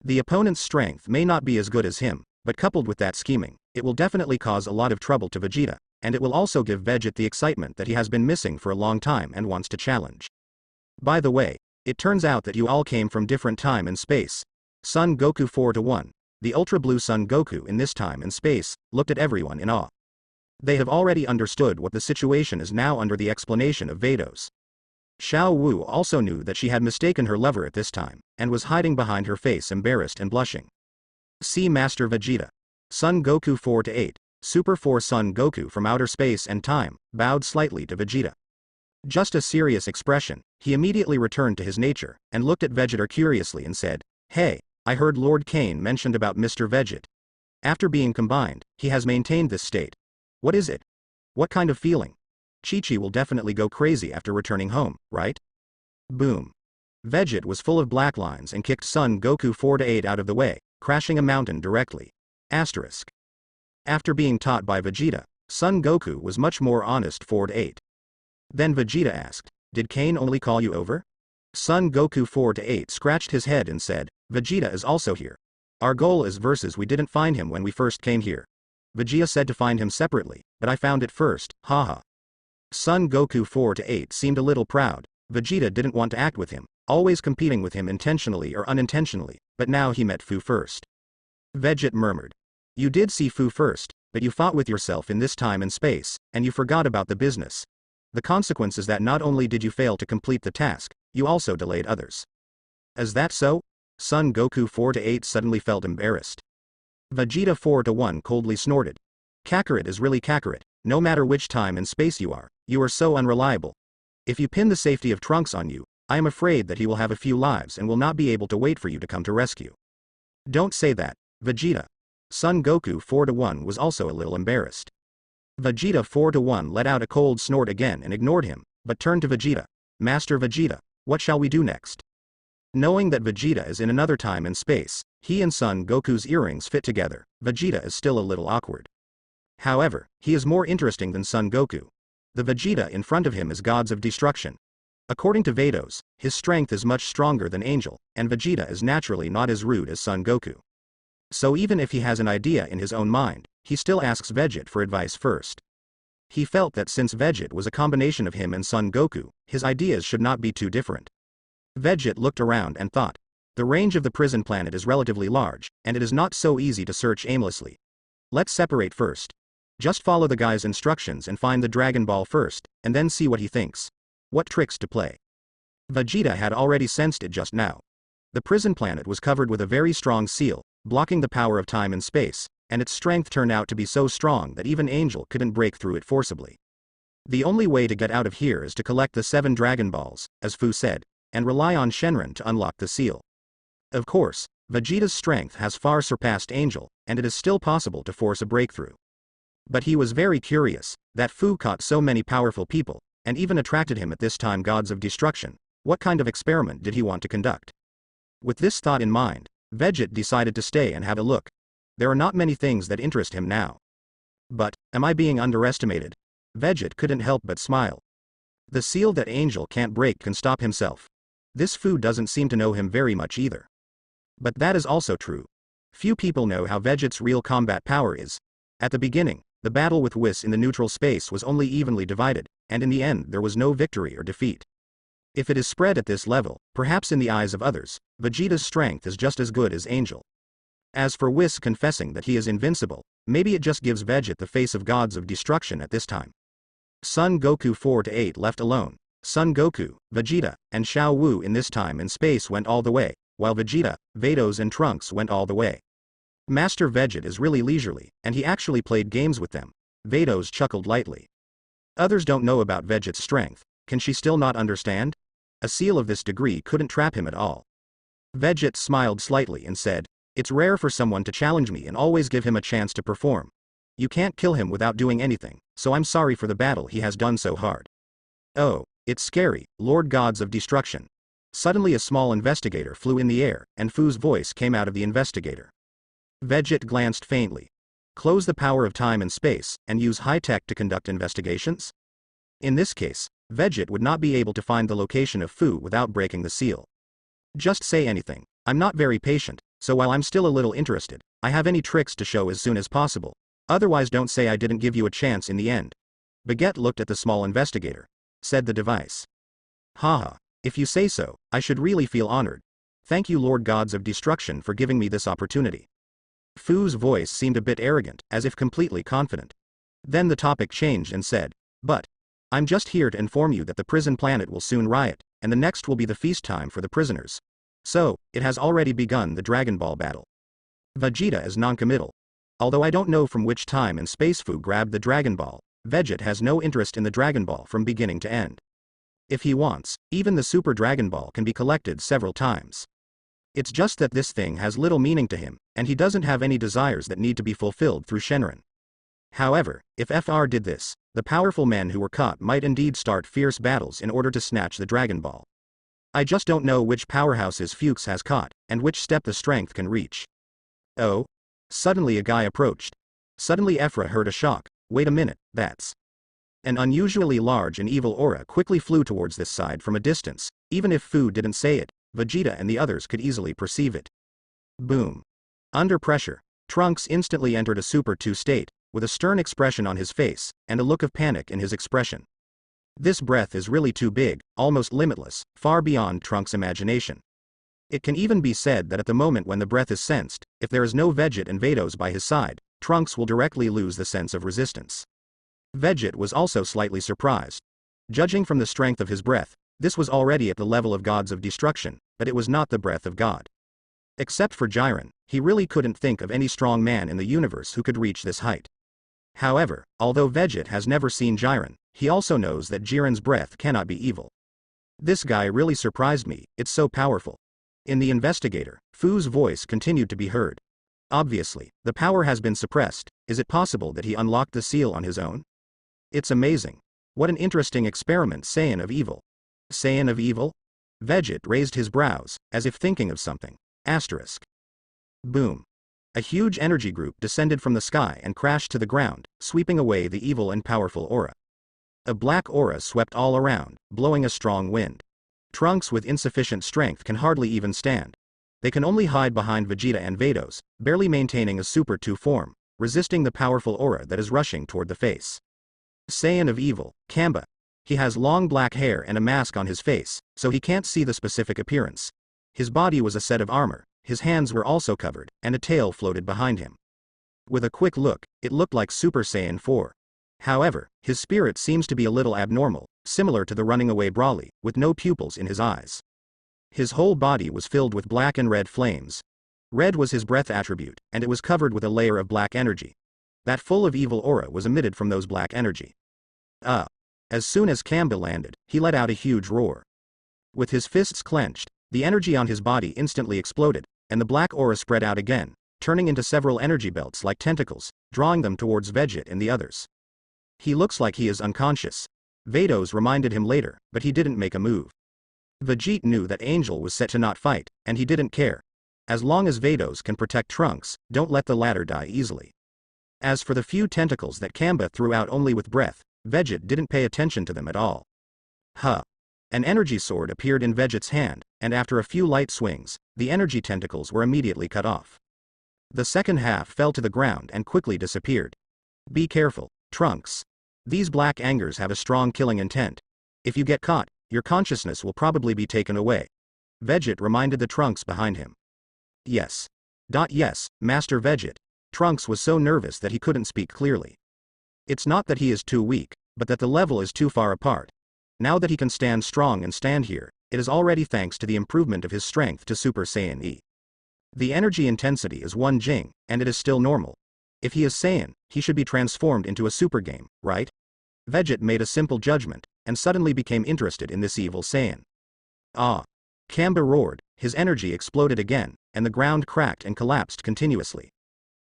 The opponent's strength may not be as good as him, but coupled with that scheming, it will definitely cause a lot of trouble to Vegeta, and it will also give Vegeta the excitement that he has been missing for a long time and wants to challenge. By the way, it turns out that you all came from different time and space. Son Goku 4-1. The Ultra Blue Son Goku in this time and space looked at everyone in awe. They have already understood what the situation is now under the explanation of Vados. Xiao Wu also knew that she had mistaken her lover at this time, and was hiding behind her face embarrassed and blushing. See Master Vegeta. Son Goku 4-8, Super 4 Son Goku from outer space and time, bowed slightly to Vegeta. Just a serious expression, he immediately returned to his nature, and looked at Vegeta curiously and said, "Hey, I heard Lord Kane mentioned about Mr. Vegeta. After being combined, he has maintained this state. What is it? What kind of feeling? Chi-Chi will definitely go crazy after returning home, right?" Boom. Vegeta was full of black lines and kicked Son Goku 4-8 out of the way, crashing a mountain directly. Asterisk. After being taught by Vegeta, Son Goku was much more honest 4-8. Then Vegeta asked, "Did Kane only call you over?" Son Goku 4-8 scratched his head and said, "Vegeta is also here. Our goal is versus we didn't find him when we first came here. Vegeta said to find him separately, but I found it first, haha." Son Goku 4-8 seemed a little proud. Vegeta didn't want to act with him, always competing with him intentionally or unintentionally, but now he met Fu first. Vegeta murmured, "You did see Fu first, but you fought with yourself in this time and space, and you forgot about the business. The consequence is that not only did you fail to complete the task, you also delayed others." "Is that so?" Son Goku 4-8 suddenly felt embarrassed. Vegeta 4-1 coldly snorted. "Kakarot is really Kakarot, no matter which time and space you are so unreliable. If you pin the safety of Trunks on you, I am afraid that he will have a few lives and will not be able to wait for you to come to rescue." "Don't say that, Vegeta." Son Goku 4-1 was also a little embarrassed. Vegeta 4-1 let out a cold snort again and ignored him, but turned to Vegeta. "Master Vegeta, what shall we do next?" Knowing that Vegeta is in another time and space, he and Son Goku's earrings fit together, Vegeta is still a little awkward. However, he is more interesting than Son Goku. The Vegeta in front of him is gods of destruction. According to Vados, his strength is much stronger than Angel, and Vegeta is naturally not as rude as Son Goku. So even if he has an idea in his own mind, he still asks Vegeta for advice first. He felt that since Vegeta was a combination of him and Son Goku, his ideas should not be too different. Vegeta looked around and thought, the range of the prison planet is relatively large, and it is not so easy to search aimlessly. Let's separate first. Just follow the guy's instructions and find the Dragon Ball first, and then see what he thinks. What tricks to play. Vegeta had already sensed it just now. The prison planet was covered with a very strong seal, blocking the power of time and space, and its strength turned out to be so strong that even Angel couldn't break through it forcibly. The only way to get out of here is to collect the 7 Dragon Balls, as Fu said, and rely on Shenron to unlock the seal. Of course, Vegeta's strength has far surpassed Angel, and it is still possible to force a breakthrough. But he was very curious, that Fu caught so many powerful people, and even attracted him at this time gods of destruction. What kind of experiment did he want to conduct? With this thought in mind, Vegeta decided to stay and have a look. There are not many things that interest him now. But, am I being underestimated? Vegeta couldn't help but smile. The seal that Angel can't break can stop himself. This Fu doesn't seem to know him very much either. But that is also true. Few people know how Vegeta's real combat power is. At the beginning, the battle with Whis in the neutral space was only evenly divided, and in the end there was no victory or defeat. If it is spread at this level, perhaps in the eyes of others, Vegeta's strength is just as good as Angel. As for Whis confessing that he is invincible, maybe it just gives Vegeta the face of gods of destruction at this time. Son Goku 4-8 left alone. Son Goku, Vegeta, and Xiao Wu in this time and space went all the way, while Vegeta, Vados and Trunks went all the way. Master Vegeta is really leisurely, and he actually played games with them. Vados chuckled lightly. Others don't know about Vegeta's strength. Can she still not understand? A seal of this degree couldn't trap him at all. Vegeta smiled slightly and said, "It's rare for someone to challenge me and always give him a chance to perform. You can't kill him without doing anything, so I'm sorry for the battle he has done so hard." "Oh, it's scary, Lord Gods of Destruction." Suddenly a small investigator flew in the air, and Fu's voice came out of the investigator. Vegeta glanced faintly. Close the power of time and space, and use high-tech to conduct investigations? In this case, Vegeta would not be able to find the location of Fu without breaking the seal. Just say anything. I'm not very patient, so while I'm still a little interested, I have any tricks to show as soon as possible. Otherwise don't say I didn't give you a chance in the end. Vegeta looked at the small investigator. Said the device. Haha. If you say so, I should really feel honored. Thank you Lord Gods of Destruction for giving me this opportunity. Fu's voice seemed a bit arrogant, as if completely confident. Then the topic changed and said, but, I'm just here to inform you that the prison planet will soon riot, and the next will be the feast time for the prisoners. So, it has already begun the Dragon Ball battle. Vegeta is non-committal. Although I don't know from which time and space Fu grabbed the Dragon Ball, Vegeta has no interest in the Dragon Ball from beginning to end. If he wants, even the Super Dragon Ball can be collected several times. It's just that this thing has little meaning to him, and he doesn't have any desires that need to be fulfilled through Shenron. However, if FR did this, the powerful men who were caught might indeed start fierce battles in order to snatch the Dragon Ball. I just don't know which powerhouses Fuchs has caught, and which step the strength can reach. Oh? Suddenly a guy approached. Suddenly Ephra heard a shock. Wait a minute, that's... An unusually large and evil aura quickly flew towards this side from a distance. Even if Fu didn't say it, Vegeta and the others could easily perceive it. Boom. Under pressure, Trunks instantly entered a Super 2 state, with a stern expression on his face, and a look of panic in his expression. This breath is really too big, almost limitless, far beyond Trunks' imagination. It can even be said that at the moment when the breath is sensed, if there is no Vegeta and Vados by his side, Trunks will directly lose the sense of resistance. Vegeta was also slightly surprised. Judging from the strength of his breath, this was already at the level of gods of destruction, but it was not the breath of God. Except for Jiren, he really couldn't think of any strong man in the universe who could reach this height. However, although Vegeta has never seen Jiren, he also knows that Jiren's breath cannot be evil. This guy really surprised me, it's so powerful. In the investigator, Fu's voice continued to be heard. Obviously, the power has been suppressed. Is it possible that he unlocked the seal on his own? It's amazing. What an interesting experiment. Saiyan of evil. Saiyan of evil? Vegeta raised his brows, as if thinking of something. Asterisk. Boom. A huge energy group descended from the sky and crashed to the ground, sweeping away the evil and powerful aura. A black aura swept all around, blowing a strong wind. Trunks with insufficient strength can hardly even stand. They can only hide behind Vegeta and Vados, barely maintaining a Super 2 form, resisting the powerful aura that is rushing toward the face. Saiyan of evil, Kamba. He has long black hair and a mask on his face, so he can't see the specific appearance. His body was a set of armor, his hands were also covered, and a tail floated behind him. With a quick look, it looked like Super Saiyan 4. However, his spirit seems to be a little abnormal, similar to the running away Broly, with no pupils in his eyes. His whole body was filled with black and red flames. Red was his breath attribute, and it was covered with a layer of black energy. That full of evil aura was emitted from those black energy. As soon as Kamba landed, he let out a huge roar. With his fists clenched, the energy on his body instantly exploded, and the black aura spread out again, turning into several energy belts like tentacles, drawing them towards Vegeta and the others. He looks like he is unconscious. Vados reminded him later, but he didn't make a move. Vegeta knew that Angel was set to not fight, and he didn't care. As long as Vados can protect Trunks, don't let the latter die easily. As for the few tentacles that Kamba threw out only with breath, Vegeta didn't pay attention to them at all. An energy sword appeared in Vegeta's hand, and after a few light swings, the energy tentacles were immediately cut off. The second half fell to the ground and quickly disappeared. Be careful, Trunks. These black angers have a strong killing intent. If you get caught, your consciousness will probably be taken away. Vegeta reminded the Trunks behind him. Yes. Yes, Master Vegeta. Trunks was so nervous that he couldn't speak clearly. It's not that he is too weak, but that the level is too far apart. Now that he can stand strong and stand here, it is already thanks to the improvement of his strength to Super Saiyan E. The energy intensity is 1 Jing, and it is still normal. If he is Saiyan, he should be transformed into a super game, right? Vegeta made a simple judgment, and suddenly became interested in this evil Saiyan. Kamba roared, his energy exploded again, and the ground cracked and collapsed continuously.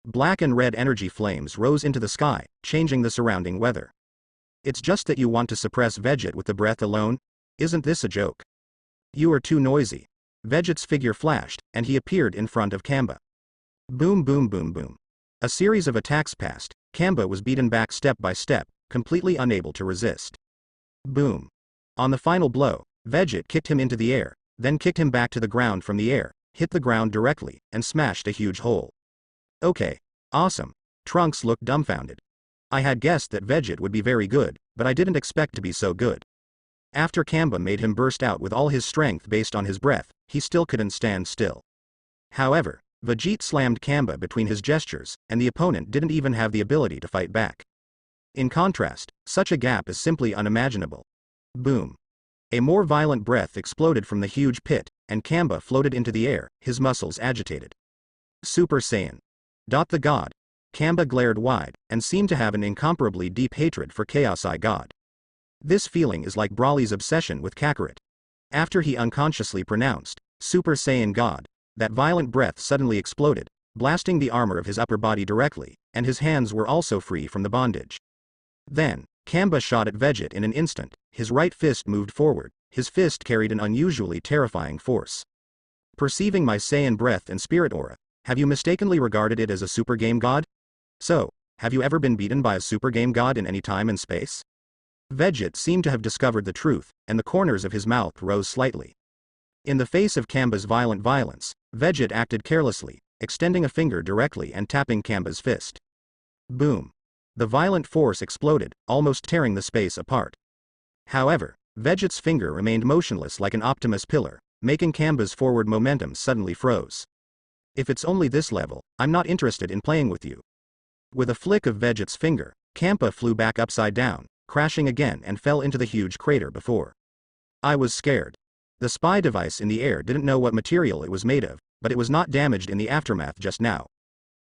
Black and red energy flames rose into the sky, changing the surrounding weather. It's just that you want to suppress Vegeta with the breath alone? Isn't this a joke? You are too noisy. Vegeta's figure flashed, and he appeared in front of Kamba. Boom boom boom boom. A series of attacks passed. Kamba was beaten back step by step, completely unable to resist. Boom. On the final blow, Vegeta kicked him into the air. then kicked him back to the ground from the air, hit the ground directly, and smashed a huge hole. Okay. Awesome. Trunks looked dumbfounded. I had guessed that Vegeta would be very good, but I didn't expect to be so good. After Kamba made him burst out with all his strength based on his breath, he still couldn't stand still. However, Vegeta slammed Kamba between his gestures, and the opponent didn't even have the ability to fight back. In contrast, such a gap is simply unimaginable. Boom. A more violent breath exploded from the huge pit, and Kamba floated into the air, his muscles agitated. Super Saiyan. The god. Kamba glared wide, and seemed to have an incomparably deep hatred for Chaos I God. This feeling is like Broly's obsession with Kakarot. After he unconsciously pronounced, Super Saiyan God, that violent breath suddenly exploded, blasting the armor of his upper body directly, and his hands were also free from the bondage. Then, Kamba shot at Vegeta in an instant, his right fist moved forward, his fist carried an unusually terrifying force. Perceiving my Saiyan breath and spirit aura, have you mistakenly regarded it as a super game god? So, have you ever been beaten by a super game god in any time and space? Vegeta seemed to have discovered the truth, and the corners of his mouth rose slightly. In the face of Kamba's violent violence, Vegeta acted carelessly, extending a finger directly and tapping Kamba's fist. Boom. The violent force exploded, almost tearing the space apart. However, Vegeta's finger remained motionless like an Optimus pillar, making Kamba's forward momentum suddenly froze. If it's only this level, I'm not interested in playing with you. With a flick of Vegeta's finger, Kamba flew back upside down, crashing again and fell into the huge crater before. I was scared. The spy device in the air didn't know what material it was made of, but it was not damaged in the aftermath just now.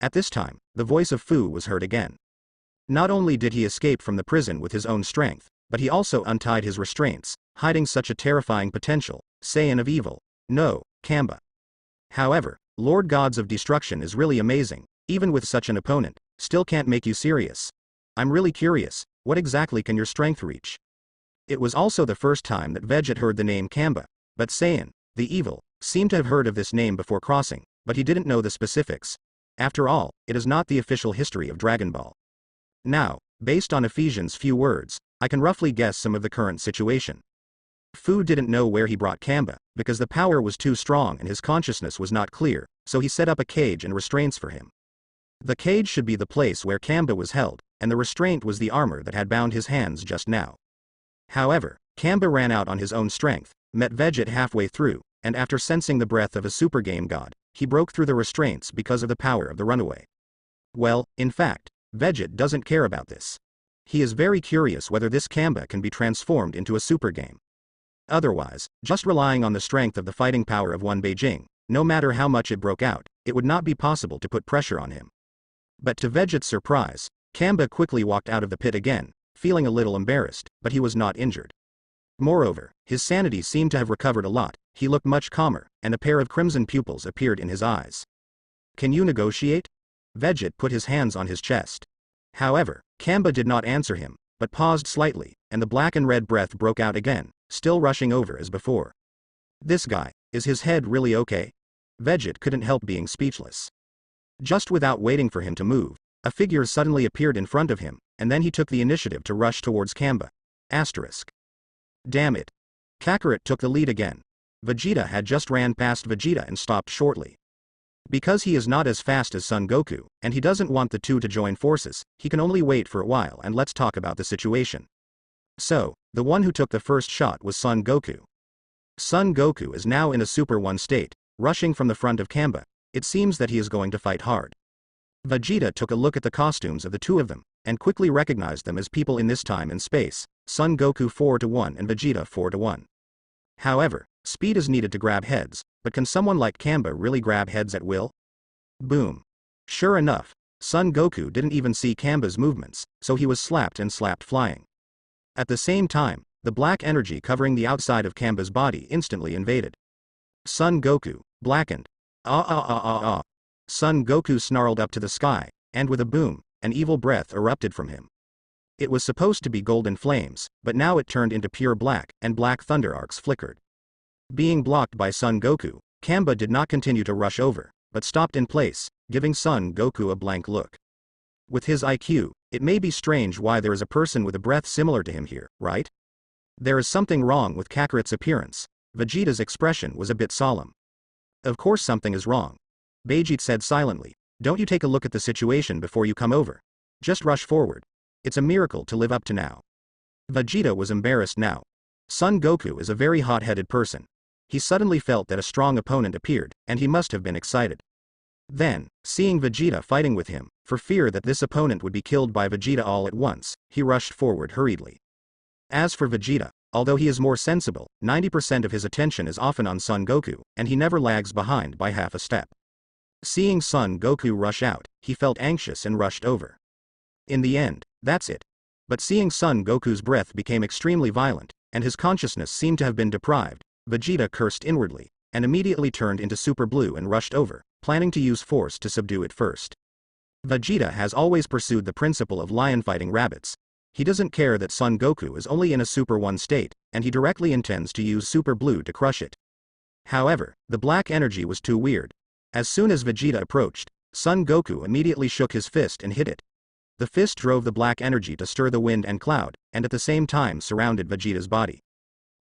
At this time, the voice of Fu was heard again. Not only did he escape from the prison with his own strength, but he also untied his restraints, hiding such a terrifying potential, Saiyan of evil. No, Kamba. However, Lord Gods of Destruction is really amazing, even with such an opponent, still can't make you serious. I'm really curious, what exactly can your strength reach? It was also the first time that Vegeta heard the name Kamba, but Saiyan, the evil, seemed to have heard of this name before crossing, but he didn't know the specifics. After all, it is not the official history of Dragon Ball. Now, based on Ephesians' few words, I can roughly guess some of the current situation. Fu didn't know where he brought Kamba, because the power was too strong and his consciousness was not clear, so he set up a cage and restraints for him. The cage should be the place where Kamba was held, and the restraint was the armor that had bound his hands just now. However, Kamba ran out on his own strength, met Vegeta halfway through, and after sensing the breath of a super game god, he broke through the restraints because of the power of the runaway. Well, in fact, Vegeta doesn't care about this. He is very curious whether this Kamba can be transformed into a super game. Otherwise, just relying on the strength of the fighting power of one Beijing, no matter how much it broke out, it would not be possible to put pressure on him. But to Vegeta's surprise, Kamba quickly walked out of the pit again, feeling a little embarrassed, but he was not injured. Moreover, his sanity seemed to have recovered a lot, he looked much calmer, and a pair of crimson pupils appeared in his eyes. Can you negotiate? Vegeta put his hands on his chest. However, Kamba did not answer him, but paused slightly, and the black and red breath broke out again, still rushing over as before. This guy, is his head really okay? Vegeta couldn't help being speechless. Just without waiting for him to move, a figure suddenly appeared in front of him, and then he took the initiative to rush towards Kamba. Asterisk. Damn it. Kakarot took the lead again. Vegeta had just ran past Vegeta and stopped shortly. Because he is not as fast as Son Goku, and he doesn't want the two to join forces, he can only wait for a while and let's talk about the situation. So, the one who took the first shot was Son Goku. Son Goku is now in a Super 1 state, rushing from the front of Kamba. It seems that he is going to fight hard. Vegeta took a look at the costumes of the two of them, and quickly recognized them as people in this time and space, Son Goku 4-1 and Vegeta 4-1. However, speed is needed to grab heads, but can someone like Kamba really grab heads at will? Boom. Sure enough, Son Goku didn't even see Kamba's movements, so he was slapped and slapped flying. At the same time, the black energy covering the outside of Kamba's body instantly invaded. Son Goku, blackened. Son Goku snarled up to the sky, and with a boom, an evil breath erupted from him. It was supposed to be golden flames, but now it turned into pure black, and black thunder arcs flickered. Being blocked by Son Goku, Kamba did not continue to rush over, but stopped in place, giving Son Goku a blank look. With his IQ, it may be strange why there is a person with a breath similar to him here, right? There is something wrong with Kakarot's appearance, Vegeta's expression was a bit solemn. Of course something is wrong. Vegeta said silently. Don't you take a look at the situation before you come over. Just rush forward. It's a miracle to live up to now. Vegeta was embarrassed now. Son Goku is a very hot-headed person. He suddenly felt that a strong opponent appeared, and he must have been excited. Then, seeing Vegeta fighting with him, for fear that this opponent would be killed by Vegeta all at once, he rushed forward hurriedly. As for Vegeta, although he is more sensible, 90% of his attention is often on Son Goku, and he never lags behind by half a step. Seeing Son Goku rush out, he felt anxious and rushed over. In the end, that's it. But seeing Son Goku's breath became extremely violent, and his consciousness seemed to have been deprived, Vegeta cursed inwardly, and immediately turned into Super Blue and rushed over, planning to use force to subdue it first. Vegeta has always pursued the principle of lion fighting rabbits. He doesn't care that Son Goku is only in a Super 1 state, and he directly intends to use Super Blue to crush it. However, the black energy was too weird. As soon as Vegeta approached, Son Goku immediately shook his fist and hit it. The fist drove the black energy to stir the wind and cloud, and at the same time surrounded Vegeta's body.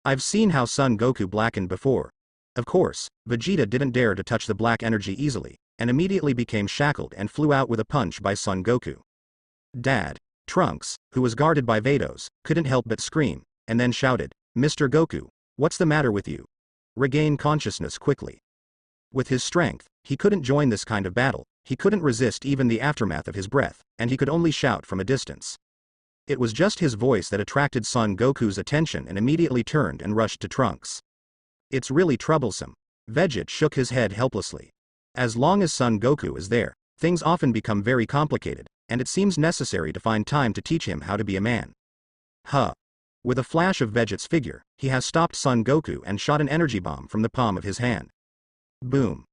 I've seen how Son Goku blackened before. Of course, Vegeta didn't dare to touch the black energy easily, and immediately became shackled and flew out with a punch by Son Goku. Dad, Trunks, who was guarded by Vados, couldn't help but scream, and then shouted, Mr. Goku, what's the matter with you? Regain consciousness quickly. With his strength, he couldn't join this kind of battle, he couldn't resist even the aftermath of his breath, and he could only shout from a distance. It was just his voice that attracted Son Goku's attention and immediately turned and rushed to Trunks. It's really troublesome. Vegeta shook his head helplessly. As long as Son Goku is there, things often become very complicated, and it seems necessary to find time to teach him how to be a man. Huh. With a flash of Vegeta's figure, he has stopped Son Goku and shot an energy bomb from the palm of his hand. Boom.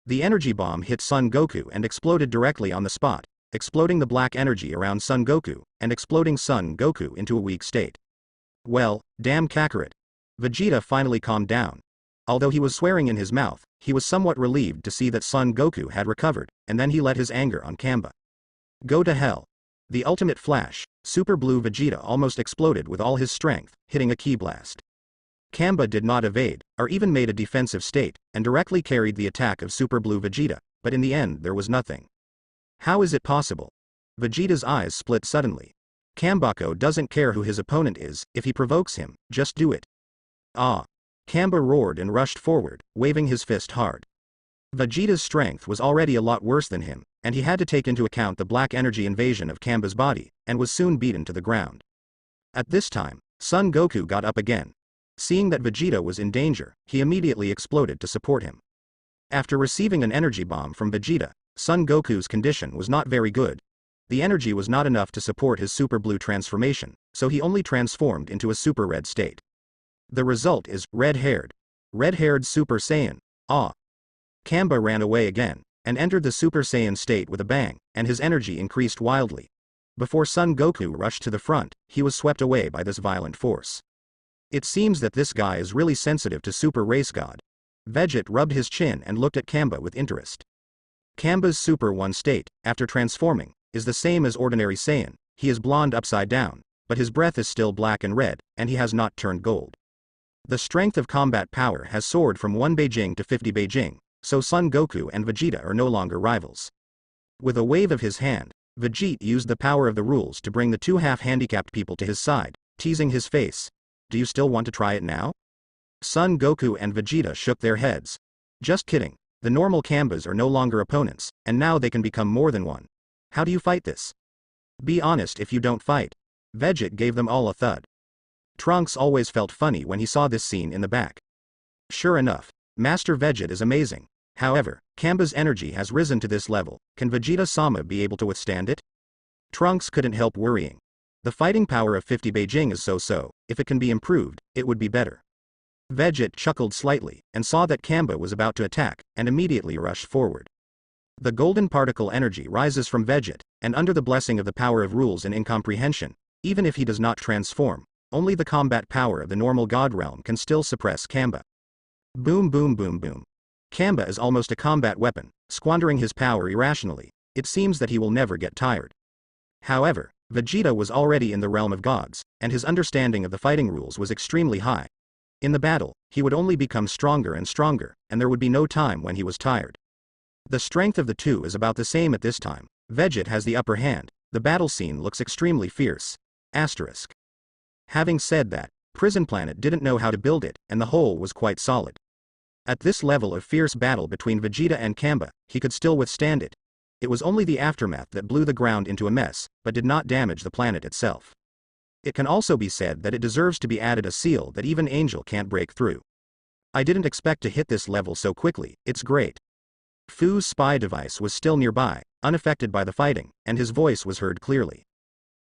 The energy bomb hit Son Goku and exploded directly on the spot, exploding the black energy around Son Goku, and exploding Son Goku into a weak state. Well, damn Kakarot. Vegeta finally calmed down. Although he was swearing in his mouth, he was somewhat relieved to see that Son Goku had recovered, and then he let his anger on Kamba. Go to hell. The ultimate flash, Super Blue Vegeta almost exploded with all his strength, hitting a ki blast. Kamba did not evade, or even made a defensive state, and directly carried the attack of Super Blue Vegeta, but in the end there was nothing. How is it possible? Vegeta's eyes split suddenly. Kambako doesn't care who his opponent is, if he provokes him, just do it. Ah! Kamba roared and rushed forward, waving his fist hard. Vegeta's strength was already a lot worse than him, and he had to take into account the black energy invasion of Kamba's body, and was soon beaten to the ground. At this time, Son Goku got up again. Seeing that Vegeta was in danger, he immediately exploded to support him. After receiving an energy bomb from Vegeta, Son Goku's condition was not very good. The energy was not enough to support his Super Blue transformation, so he only transformed into a Super Red state. The result is red-haired. Red-haired Super Saiyan. Ah! Kamba ran away again, and entered the Super Saiyan state with a bang, and his energy increased wildly. Before Son Goku rushed to the front, he was swept away by this violent force. It seems that this guy is really sensitive to Super Race God. Vegeta rubbed his chin and looked at Kamba with interest. Kamba's Super 1 state, after transforming, is the same as ordinary Saiyan. He is blonde upside down, but his breath is still black and red, and he has not turned gold. The strength of combat power has soared from 1 Beijing to 50 Beijing, so Son Goku and Vegeta are no longer rivals. With a wave of his hand, Vegeta used the power of the rules to bring the two half-handicapped people to his side, teasing his face. Do you still want to try it now? Son Goku and Vegeta shook their heads. Just kidding. The normal Kambas are no longer opponents, and now they can become more than one. How do you fight this? Be honest if you don't fight. Vegeta gave them all a thud. Trunks always felt funny when he saw this scene in the back. Sure enough, Master Vegeta is amazing. However, Kamba's energy has risen to this level. Can Vegeta-sama be able to withstand it? Trunks couldn't help worrying. The fighting power of 50 Beijing is so-so, if it can be improved, it would be better. Vegeta chuckled slightly, and saw that Kamba was about to attack, and immediately rushed forward. The golden particle energy rises from Vegeta, and under the blessing of the power of rules and incomprehension, even if he does not transform, only the combat power of the normal God realm can still suppress Kamba. Boom boom boom boom. Kamba is almost a combat weapon, squandering his power irrationally. It seems that he will never get tired. However, Vegeta was already in the realm of gods, and his understanding of the fighting rules was extremely high. In the battle, he would only become stronger and stronger, and there would be no time when he was tired. The strength of the two is about the same at this time. Vegeta has the upper hand. The battle scene looks extremely fierce. Asterisk. Having said that, Prison Planet didn't know how to build it, and the hole was quite solid. At this level of fierce battle between Vegeta and Kamba, he could still withstand it. It was only the aftermath that blew the ground into a mess, but did not damage the planet itself. It can also be said that it deserves to be added a seal that even Angel can't break through. I didn't expect to hit this level so quickly, it's great. Fu's spy device was still nearby, unaffected by the fighting, and his voice was heard clearly.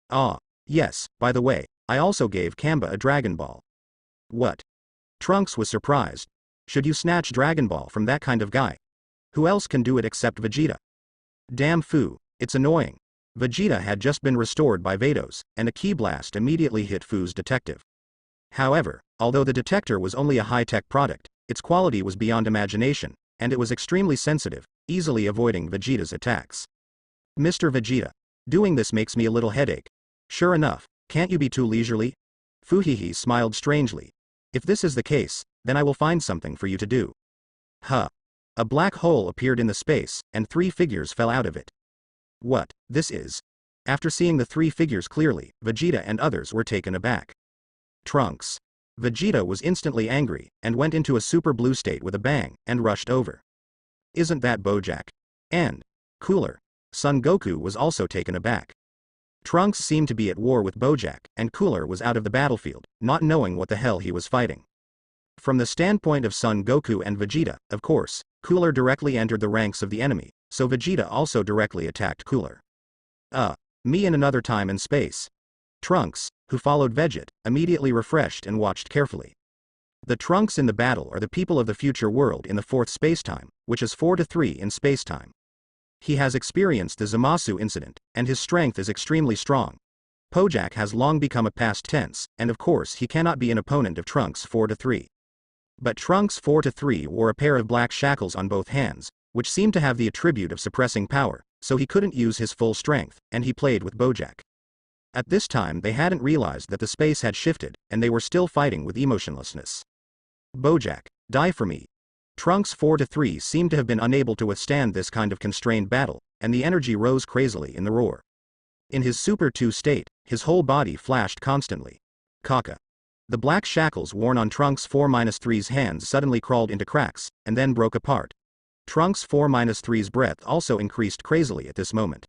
Ah, yes, by the way, I also gave Kamba a Dragon Ball. What? Trunks was surprised. Should you snatch Dragon Ball from that kind of guy? Who else can do it except Vegeta? Damn Fu, it's annoying. Vegeta had just been restored by Vados, and a ki blast immediately hit Fu's detective. However, although the detector was only a high-tech product, its quality was beyond imagination, and it was extremely sensitive, easily avoiding Vegeta's attacks. Mr. Vegeta. Doing this makes me a little headache. Sure enough, can't you be too leisurely? Fuhihi smiled strangely. If this is the case, then I will find something for you to do. Huh. A black hole appeared in the space, and 3 figures fell out of it. What, this is? After seeing the 3 figures clearly, Vegeta and others were taken aback. Trunks. Vegeta was instantly angry, and went into a super blue state with a bang, and rushed over. Isn't that Bojack? And Cooler. Son Goku was also taken aback. Trunks seemed to be at war with Bojack, and Cooler was out of the battlefield, not knowing what the hell he was fighting. From the standpoint of Son Goku and Vegeta, of course, Cooler directly entered the ranks of the enemy, so Vegeta also directly attacked Cooler. Me in another time and space. Trunks, who followed Vegeta, immediately refreshed and watched carefully. The Trunks in the battle are the people of the future world in the 4th spacetime, which is 4-3 in spacetime. He has experienced the Zamasu incident, and his strength is extremely strong. Bojack has long become a past tense, and of course he cannot be an opponent of Trunks 4-3. But Trunks 4-3 wore a pair of black shackles on both hands, which seemed to have the attribute of suppressing power, so he couldn't use his full strength, and he played with Bojack. At this time they hadn't realized that the space had shifted, and they were still fighting with emotionlessness. Bojack, die for me. Trunks 4-3 seemed to have been unable to withstand this kind of constrained battle, and the energy rose crazily in the roar. In his Super 2 state, his whole body flashed constantly. Kaka. The black shackles worn on Trunks 4-3's hands suddenly crawled into cracks, and then broke apart. Trunks 4-3's breath also increased crazily at this moment.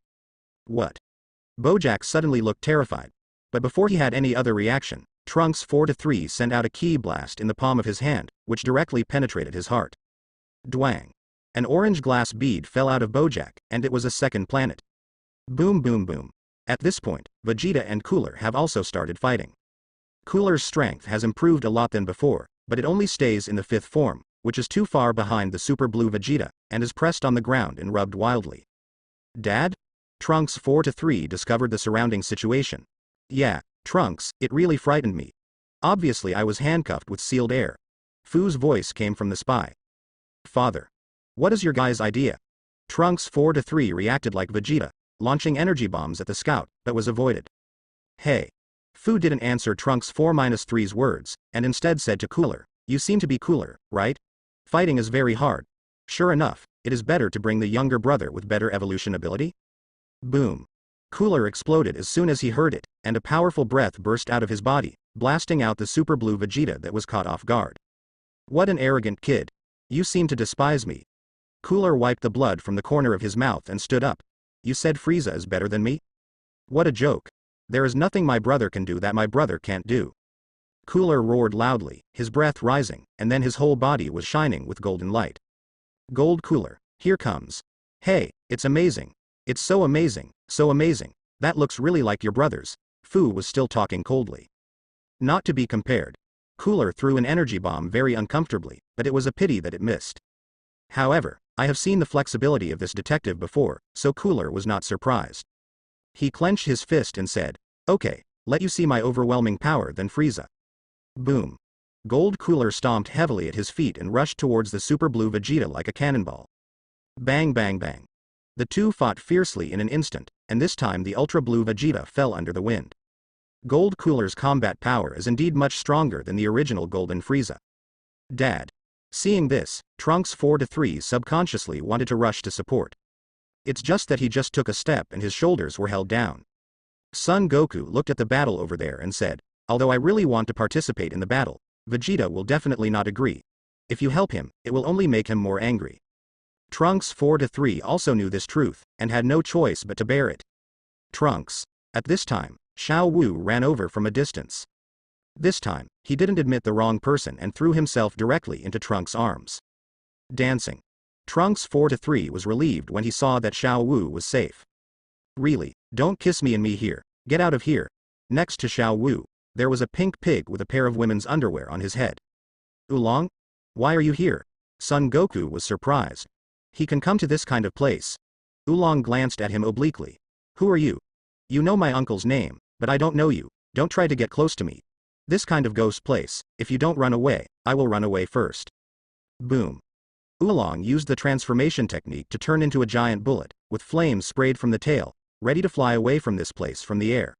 What? Bojack suddenly looked terrified. But before he had any other reaction, Trunks 4-3 sent out a ki blast in the palm of his hand, which directly penetrated his heart. Dwang. An orange glass bead fell out of Bojack, and it was a second planet. Boom boom boom. At this point, Vegeta and Cooler have also started fighting. Cooler's strength has improved a lot than before, but it only stays in the 5th form, which is too far behind the super blue Vegeta, and is pressed on the ground and rubbed wildly. Dad? Trunks 4-3 discovered the surrounding situation. Yeah, Trunks, it really frightened me. Obviously I was handcuffed with sealed air. Fu's voice came from the spy. Father. What is your guy's idea? Trunks 4-3 reacted like Vegeta, launching energy bombs at the scout, but was avoided. Hey. Fu didn't answer Trunks 4-3's words, and instead said to Cooler, you seem to be Cooler, right? Fighting is very hard. Sure enough, it is better to bring the younger brother with better evolution ability? Boom. Cooler exploded as soon as he heard it, and a powerful breath burst out of his body, blasting out the super blue Vegeta that was caught off guard. What an arrogant kid. You seem to despise me. Cooler wiped the blood from the corner of his mouth and stood up. You said Frieza is better than me? What a joke. There is nothing my brother can do that my brother can't do. Cooler roared loudly, his breath rising, and then his whole body was shining with golden light. Gold Cooler, here comes. Hey, it's amazing. It's so amazing, so amazing. That looks really like your brother's. Fu was still talking coldly. Not to be compared. Cooler threw an energy bomb very uncomfortably, but it was a pity that it missed. However, I have seen the flexibility of this detective before, so Cooler was not surprised. He clenched his fist and said, okay, let you see my overwhelming power then Frieza. Boom. Gold Cooler stomped heavily at his feet and rushed towards the super blue Vegeta like a cannonball. Bang bang bang. The two fought fiercely in an instant, and this time the ultra blue Vegeta fell under the wind. Gold Cooler's combat power is indeed much stronger than the original Golden Frieza. Dad. Seeing this, Trunks 4-3 subconsciously wanted to rush to support. It's just that he just took a step and his shoulders were held down. Son Goku looked at the battle over there and said, although I really want to participate in the battle, Vegeta will definitely not agree. If you help him, it will only make him more angry. Trunks 4-3 also knew this truth, and had no choice but to bear it. Trunks. At this time, Xiao Wu ran over from a distance. This time, he didn't admit the wrong person and threw himself directly into Trunks' arms. Dancing. Trunks 4-3 was relieved when he saw that Xiao Wu was safe. Really, don't kiss me and me here, get out of here. Next to Xiao Wu, there was a pink pig with a pair of women's underwear on his head. Oolong? Why are you here? Son Goku was surprised. He can come to this kind of place. Oolong glanced at him obliquely. Who are you? You know my uncle's name, but I don't know you, don't try to get close to me. This kind of ghost place, if you don't run away, I will run away first. Boom. Oolong used the transformation technique to turn into a giant bullet, with flames sprayed from the tail, ready to fly away from this place from the air.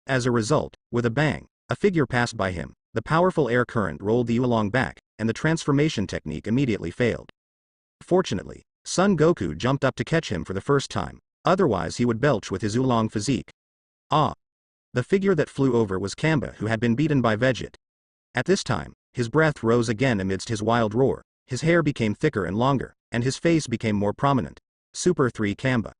As a result, with a bang, a figure passed by him, the powerful air current rolled the Oolong back, and the transformation technique immediately failed. Fortunately, Son Goku jumped up to catch him for the first time, otherwise he would belch with his Oolong physique. Ah! The figure that flew over was Kamba, who had been beaten by Vegeta. At this time, his breath rose again amidst his wild roar, his hair became thicker and longer, and his face became more prominent. Super 3 Kamba.